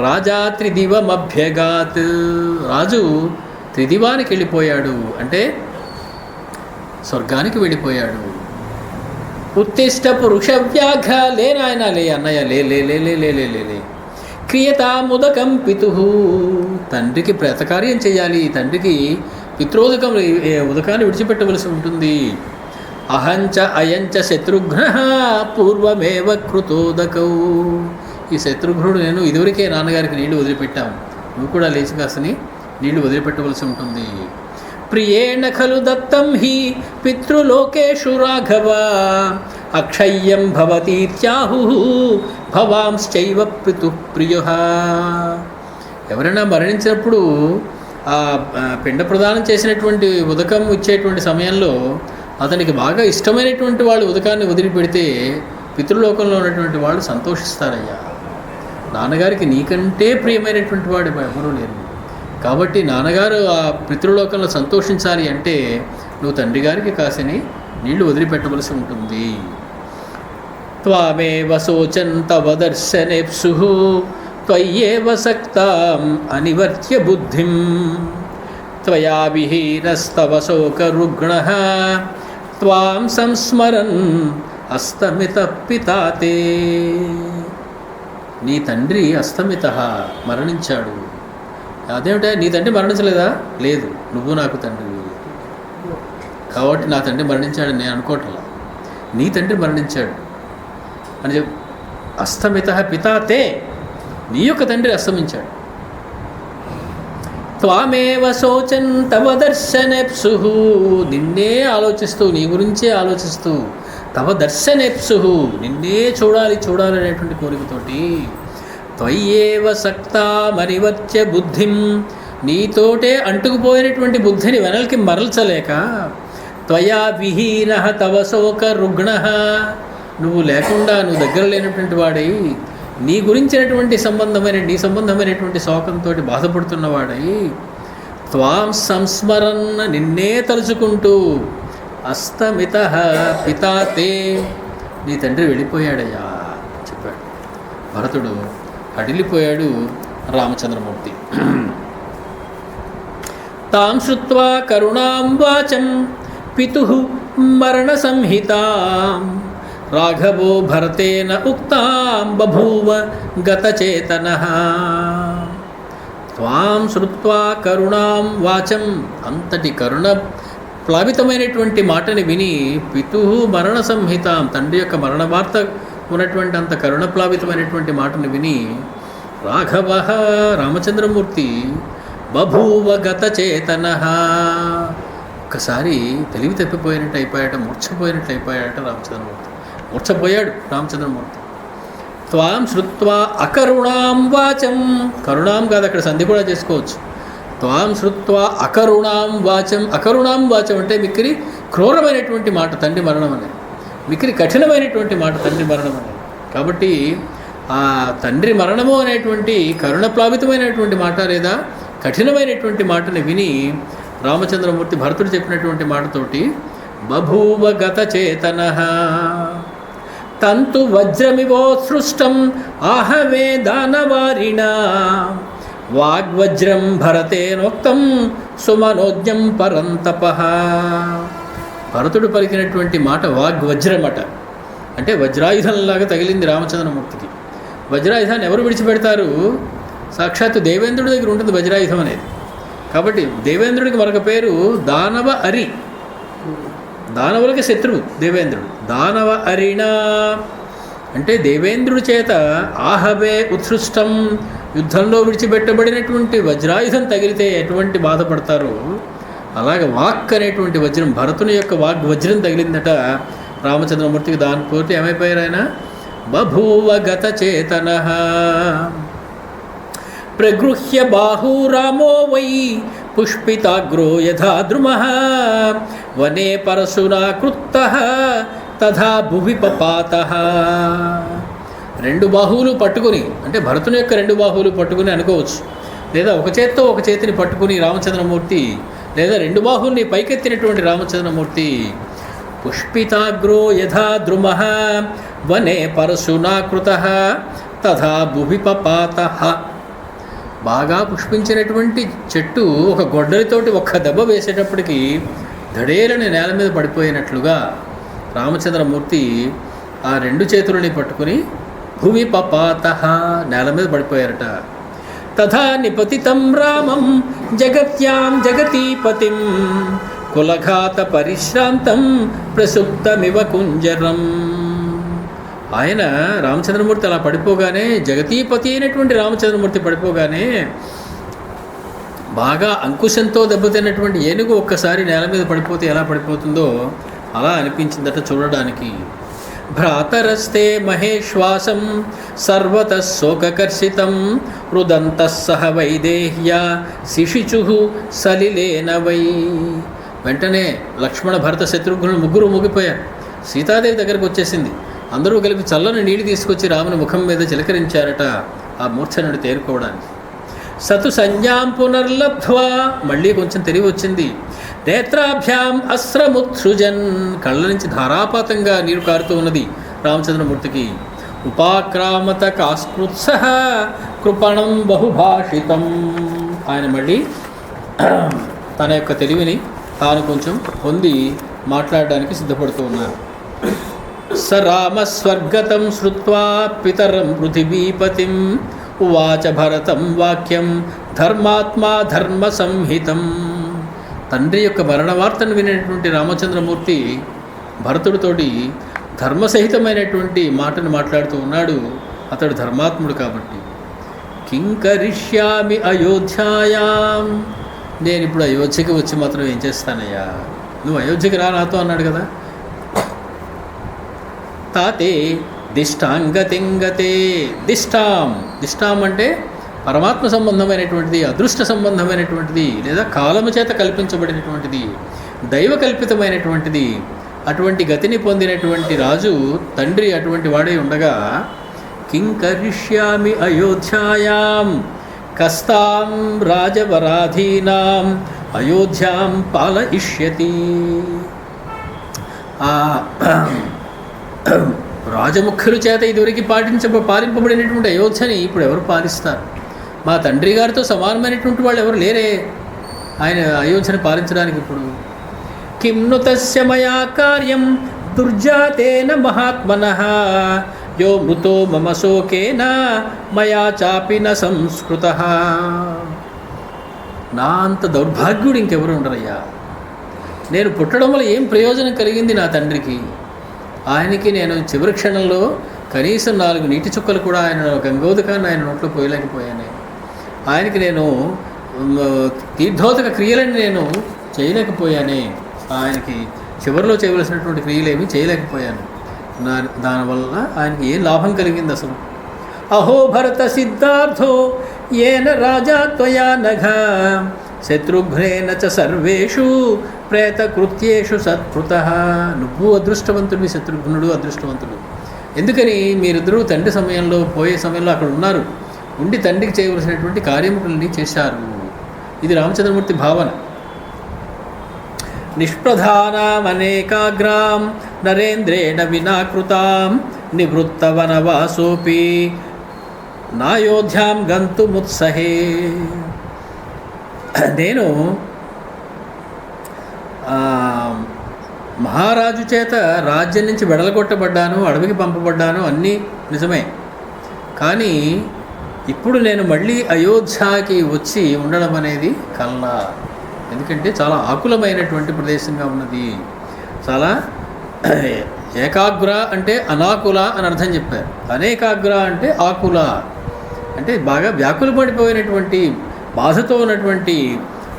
రాజా త్రిదివమభ్యగాత్. రాజు త్రిదివానికి వెళ్ళిపోయాడు అంటే స్వర్గానికి వెళ్ళిపోయాడు. ఉత్తిష్ట పురుష వ్యాఘ్ర. లే నాయన లే అన్నయ్య, లే లే లే లే లే లే లే. క్రియతాముదకం పితు, తండ్రికి ప్రేతకార్యం చేయాలి, తండ్రికి పిత్రోదకం ఉదకాన్ని విడిచిపెట్టవలసి ఉంటుంది. అహంచ అయంచ శత్రుఘ్న పూర్వమేవ కృతోదకౌ, ఈ శత్రుఘ్నుడు నేను ఇదివరకే నాన్నగారికి నీళ్లు వదిలిపెట్టాము, నువ్వు కూడా లేచి కాసని నీళ్లు వదిలిపెట్టవలసి ఉంటుంది. ప్రియేణ ఖలు దత్తం హి పితృలోకేషు రాఘవ, అక్షయ్యం భవతీత్యాహు భవాంశ్చైవ పితుః ప్రియుః. ఎవరైనా మరణించినప్పుడు ఆ పిండ ప్రదానం చేసినటువంటి ఉదకం ఇచ్చేటువంటి సమయంలో అతనికి బాగా ఇష్టమైనటువంటి వాళ్ళు ఉదకాన్ని వదిలిపెడితే పితృలోకంలో ఉన్నటువంటి వాళ్ళు సంతోషిస్తారయ్యా. నాన్నగారికి నీకంటే ప్రియమైనటువంటి వాడు ఎవరూ లేరు, కాబట్టి నాన్నగారు ఆ పితృలోకంలో సంతోషించాలి అంటే నువ్వు తండ్రి గారికి కాసిని నీళ్లు వదిలిపెట్టవలసి ఉంటుంది. త్వామేవ శోచన్ తవ దర్శనేప్సు త్వయ్యేవ సక్తాం అనివర్త్య బుద్ధిం, త్వయా విహీనస్తవ శోకరుగ్ణః త్వాం సంస్మరన్ అస్తమిత పితాతే. నీ తండ్రి అస్తమిత మరణించాడు. అదేమిటా, నీ తండ్రి మరణించలేదా? లేదు, నువ్వు నాకు తండ్రివి కాబట్టి నా తండ్రి మరణించాడు నేను అనుకోవట్లా, నీ తండ్రి మరణించాడు అని చెప్పి. అస్తమిత పితాతే, నీ యొక్క తండ్రి అస్తమించాడు. త్వామేవ శోచన్ తవ దర్శనేప్సు, నిన్నే ఆలోచిస్తూ, నీ గురించే ఆలోచిస్తూ, తవ దర్శనేప్సు, నిన్నే చూడాలి అనేటువంటి కోరికతోటి, త్వయ్యేవ సక్తామనివర్త్య బుద్ధిం, నీతోటే అంటుకుపోయినటువంటి బుద్ధిని వెనక్కి మరల్చలేక, త్వయా విహీనః తవ శోక రుగ్ణః, నువ్వు లేకుండా, నువ్వు దగ్గర లేనటువంటి వాడై, నీ గురించినటువంటి నీ సంబంధమైనటువంటి శోకంతో బాధపడుతున్నవాడై, త్వాం సంస్మరన్, నిన్నే తలుచుకుంటూ, అస్తమిత పితాతే, నీ తండ్రి వెళ్ళిపోయాడయ్యా చెప్పాడు. భరతుడు అడిలిపోయాడు. రామచంద్రమూర్తి తాం శ్రుత్వా కరుణాం వాచం పితుః మరణ సంహితాం, రాఘవో భరతేన ఉక్తాం బభూవ గతచేతనః. త్వాం శ్రుత్వా కరుణాం వాచం, అంతటి కరుణ ప్లావితమైనటువంటి మాటని విని, పితుః మరణ సంహితాం, తండ్రి యొక్క మరణ వార్త ఉన్నటువంటి అంత కరుణ ప్లావితమైనటువంటి మాటను విని, రాఘవ రామచంద్రమూర్తి బభూవ గతచేతనః, ఒక్కసారి తెలివి తప్పిపోయినట్టు అయిపోయాట, మూర్ఛపోయినట్టు అయిపోయాట రామచంద్రమూర్తి. మూర్ఛపోయాడు రామచంద్రమూర్తి. త్వాం శ్రుత్వా అకరుణాం వాచం, కరుణాం కాదు, అక్కడ సంధి కూడా చేసుకోవచ్చు. త్వాం శ్రుత్వా అకరుణాం వాచం, అకరుణాం వాచం అంటే మిక్కిరి క్రూరమైనటువంటి మాట తండ్రి మరణం అనేది, మిక్కిరి కఠినమైనటువంటి మాట తండ్రి మరణం అనేది. కాబట్టి ఆ తండ్రి మరణము అనేటువంటి కరుణప్లావితమైనటువంటి మాట లేదా కఠినమైనటువంటి మాటని విని రామచంద్రమూర్తి భరతుడు చెప్పినటువంటి మాటతోటి బభూవ గతచేతనః, తంతు వజ్రమివోత్సృష్టం ఆహవే దానవారిణ, వాగ్వజ్రం భరతేనోక్తం సుమనోజ్ఞం పరంతపః. భరతుడు పలికినటువంటి మాట వాగ్వజ్రమట, అంటే వజ్రాయుధంలాగా తగిలింది రామచంద్రమూర్తికి. వజ్రాయుధాన్ని ఎవరు విడిచిపెడతారు? సాక్షాత్తు దేవేంద్రుడి దగ్గర ఉంటుంది వజ్రాయుధం అనేది. కాబట్టి దేవేంద్రుడికి మరొక పేరు దానవ అరి, దానవులకి శత్రువు దేవేంద్రుడు. దానవ అరిణ అంటే దేవేంద్రుడి చేత ఆహవే ఉత్సృష్టం, యుద్ధంలో విడిచిపెట్టబడినటువంటి వజ్రాయుధం తగిలితే ఎటువంటి బాధపడతారో అలాగే వాక్ అనేటువంటి వజ్రం, భరతుని యొక్క వాగ్వజ్రం తగిలిందట రామచంద్రమూర్తికి. దానితోటి ఏమైపోయారు ఆయన? బభూవ గతచేతనః. ప్రగృహ్య బాహూ రామో వై పుష్పితాగ్రో యథా ద్రుమః, వనే పరశునా కృత్తః తథా భువి పపాతః. రెండు బాహువులు పట్టుకుని, అంటే భరతుని యొక్క రెండు బాహువులు పట్టుకుని అనుకోవచ్చు, లేదా ఒక చేత్తో ఒక చేతిని పట్టుకుని రామచంద్రమూర్తి, లేదా రెండు బాహువుల్ని పైకెత్తినటువంటి రామచంద్రమూర్తి పుష్పితాగ్రో యథా ద్రుమః వనే పరశునా కృతః తథా భువి పపాతః. బాగా పుష్పించినటువంటి చెట్టు ఒక గొడ్డలితోటి ఒక్క దెబ్బ వేసేటప్పటికి ధడేలని నేల మీద పడిపోయినట్లుగా రామచంద్రమూర్తి ఆ రెండు చేతులని పట్టుకుని భువి పపాత, నేల మీద పడిపోయారట. తథా నిపతితం రామం జగత్యాం జగతీపతిం కులఘాత పరిశ్రాంతం ప్రసుప్తమివ కుంజరం. ఆయన రామచంద్రమూర్తి అలా పడిపోగానే, జగతీపతి అయినటువంటి రామచంద్రమూర్తి పడిపోగానే, బాగా అంకుశంతో దెబ్బతిన్నటువంటి ఏనుగు ఒక్కసారి నేల మీద పడిపోతే ఎలా పడిపోతుందో అలా అనిపించిందట చూడడానికి. భ్రాతరస్తే మహేశ్వాసం సర్వత శోకకర్షితం రుదంతః సహ వైదేహ్య శిశిచు సలిలేన వై. వెంటనే లక్ష్మణ భరత శత్రుఘ్నులు ముగ్గురు ముగిపోయారు. సీతాదేవి దగ్గరకు వచ్చేసింది. అందరూ కలిపి చల్లని నీళ్లు తీసుకొచ్చి రాముని ముఖం మీద చిలకరించారట ఆ మూర్ఛ నుండి తేరుకోవడానికి. సతు సంజ్ఞాం పునర్లబ్ధ్వా, మళ్ళీ కొంచెం తెలివి వచ్చింది. నేత్రాభ్యాం అస్రముత్సృజన్, కళ్ళ నుంచి ధారాపాతంగా నీరు కారుతూ ఉన్నది రామచంద్రమూర్తికి. ఉపాక్రామత కాస్కృత్స కృపణం బహుభాషితం. ఆయన మళ్ళీ తన యొక్క తెలివిని తాను కొంచెం పొంది మాట్లాడడానికి సిద్ధపడుతూ ఉన్నారు. స రామస్వర్గతం శ్రుత్వా పితరం పృథివీపతిం ఉవాచ భరతం వాక్యం ధర్మాత్మా ధర్మ సంహితం. తండ్రి యొక్క మరణ వార్తను వినేటువంటి రామచంద్రమూర్తి భరతుడితోటి ధర్మసహితమైనటువంటి మాటను మాట్లాడుతూ ఉన్నాడు. అతడు ధర్మాత్ముడు కాబట్టి. కింకరిష్యామి అయోధ్యాయాం, నేను ఇప్పుడు అయోధ్యకి వచ్చి మాత్రం ఏం చేస్తానయ్యా, నువ్వు అయోధ్యకి రా నాతో అన్నాడు కదా. తాతే దిష్టాంగతింగతే, దిష్టాం అంటే పరమాత్మ సంబంధమైనటువంటిది, అదృష్ట సంబంధమైనటువంటిది, లేదా కాలము చేత కల్పించబడినటువంటిది, దైవ కల్పితమైనటువంటిది. అటువంటి గతిని పొందినటువంటి రాజు తండ్రి అటువంటి వాడే ఉండగా, కింకరిష్యామి అయోధ్యాయాం కస్తాం రాజవరాధీనాం అయోధ్యాం పాలయిష్యతి. రాజముఖ్యుల చేత ఇదివరకు పాలింపబడినటువంటి అయోధ్యని ఇప్పుడు ఎవరు పాలిస్తారు? మా తండ్రి గారితో సమానమైనటువంటి వాళ్ళు ఎవరు లేరే ఆయన అయోధ్యను పాలించడానికి. ఇప్పుడు కిం ను తస్య మయా కార్యం దుర్జాతేన మహాత్మనః యో మృతో మమ శోకేన మయా చాపి న సంస్కృతః. నా అంత దౌర్భాగ్యుడు ఇంకెవరు ఉండరయ్యా. నేను పుట్టడం వల్ల ఏం ప్రయోజనం కలిగింది నా తండ్రికి? ఆయనకి నేను చివరి క్షణంలో కనీసం 4 నీటి చుక్కలు కూడా ఆయన గంగోదకాన్ని ఆయన నోట్లో పోయలేకపోయాను. ఆయనకి నేను తీర్థోదక క్రియలను నేను చేయలేకపోయానే. ఆయనకి చివరిలో చేయవలసినటువంటి క్రియలేమీ చేయలేకపోయాను. దానివల్ల ఆయనకి ఏం లాభం కలిగింది అసలు? అహో భరత సిద్ధార్థో ఏన రాజా త్వయా నఘ శత్రుఘ్నేన చ సర్వేషు ప్రేతకృత్యేషు సత్కృతః. నువ్వు అదృష్టవంతుడివి, శత్రుఘ్నుడు అదృష్టవంతుడు. ఎందుకని మీరిద్దరూ తండ్రి సమయంలో పోయే సమయంలో అక్కడ ఉన్నారు, ఉండి తండ్రికి చేయవలసినటువంటి కార్యములన్నీ చేశారు. ఇది రామచంద్రమూర్తి భావన. నిష్ప్రధానామనేకాగ్రాం నరేంద్రేణ వినాకృతాం నివృత్తవనవాసోపి నాయోధ్యాం గంతుముత్సహే. నేను మహారాజు చేత రాజ్యం నుంచి వెడలగొట్టబడ్డాను, అడవికి పంపబడ్డాను, అన్నీ నిజమే. కానీ ఇప్పుడు నేను మళ్ళీ అయోధ్యకి వచ్చి ఉండడం అనేది కల్లా. ఎందుకంటే చాలా ఆకులమైనటువంటి ప్రదేశంగా ఉన్నది. చాలా ఏకాగ్ర అంటే అనాకుల అని అర్థం చెప్పారు. అనేకాగ్ర అంటే ఆకుల అంటే బాగా వ్యాకులు పడిపోయినటువంటి బాధతో ఉన్నటువంటి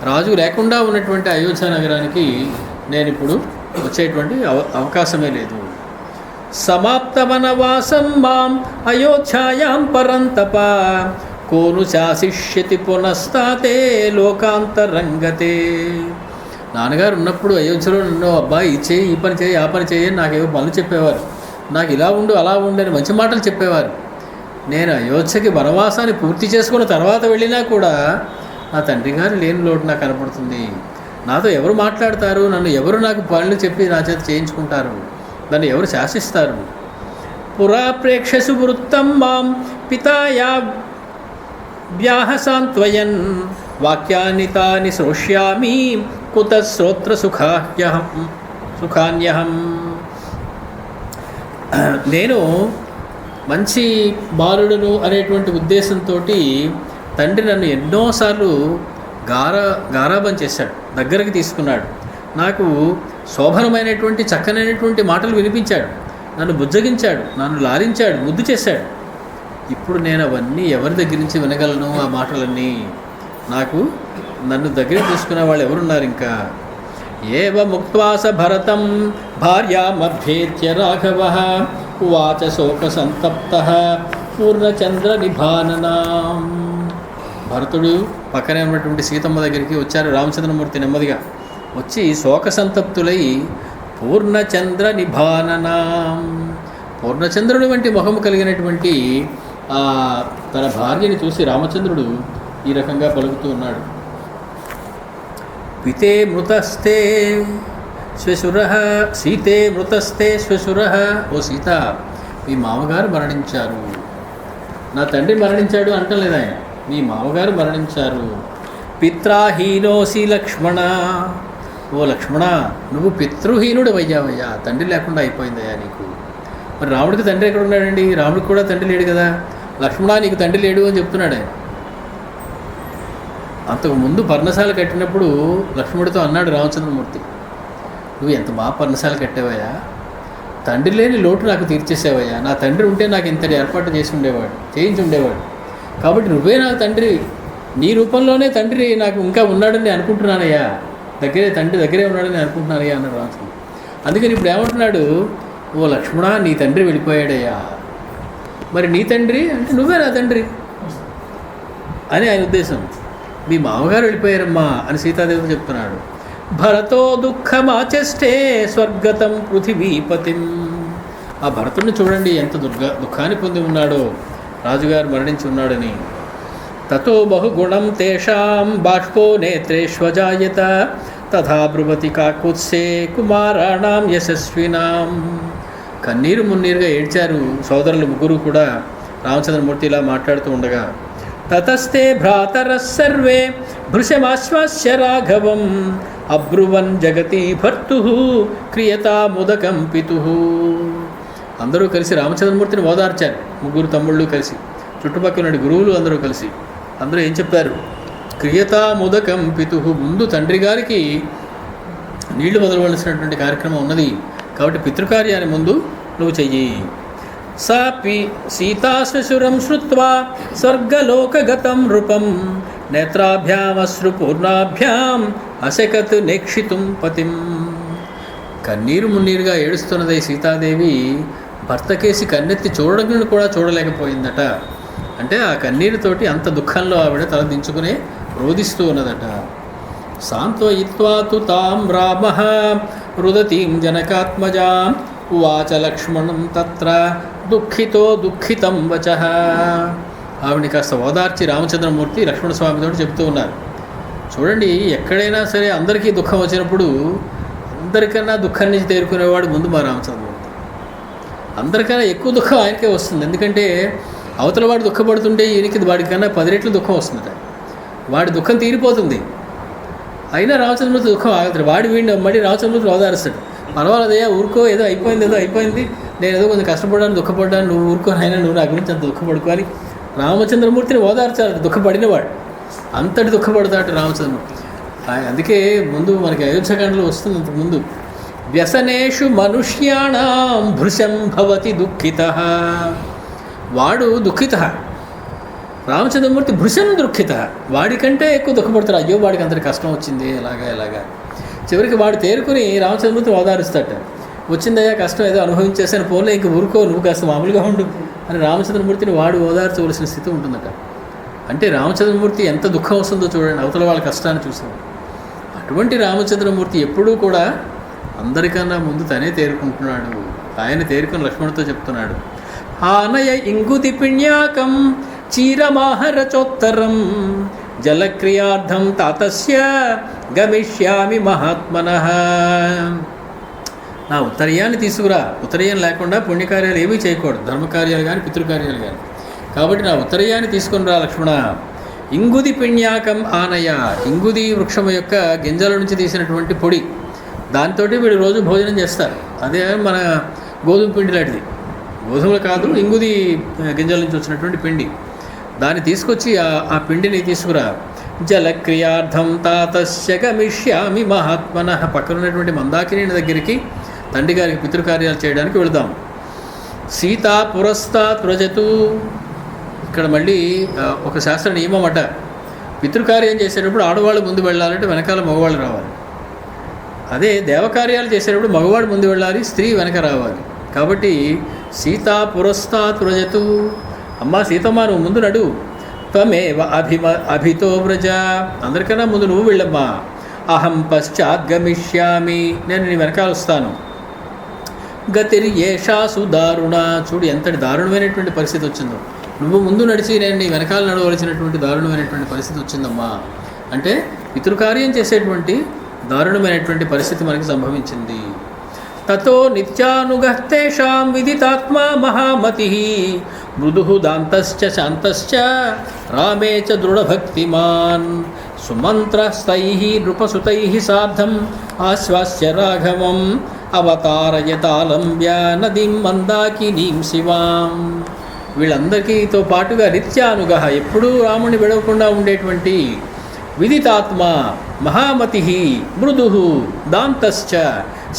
రాజు లేకుండా ఉన్నటువంటి అయోధ్య నగరానికి నేను ఇప్పుడు వచ్చేటువంటి అవకాశమే లేదు. సమాప్త వనవాసం మాం అయోధ్యాయాం పరంతప కోను శాసిష్యతి పునస్తాతే లోకాంతరంగతే. నాన్నగారు ఉన్నప్పుడు అయోధ్యలో నన్ను అబ్బాయి ఇచ్చేయి, ఈ పని చేయి, ఆ పని చేయి అని నాకేవో పనులు చెప్పేవారు. నాకు ఇలా ఉండు అలా ఉండు అని మంచి మాటలు చెప్పేవారు. నేను అయోధ్యకి వనవాసాన్ని పూర్తి చేసుకున్న తర్వాత వెళ్ళినా కూడా నా తండ్రి గారు లేని లోటు నాకు కనపడుతుంది. నాతో ఎవరు మాట్లాడతారు? నన్ను ఎవరు నాకు పనులు చెప్పి నా చేత చేయించుకుంటారు? నన్ను ఎవరు శాసిస్తారు? పురా ప్రేక్షసు వృత్తం మాం పితాయా వ్యాహసాంత్వయన్ వాక్యాన్ని తాని శ్రోష్యామి కుత శ్రోత్ర సుఖాన్యహం. నేను మంచి బాలుడును అనేటువంటి ఉద్దేశంతో తండ్రి నన్ను ఎన్నోసార్లు గారాబం చేశాడు, దగ్గరికి తీసుకున్నాడు, నాకు శోభనమైనటువంటి చక్కనైనటువంటి మాటలు వినిపించాడు, నన్ను బుజ్జగించాడు, నన్ను లాలించాడు, ముద్దు చేశాడు. ఇప్పుడు నేను అవన్నీ ఎవరి దగ్గర నుంచి వినగలను? ఆ మాటలన్నీ నాకు నన్ను దగ్గరికి తీసుకునే వాళ్ళు ఎవరున్నారు? ఇంకా ఏవ ముక్త్వాస భరతం భార్యామభ్యేత్య రాఘవ ఉవాచ శోక సంతప్త పూర్ణచంద్ర నిభాననాం. భరతుడు పక్కనే ఉన్నటువంటి సీతమ్మ దగ్గరికి వచ్చారు. రామచంద్రమూర్తి నెమ్మదిగా వచ్చి శోక సంతప్తులై పూర్ణచంద్ర నిభాననాం, పూర్ణచంద్రుడి వంటి ముఖము కలిగినటువంటి తన భార్యని చూసి రామచంద్రుడు ఈ రకంగా పలుకుతూ ఉన్నాడు. పితే మృతస్తే శ్వశురః సీతే మృతస్తే శ్వశురః. ఓ సీత, మీ మామగారు మరణించారు. నా తండ్రి మరణించాడు అంటలేదు ఆయన, మీ మామగారు మరణించారు. పిత్రాహీనోసి లక్ష్మణ. ఓ లక్ష్మణ, నువ్వు పితృహీనుడు అయ్యావయ్యా, తండ్రి లేకుండా అయిపోయిందయ్యా నీకు. మరి రాముడికి తండ్రి ఎక్కడ ఉన్నాడండి? రాముడికి కూడా తండ్రి లేడు కదా. లక్ష్మణ, నీకు తండ్రి లేడు అని చెప్తున్నాడు ఆయన. అంతకుముందు పర్ణశాల కట్టినప్పుడు లక్ష్మణుడితో అన్నాడు రామచంద్రమూర్తి, నువ్వు ఎంత బాగా పర్ణశాల కట్టావయ్యా, తండ్రి లేని లోటు నాకు తీర్చేసావయ్యా. నా తండ్రి ఉంటే నాకు ఇంతటి ఏర్పాటు చేయించి ఉండేవాడు. కాబట్టి నువ్వే నాకు తండ్రి, నీ రూపంలోనే తండ్రి నాకు ఇంకా ఉన్నాడని అనుకుంటున్నానయ్యా, తండ్రి దగ్గరే ఉన్నాడని అనుకుంటున్నానయ్యా అన్నాడు రామచంద్రుడు. అందుకని ఇప్పుడు ఏమంటున్నాడు, ఓ లక్ష్మణ, నీ తండ్రి వెళ్ళిపోయాడయ్యా, మరి నీ తండ్రి అంటే నువ్వే నా తండ్రి అని ఆయన ఉద్దేశం. మీ మామగారు వెళ్ళిపోయారమ్మా అని సీతాదేవి చెప్తున్నాడు. భరతో దుఃఖమాచష్టే స్వర్గతం పృథివీపతిం. ఆ భరతుడిని చూడండి ఎంత దుఃఖాన్ని పొంది ఉన్నాడో, రాజుగారు మరణించి ఉన్నాడని. తతో బహుగుణం తేషాం బాష్పో నేత్రేష్వజాయత తథా బ్రువతి కాకుత్సే కుమారాణం యశస్వినాం. కన్నీరు మున్నీరుగా ఏడ్చారు సోదరులు ముగ్గురు కూడా. రామచంద్రమూర్తి ఇలా మాట్లాడుతూ ఉండగా, తతస్తే భ్రాతరः సర్వే భృశమాశ్వాస్య రాఘవం అబ్రువన్ జగతి భర్తుః క్రియతాముదకం పితుః. అందరూ కలిసి రామచంద్రమూర్తిని ఓదార్చారు, ముగ్గురు తమ్ముళ్ళు కలిసి, చుట్టుపక్కల గురువులు అందరూ కలిసి. అందరూ ఏం చెప్పారు? క్రియతాముదకం పితుః, ముందు తండ్రి గారికి నీళ్లు వదలవలసినటువంటి కార్యక్రమం ఉన్నది, కాబట్టి పితృకార్యాన్ని ముందు నువ్వు చెయ్యి. సాపి సీతాశ్వశురం శ్రుత్వా స్వర్గలోకగతం నృపం నేత్రాభ్యామశ్రుపూర్ణాభ్యాం అశకత్ నేక్షితుం పతిం. కన్నీరు మున్నీరుగా ఏడుస్తున్నది సీతాదేవి భర్తకేసి కన్నెత్తి చూడడం కూడా చూడలేకపోయిందట. అంటే ఆ కన్నీరుతోటి అంత దుఃఖంలో ఆవిడ తలదించుకునే రోధిస్తూ ఉన్నదట. సాంత్వయిత్వా తు తాం రామః రుదతీం జనకాత్మజాం ఉవాచ లక్ష్మణం తత్ర దుఃఖితో దుఃఖితం వచః. ఆవిడని కాస్త ఓదార్చి రామచంద్రమూర్తి లక్ష్మణస్వామితో చెబుతూ ఉన్నారు, చూడండి, ఎక్కడైనా సరే అందరికీ దుఃఖం వచ్చినప్పుడు అందరికన్నా దుఃఖం నుంచి తేరుకునేవాడు ముందు మా రామచంద్రమూర్తి. అందరికన్నా ఎక్కువ దుఃఖం ఆయనకే వస్తుంది. ఎందుకంటే అవతల వాడు దుఃఖపడుతుంటే ఈయనకి వాడికన్నా 10 రెట్లు దుఃఖం వస్తుందట. వాడి దుఃఖం తీరిపోతుంది, అయినా రామచంద్రమూర్తి దుఃఖం ఆగుతాడు. వాడి వీడిని మళ్ళీ రామచంద్రమూర్తి ఓదారుస్తాడు, పర్వాలేదయ్యా, ఊరుకో, ఏదో అయిపోయింది, నేను ఏదో కొంచెం కష్టపడ్డాను, దుఃఖపడ్డాను, నువ్వు ఊరుకో, అయినా నువ్వు నా గురించి అంత దుఃఖపడుకోవాలి. రామచంద్రమూర్తిని ఓదార్చాలి, దుఃఖపడినవాడు అంతటి దుఃఖపడతాడు రామచంద్రమూర్తి. అందుకే ముందు మనకి అయోధ్యకాండలో వస్తుంది, అంతకు ముందు వ్యసనేషు మనుష్యాణం భృశం భవతి దుఃఖితః. వాడు దుఃఖితః, రామచంద్రమూర్తి భృశం దుఃఖితః, వాడికంటే ఎక్కువ దుఃఖపడతాడు. అయ్యో, వాడికి అంతటి కష్టం వచ్చింది, ఎలాగా. చివరికి వాడు తేరుకుని రామచంద్రమూర్తి ఓదారుస్తాట. వచ్చిందయ్యా కష్టం, ఏదో అనుభవించేసాను, పోలే, ఇంక ఊరుకో, నువ్వు కాస్త మామూలుగా ఉండు అని రామచంద్రమూర్తిని వాడు ఓదార్చవలసిన స్థితి ఉంటుందట. అంటే రామచంద్రమూర్తి ఎంత దుఃఖం వస్తుందో చూడండి, అవతల వాళ్ళ కష్టాన్ని చూసాం. అటువంటి రామచంద్రమూర్తి ఎప్పుడూ కూడా అందరికన్నా ముందు తనే తేరుకుంటున్నాడు. ఆయన తేరుకుని లక్ష్మణుడితో చెప్తున్నాడు, ఆనయ ఇంగుది పిణ్యాకం చీరమాహరచోత్తరం జలక్రియార్థం తాతస్య గమిష్యామి మహాత్మనః. నా ఉత్తరీయాన్ని తీసుకురా. ఉత్తరీయం లేకుండా పుణ్యకార్యాలు ఏమీ చేయకూడదు, ధర్మకార్యాలు కానీ పితృకార్యాలు కానీ. కాబట్టి నా ఉత్తరీయాన్ని తీసుకుని రా లక్ష్మణ. ఇంగుది పిణ్యాకం ఆనయ, ఇంగుది వృక్షం యొక్క గింజల నుంచి తీసినటువంటి పొడి, దాంతో వీడు రోజు భోజనం చేస్తారు. అదే మన గోధుమ పిండి లాంటిది. గోధుమలు కాదు, ఇంగుది గింజల నుంచి వచ్చినటువంటి పిండి. దాన్ని తీసుకొచ్చి ఆ పిండిని తీసుకురా. జలక్రియార్థం తాతస్య గమిష్యామి మహాత్మన. పక్కనున్నటువంటి మందాకిని దగ్గరికి తండ్రి గారికి పితృకార్యాలు చేయడానికి వెళదాం. సీతా పురస్తాత్ వ్రజతు. ఇక్కడ మళ్ళీ ఒక శాస్త్ర నియమం అట, పితృకార్యం చేసేటప్పుడు ఆడవాళ్ళు ముందు వెళ్ళాలంటే వెనకాల మగవాళ్ళు రావాలి. అదే దేవకార్యాలు చేసేటప్పుడు మగవాడు ముందు వెళ్ళాలి, స్త్రీ వెనక రావాలి. కాబట్టి సీతా పురస్తాత్ వ్రజతు. అమ్మ సీతమ్మ నువ్వు ముందు నడు. త్వమేవ అభితో వ్రజ. అందరికన్నా ముందు నువ్వు వెళ్ళమ్మా. అహం పశ్చాత్ గమిష్యామి. నేను నీ వెనకాల వస్తాను. గతిర్యేషాసు దారుణ. చూడు ఎంతటి దారుణమైనటువంటి పరిస్థితి వచ్చిందో. నువ్వు ముందు నడిచి నేను నీ వెనకాల నడవలసినటువంటి దారుణమైనటువంటి పరిస్థితి వచ్చిందమ్మా. అంటే పితృకార్యం చేసేటువంటి దారుణమైనటువంటి పరిస్థితి మనకి సంభవించింది. తతో నిత్యానుగస్తేషాం విదితాత్మా మహామతి మృదు దాంతశ్చ శాంతశ్చ రామే చ దృఢభక్తిమాన్ సుమంత్రస్తైః నృపసుతైః సార్ధం ఆశ్వాస్య రాఘవం అవతారయతాలంబ్య నదీం మందాకినీం శివాం. వీళ్ళందరికీతో పాటుగా నిత్యానుగ, ఎప్పుడూ రాముని విడవకుండా ఉండేటువంటి విదితాత్మ మహామతి మృదు దాంతశ్చ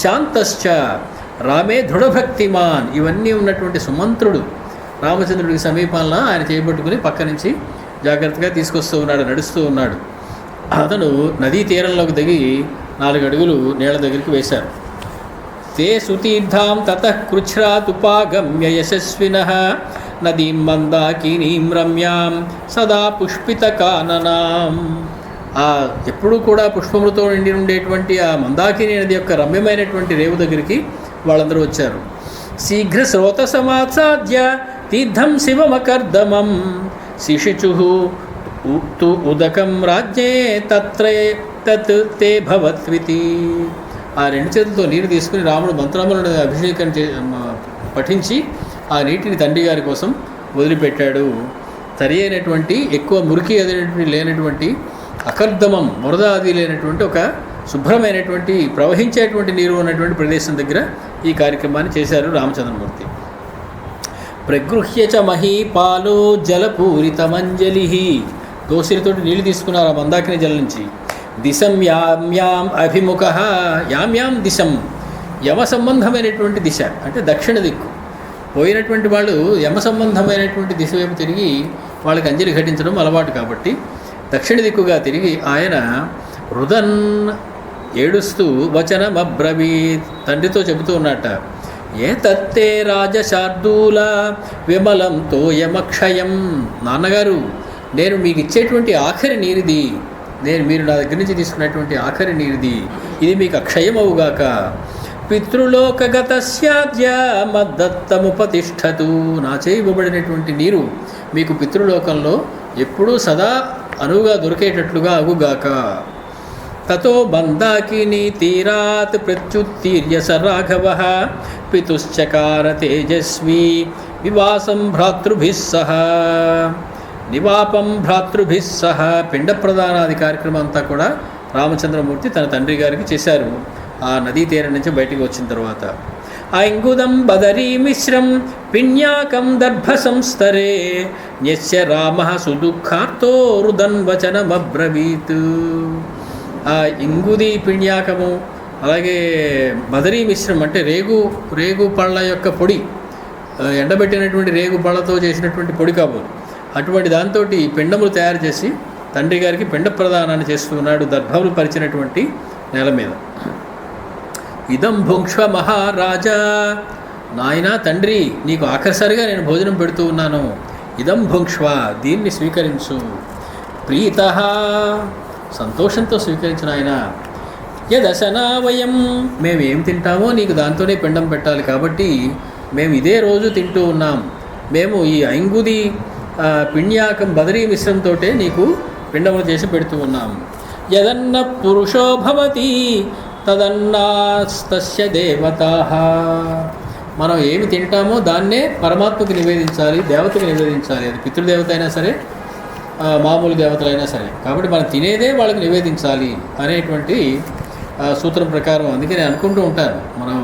శాంతశ్చ రామే దృఢభక్తిమాన్. ఇవన్నీ ఉన్నటువంటి సుమంత్రుడు రామచంద్రుడికి సమీపంలో ఆయన చేయబట్టుకుని పక్క నుంచి జాగ్రత్తగా తీసుకొస్తూ ఉన్నాడు, నడుస్తూ ఉన్నాడు. అతను నదీ తీరంలోకి దిగి 4 అడుగులు నీళ్ల దగ్గరికి వేశారు. తే సుతీర్థాం తతః కృచ్ఛ్రాతుపాగమ్య యశస్వినః నదీం మందాకినీం రమ్యాం సదా పుష్పిత కాననాం. ఎప్పుడూ కూడా పుష్పములతో నిండి ఉండేటువంటి ఆ మందాకిని నది యొక్క రమ్యమైనటువంటి రేవు దగ్గరికి వాళ్ళందరూ వచ్చారు. శీఘ్ర శ్రోత సమాసాద్య తీర్థం శివమకర్దమం శిశిచు తు ఉదకం రాజ్ఞే తత్రే తత్ తే భవత్వితి. ఆ 2 చేతులతో నీరు తీసుకుని రాముడు మంత్రములను అభిషేకం పఠించి ఆ నీటిని తండ్రి గారి కోసం వదిలిపెట్టాడు. సరి అయినటువంటి ఎక్కువ మురికి అది లేనటువంటి అకర్దమం, మురద అది లేనటువంటి ఒక శుభ్రమైనటువంటి ప్రవహించేటువంటి నీరు ఉన్నటువంటి ప్రదేశం దగ్గర ఈ కార్యక్రమాన్ని చేశారు రామచంద్రమూర్తి. ప్రగృహ్య చ మహీపాలో జలపూరితమంజలి. దోసిరితోటి నీళ్లు తీసుకున్నారు ఆ మందాకిని జల నుంచి. దిశం యామ్యాం అభిముఖ. యామ్యాం దిశం, యమ సంబంధమైనటువంటి దిశ అంటే దక్షిణ దిక్కు. పోయినటువంటి వాళ్ళు యమ సంబంధమైనటువంటి దిశ వైపు తిరిగి వాళ్ళకి అంజలి ఘటించడం అలవాటు కాబట్టి దక్షిణ దిక్కుగా తిరిగి ఆయన రుదన్ ఏడుస్తూ వచనమబ్రవీత్, తండ్రితో చెబుతూ ఉన్నట్ట. ఏ తత్తే రాజశార్దూల విమలం తోయమక్షయం. నాన్నగారు, నేను మీకు ఇచ్చేటువంటి ఆఖరి నీరిది, మీరు నా దగ్గర నుంచి తీసుకున్నటువంటి ఆఖరి నీరిది, ఇది మీకు అక్షయమవుగాక. పితృలోకగతస్యాద్య మద్దత్తముపతిష్ఠతు. నా చేయబడినటువంటి నీరు మీకు పితృలోకంలో ఎప్పుడూ సదా అనువుగా దొరికేటట్లుగా అగుగాక. తతో మందాకినీ తీరాత్ ప్రత్యుత్తీర్య స రాఘవః పితుశ్చకార తేజస్వీ వివాసం భ్రాతృభిః సహ. నివాపం భ్రాతృభిః సహ. పిండ ప్రదానాది కార్యక్రమం అంతా కూడా రామచంద్రమూర్తి తన తండ్రి గారికి చేశారు. ఆ నదీ తీరం నుంచి బయటికి వచ్చిన తర్వాత ఐంగుదం బదరీ మిశ్రం పిన్యాకం దర్భ సంస్తరే న్యస్య రామః సుదుఃఖార్తో రుదన్ వచనమబ్రవీత్. ఆ ఇంగుది పిణ్యాకము, అలాగే బదరీ మిశ్రం అంటే రేగు పళ్ళ యొక్క పొడి, ఎండబెట్టినటువంటి రేగు పళ్ళతో చేసినటువంటి పొడి కాబోలు, అటువంటి దాంతో పిండములు తయారు చేసి తండ్రి గారికి పిండ ప్రదానాన్ని చేస్తూ ఉన్నాడు దర్భములు పరిచినటువంటి నేల మీద. ఇదం భుంక్ష్వ మహారాజా. నాయనా తండ్రి, నీకు ఆఖరిసారిగా నేను భోజనం పెడుతూ ఉన్నాను. ఇదం భుంక్ష్వ, దీన్ని స్వీకరించు. ప్రీతః, సంతోషంతో స్వీకరించిన ఆయన. యదశనా వయం, మేమేం తింటామో నీకు దాంతోనే పిండం పెట్టాలి కాబట్టి మేము ఇదే రోజు తింటూ ఉన్నాం. మేము ఈ ఐంగుది పిణ్యాకం బదరీ మిశ్రంతో నీకు పిండములు చేసి పెడుతూ ఉన్నాం. యదన్న పురుషో భవతి తదన్నాస్తస్య దేవతాః. మనం ఏమి తింటామో దాన్నే పరమాత్మకు నివేదించాలి, దేవతకు నివేదించాలి. అది పితృదేవత అయినా సరే, మామూలు దేవతలైనా సరే. కాబట్టి మనం తినేదే వాళ్ళకి నివేదించాలి అనేటువంటి సూత్రం ప్రకారం. అందుకే నేను అనుకుంటూ ఉంటాను, మనం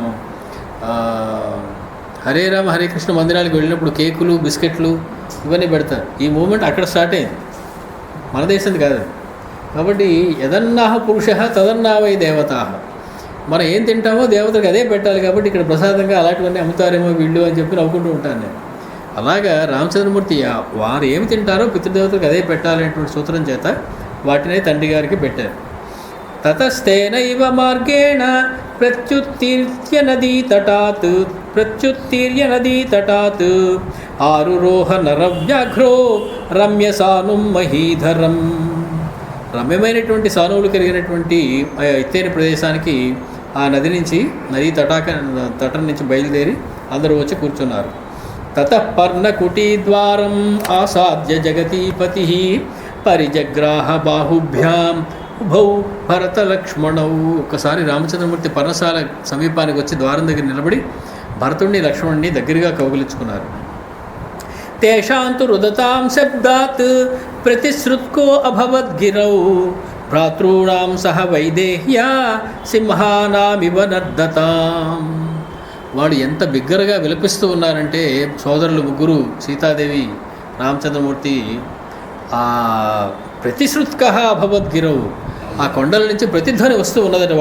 హరే రామ హరే కృష్ణ మందిరాలకు వెళ్ళినప్పుడు కేకులు బిస్కెట్లు ఇవన్నీ పెడతారు. ఈ మూమెంట్ అక్కడ స్టార్ట్ అయింది, మన దేశంది కాదు. కాబట్టి యదన్నాహ పురుష తదన్నావై దేవతా, మనం ఏం తింటామో దేవతలకు అదే పెట్టాలి. కాబట్టి ఇక్కడ ప్రసాదంగా అలాంటివన్నీ అమ్ముతారేమో వీళ్ళు అని చెప్పి నవ్వుకుంటూ ఉంటాను నేను. అలాగా రామచంద్రమూర్తి వారు ఏమి తింటారో పితృదేవతలకు అదే పెట్టాలనేటువంటి సూత్రం చేత వాటినే తండ్రి గారికి పెట్టారు. తతస్తేనైవ మార్గేణ ప్రత్యుత్తీర్య నదీ తటాత్ ఆరురోహ నరవ్యాఘ్రో రమ్యసానుం మహీధరం. రమ్యమైనటువంటి సానువులు కలిగినటువంటి ఎత్తైన ప్రదేశానికి ఆ నది నుంచి తటం నుంచి బయలుదేరి అందరూ వచ్చి కూర్చున్నారు. తతః పర్ణకుటీద్వారం ఆసాద్య జగతీపతి పరిజగ్రాహ బాహుభ్యాం ఉభౌ భరతలక్ష్మణౌ. ఒకసారి రామచంద్రమూర్తి పర్ణశాల సమీపానికి వచ్చి ద్వారం దగ్గర నిలబడి భరతుడిని లక్ష్మణుడిని దగ్గరగా కౌగిలించుకున్నారు. తేషాంతు రుదతాం శబ్దాత్ ప్రతిశ్రుత్కో అభవద్గిరౌ భ్రాతॄణాం సహ వైదేహ్యా సింహానామివ నర్దతాం. వాడు ఎంత బిగ్గరగా విలపిస్తూ ఉన్నారంటే సోదరులు ముగ్గురు సీతాదేవి రామచంద్రమూర్తి ప్రతిశ్రుత్క అభవద్గిరవు, ఆ కొండల నుంచి ప్రతిధ్వని వస్తూ ఉన్నదట.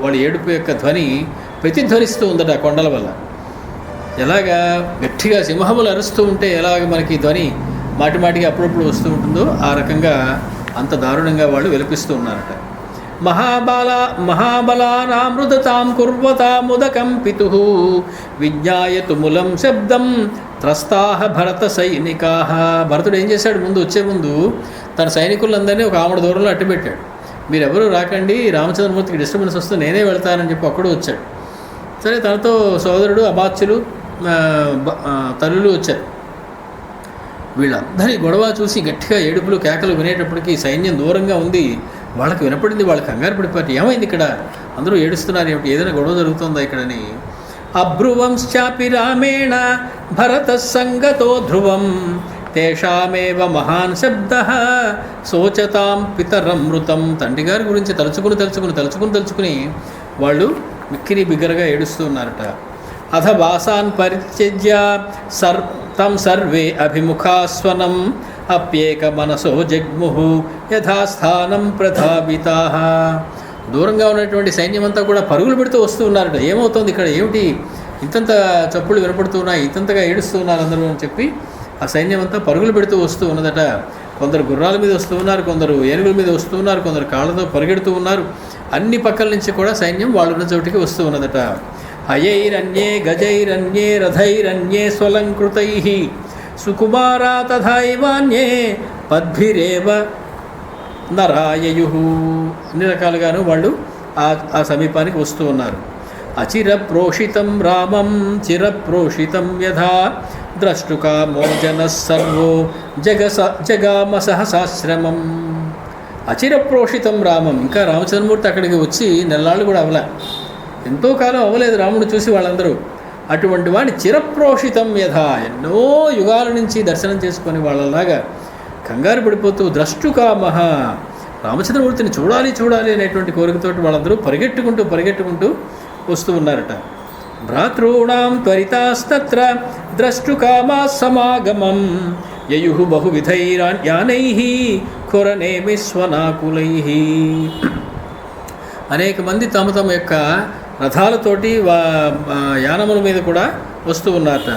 వాళ్ళ ఏడుపు యొక్క ధ్వని ప్రతిధ్వనిస్తూ ఉందట ఆ కొండల వల్ల. ఎలాగా గట్టిగా సింహములు అరుస్తూ ఉంటే ఎలాగ మనకి ధ్వని మాటిమాటికి అప్పుడప్పుడు వస్తూ ఉంటుందో ఆ రకంగా అంత దారుణంగా వాళ్ళు విలపిస్తూ ఉన్నారట. మహాబలానామృదతాం కుర్వతాముదకం పితుః విజ్ఞాయ తుములం శబ్దం త్రస్తాహ భరత సైనికాః. భరతుడు ఏం చేశాడు, వచ్చే ముందు తన సైనికులందరినీ ఒక ఆమడ దూరంలో అట్టుపెట్టాడు. మీరెవరూ రాకండి, రామచంద్రమూర్తికి డిస్టర్బెన్స్ వస్తే నేనే వెళ్తానని చెప్పి అక్కడు వచ్చాడు. సరే, తనతో సోదరుడు అమాత్యులు తల్లులు వచ్చారు. వీళ్ళందరి గొడవ చూసి గట్టిగా ఏడుపులు కేకలు వినేటప్పటికీ సైన్యం దూరంగా ఉంది. వాళ్ళకి వినపడింది, వాళ్ళకి కంగారు పడిపోయారు. ఏమైంది ఇక్కడ, అందరూ ఏడుస్తున్నారు ఏమిటి, ఏదైనా గొడవ జరుగుతుందా ఇక్కడని. అబ్రువంశ్చాపి రామేణ భరత సంగతో ధ్రువం తేషామేవ మహాన్ శబ్ద శోచతాం పితరమృతం. తండ్రి గారి గురించి తలుచుకుని వాళ్ళు మిక్కిరి బిగ్గరగా ఏడుస్తూ ఉన్నారట. అథ వాసాన్ పరిత్యజ్య తం సర్వే అభిముఖాస్వనం అప్యేక మనసో జగ్ముహు యథాస్థానం ప్రధావితాః. దూరంగా ఉన్నటువంటి సైన్యం అంతా కూడా పరుగులు పెడుతూ వస్తూ ఉన్నారట. ఏమవుతోంది ఇక్కడ, ఏమిటి ఇంతంత చప్పుళ్ళు వినపడుతున్నాయి, ఇంతంతగా ఏడుస్తూ ఉన్నారు అందరూ అని చెప్పి ఆ సైన్యం అంతా పరుగులు పెడుతూ వస్తూ ఉన్నదట. కొందరు గుర్రాల మీద వస్తూ ఉన్నారు, కొందరు ఏనుగుల మీద వస్తూ ఉన్నారు, కొందరు కాళ్ళతో పరిగెడుతూ ఉన్నారు. అన్ని పక్కల నుంచి కూడా సైన్యం వాళ్ళున్న చోటికి వస్తూ ఉన్నదట. హయైరన్యే గజైరన్యే రథైరన్యే స్వలంకృతైః సుకుమారా తథైవాన్యే పద్భిరేవ నరాయయుః. అన్ని రకాలుగాను వాళ్ళు ఆ సమీపానికి వస్తూ ఉన్నారు. అచిరప్రోషితం రామం చిరప్రోషితం యథా ద్రష్టుకామో జనః సర్వో జగామ సహసాశ్రమం. అచిరప్రోషితం రామం, ఇంకా రామచంద్రమూర్తి అక్కడికి వచ్చి నెల్లాళ్ళు కూడా అవలా, ఎంతో కాలం అవ్వలేదు రాముడు చూసి వాళ్ళందరూ. అటువంటి వాడిని చిరప్రోషితం యథా, ఎన్నో యుగాల నుంచి దర్శనం చేసుకొని వాళ్ళలాగా కంగారు పడిపోతూ ద్రష్టుకామః, రామచంద్రమూర్తిని చూడాలి అనేటువంటి కోరికతోటి వాళ్ళందరూ పరిగెట్టుకుంటూ వస్తూ ఉన్నారట. భ్రాతॄణాం త్వరితాస్తత్ర ద్రష్టుకామా సమాగమం యయుః బహువిధైర్యానైః ఖురనేమి స్వనాకులైః. అనేక మంది తమ యొక్క రథాలతోటి యానముల మీద కూడా వస్తూ ఉన్నారట.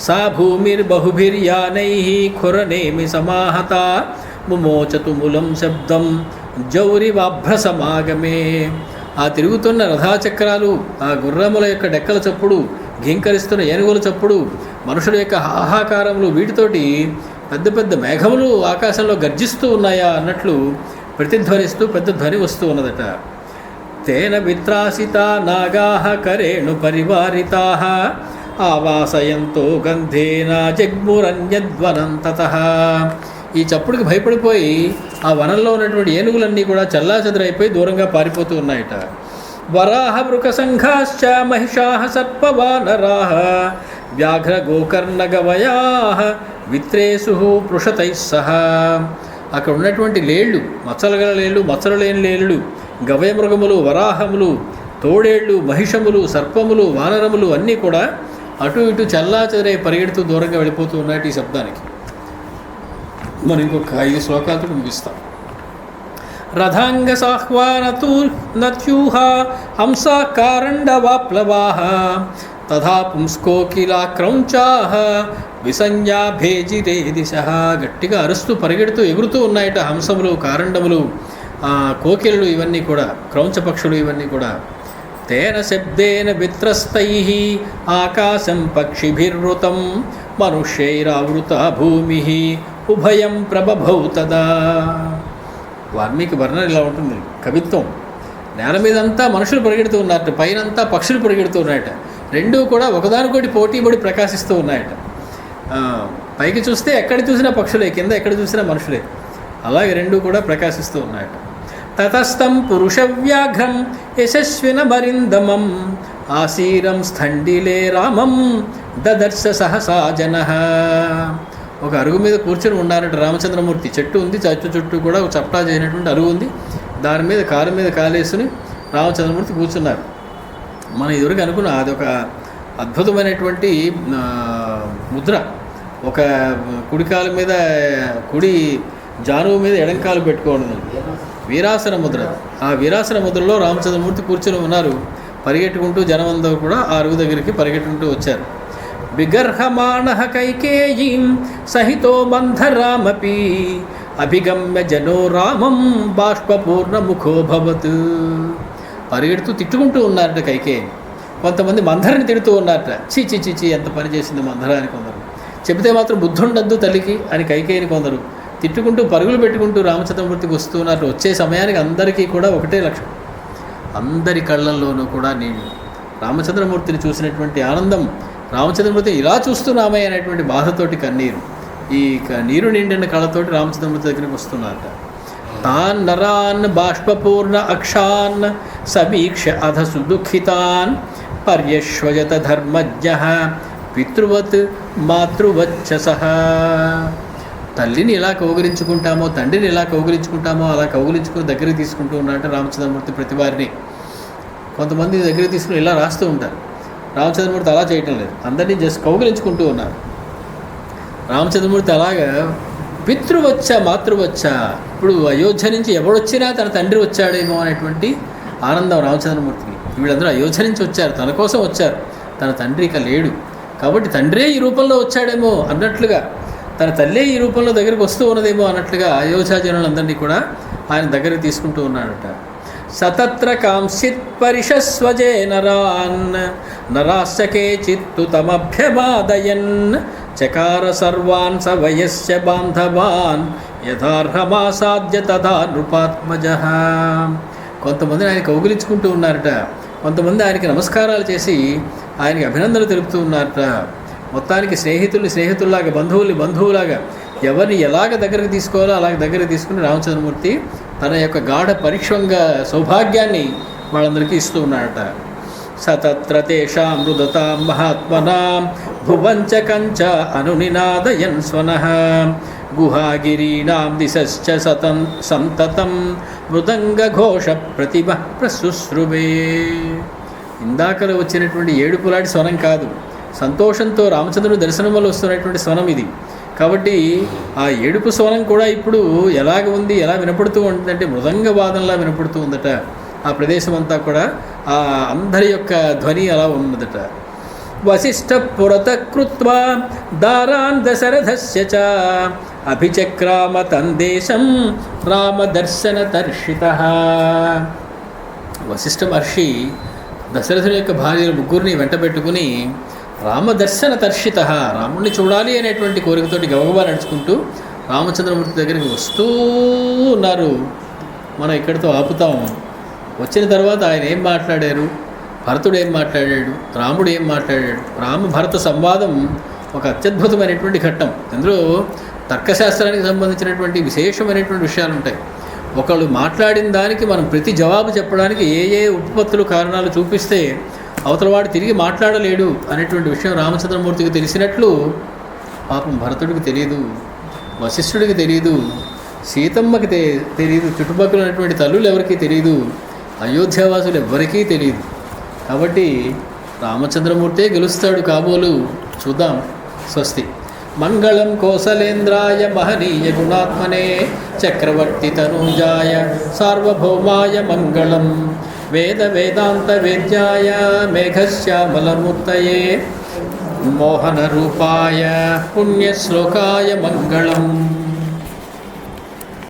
సా భూమిర్బహుభిర్యానైః ఖురనేమి సమాహత ముమోచతు మూలం శబ్దం జౌరివాభ్రసమాగమే. ఆ తిరుగుతున్న రథాచక్రాలు, ఆ గుర్రముల యొక్క డెక్కల చప్పుడు, ఘీంకరిస్తున్న ఏనుగుల చప్పుడు, మనుషుల యొక్క హాహాకారములు, వీటితోటి పెద్ద పెద్ద మేఘములు ఆకాశంలో గర్జిస్తూ ఉన్నాయా అన్నట్లు ప్రతిధ్వనిస్తూ పెద్ద ధ్వని వస్తూ ఉన్నదట. తేన విత్రాసితా నాగాః కరేణు పరివారితాః ఆవాసయంతో గంధేన జగ్మురన్యధ్వనం తతః. ఈ చప్పుడుకి భయపడిపోయి ఆ వనంలో ఉన్నటువంటి ఏనుగులన్నీ కూడా చల్లాచెదరైపోయి దూరంగా పారిపోతూ ఉన్నాయట. వరాహ వృకసంఘాశ్చ మహిషాః సర్పవానరాః వ్యాఘ్ర గోకర్ణగవయాః విత్రేసుః పృషతైః సహా. అక్కడ ఉన్నటువంటి లేళ్ళు, మచ్చలగల లేళ్ళు, మచ్చలు లేని లేళ్ళు, గవయమృగములు, వరాహములు, తోడేళ్ళు, మహిషములు, సర్పములు, వానరములు అన్నీ కూడా అటు ఇటు చల్లాచెదరై పరిగెడుతూ దూరంగా వెళ్ళిపోతూ ఉన్నాయి ఈ శబ్దానికి. మనం ఇంకొక 5 శ్లోకాలతో ముగిస్తాం. రథాంగ సాహ్వానతూ నత్యూహ హంసా కారండవాప్లవాహ తథా పుంస్కోకిలా క్రౌంచాహ విసంజ్ఞా భేజిరే దిశః. గట్టిగా అరుస్తూ పరిగెడుతూ ఎగురుతూ ఉన్నాయట హంసములు, కారండములు, కోకిలలు, ఇవన్నీ కూడా క్రౌంచ పక్షులు, ఇవన్నీ కూడా. తేన శబ్దేన విత్రస్తైః ఆకాశం పక్షిభిర్వృతం మనుష్యైరావృతా భూమిః ఉభయం ప్రభభౌ తదా. వాల్మీకి వర్ణన ఇలా ఉంటుంది, కవిత్వం. నేల మీదంతా మనుషులు పరిగెడుతూ ఉన్నారట, పైనంతా పక్షులు పరిగెడుతూ ఉన్నాయట. రెండూ కూడా ఒకదానికొకటి పోటీపడి ప్రకాశిస్తూ ఉన్నాయట. పైకి చూస్తే ఎక్కడ చూసినా పక్షులే, కింద ఎక్కడ చూసినా మనుషులే. అలాగే రెండూ కూడా ప్రకాశిస్తూ ఉన్నాయట. తతస్థం పురుషవ్యాఘ్రం యశస్వినమరిందమం ఆసీరం స్థండిలే రామం దదర్శ సహసా జనః. ఒక అరుగు మీద కూర్చొని ఉన్నారట రామచంద్రమూర్తి. చెట్టు ఉంది, చెట్టు చుట్టూ కూడా ఒక చప్టా చేయనటువంటి అరుగు ఉంది. దాని మీద కాలు మీద కాలేసుని రామచంద్రమూర్తి కూర్చున్నారు. మనం ఇదివరకు అనుకున్న అదొక అద్భుతమైనటువంటి ముద్ర. ఒక కుడికాలు మీద, కుడి జానువు మీద ఎడంకాలు పెట్టుకోవడం, వీరాసన ముద్ర. ఆ వీరాసన ముద్రలో రామచంద్రమూర్తి కూర్చొని ఉన్నారు. పరిగెట్టుకుంటూ జనమందరూ కూడా ఆ అరుగు దగ్గరికి పరిగెట్టుకుంటూ వచ్చారు. విగర్హమాణః కైకేయీం సహితో మంథరామపి అభిగమ్య జనో రామం బాష్పపూర్ణముఖోభవత్. పరిగెడుతూ తిట్టుకుంటూ ఉన్నారట కైకేయి. కొంతమంది మంథరని తిడుతూ ఉన్నారట. చీ చీ చీ ఎంత పని చేసింది మంథర అని కొందరు. చెబితే మాత్రం బుద్ధుండద్దు తల్లికి అని కైకేయిని కొందరు తిట్టుకుంటూ పరుగులు పెట్టుకుంటూ రామచంద్రమూర్తికి వస్తున్నారు. వచ్చే సమయానికి అందరికీ కూడా ఒకటే లక్ష్యం, అందరి కళ్ళల్లోనూ కూడా నీళ్ళు. రామచంద్రమూర్తిని చూసినటువంటి ఆనందం, రామచంద్రమూర్తి ఇలా చూస్తున్నామే అనేటువంటి బాధతోటి కన్నీరు. ఈ నీరు నిండిన కళ్ళతోటి రామచంద్రమూర్తి దగ్గరికి వస్తున్నారట. తాన్ నరాన్ బాష్పపూర్ణ అక్షాన్ సమీక్ష అధ సుదుఃఖితాన్ పర్యశ్వజత ధర్మజ్ఞః పితృవత్ మాతృవచ్చసః. తల్లిని ఎలా కౌగిలించుకుంటామో, తండ్రిని ఎలా కౌగిలించుకుంటామో అలా కౌగిలించుకుని దగ్గరికి తీసుకుంటూ ఉన్నారంటే రామచంద్రమూర్తి ప్రతి వారిని. కొంతమంది దగ్గరికి తీసుకుని ఇలా రాస్తూ ఉంటారు. రామచంద్రమూర్తి అలా చేయటం లేదు, అందరినీ జస్ట్ కౌగిలించుకుంటూ ఉన్నారు. రామచంద్రమూర్తి అలాగా పితృవచ్చ మాతృవచ్చ. ఇప్పుడు అయోధ్య నుంచి ఎవడొచ్చినా తన తండ్రి వచ్చాడేమో అనేటువంటి ఆనందం రామచంద్రమూర్తికి. వీళ్ళందరూ అయోధ్య నుంచి వచ్చారు, తన కోసం వచ్చారు. తన తండ్రి ఇక లేడు కాబట్టి తండ్రే ఈ రూపంలో వచ్చాడేమో అన్నట్లుగా, తన తల్లే ఈ రూపంలో దగ్గరికి వస్తూ ఉన్నదేమో అన్నట్లుగా అయోధ్య జనులందరినీ కూడా ఆయన దగ్గరికి తీసుకుంటూ ఉన్నాడట. సతత్ర కాంసిత్ పరిషస్వజే నరాన్ నరాశ్చకే చిత్తు తమభ్యవాదయన్ చకార సర్వాన్ సవయస్య బాంధవాన్ యథార్హమాసాద్య తథా నృపాత్మజః. కొంతమంది ఆయన కౌగిలించుకుంటూ ఉన్నారట, కొంతమంది ఆయనకి నమస్కారాలు చేసి ఆయనకి అభినందనలు తెలుపుతూ ఉన్నారట. మొత్తానికి స్నేహితుల్లాగా, బంధువులాగా ఎవరిని ఎలాగ దగ్గరకు తీసుకోవాలో అలాగ దగ్గరకు తీసుకుని రామచంద్రమూర్తి తన యొక్క గాఢ పరీక్షంగా సౌభాగ్యాన్ని వాళ్ళందరికీ ఇస్తూ ఉన్నాడట. సతత్ర తేషాం మృదతాం మహాత్మనాం భువంచ కంచ అనునినాదయన్ స్వనః గుహాగిరీణాం దిశశ్చ సంతతం మృదంగఘోష ప్రతిభ ప్రశుశ్రువే. ఇందాకలో వచ్చినటువంటి ఏడుపులాంటి స్వనం కాదు, సంతోషంతో రామచంద్రుని దర్శనం వల్ల వస్తున్నటువంటి స్వనం ఇది. కాబట్టి ఆ ఏడుపు స్వనం కూడా ఇప్పుడు ఎలాగ ఉంది, ఎలా వినపడుతూ ఉంటుందంటే మృదంగవాదంలా వినపడుతూ ఉందట. ఆ ప్రదేశం అంతా కూడా ఆ అందరి యొక్క ధ్వని అలా ఉన్నదట. వశిష్ఠ పురత కృత్వా దారాన్ దశరథస్య చ అభిచక్రామ తందేశం రామదర్శన తర్షితః. వశిష్ఠ మహర్షి దశరథుని యొక్క భార్యలు ముగ్గురిని వెంటబెట్టుకుని రామదర్శన తర్షిత, రాముడిని చూడాలి అనేటువంటి కోరికతోటి గబగబా నడుచుకుంటూ రామచంద్రమూర్తి దగ్గరికి వస్తూ ఉన్నారు. మనం ఇక్కడితో ఆపుతాము. వచ్చిన తర్వాత ఆయన ఏం మాట్లాడారు, భరతుడు ఏం మాట్లాడాడు, రాముడు ఏం మాట్లాడాడు. రామ భరత సంవాదం ఒక అత్యద్భుతమైనటువంటి ఘట్టం. ఇందులో తర్కశాస్త్రానికి సంబంధించినటువంటి విశేషమైనటువంటి విషయాలు ఉంటాయి. ఒకళ్ళు మాట్లాడిన దానికి మనం ప్రతి జవాబు చెప్పడానికి ఏ ఏ ఉపపత్తులు కారణాలు చూపిస్తే అవతలవాడు తిరిగి మాట్లాడలేడు అనేటువంటి విషయం రామచంద్రమూర్తికి తెలిసినట్లు పాపం భరతుడికి తెలియదు, వశిష్ఠుడికి తెలియదు, సీతమ్మకి తెలియదు, చుట్టుపక్కల ఉన్నటువంటి తల్లులు ఎవరికీ తెలియదు, అయోధ్యావాసులు ఎవ్వరికీ తెలియదు. కాబట్టి రామచంద్రమూర్తే గెలుస్తాడు కాబోలు. చూద్దాం. స్వస్తి. మంగళం కోసలేంద్రాయ మహనీయ గుణాత్మనే చక్రవర్తి తనూజాయ సార్వభౌమాయ మంగళం. వేద వేదాంత వేద్యాయ మేఘశ్యామలమూర్తయే మోహన రూపాయ పుణ్యశ్లోకాయ మంగళం.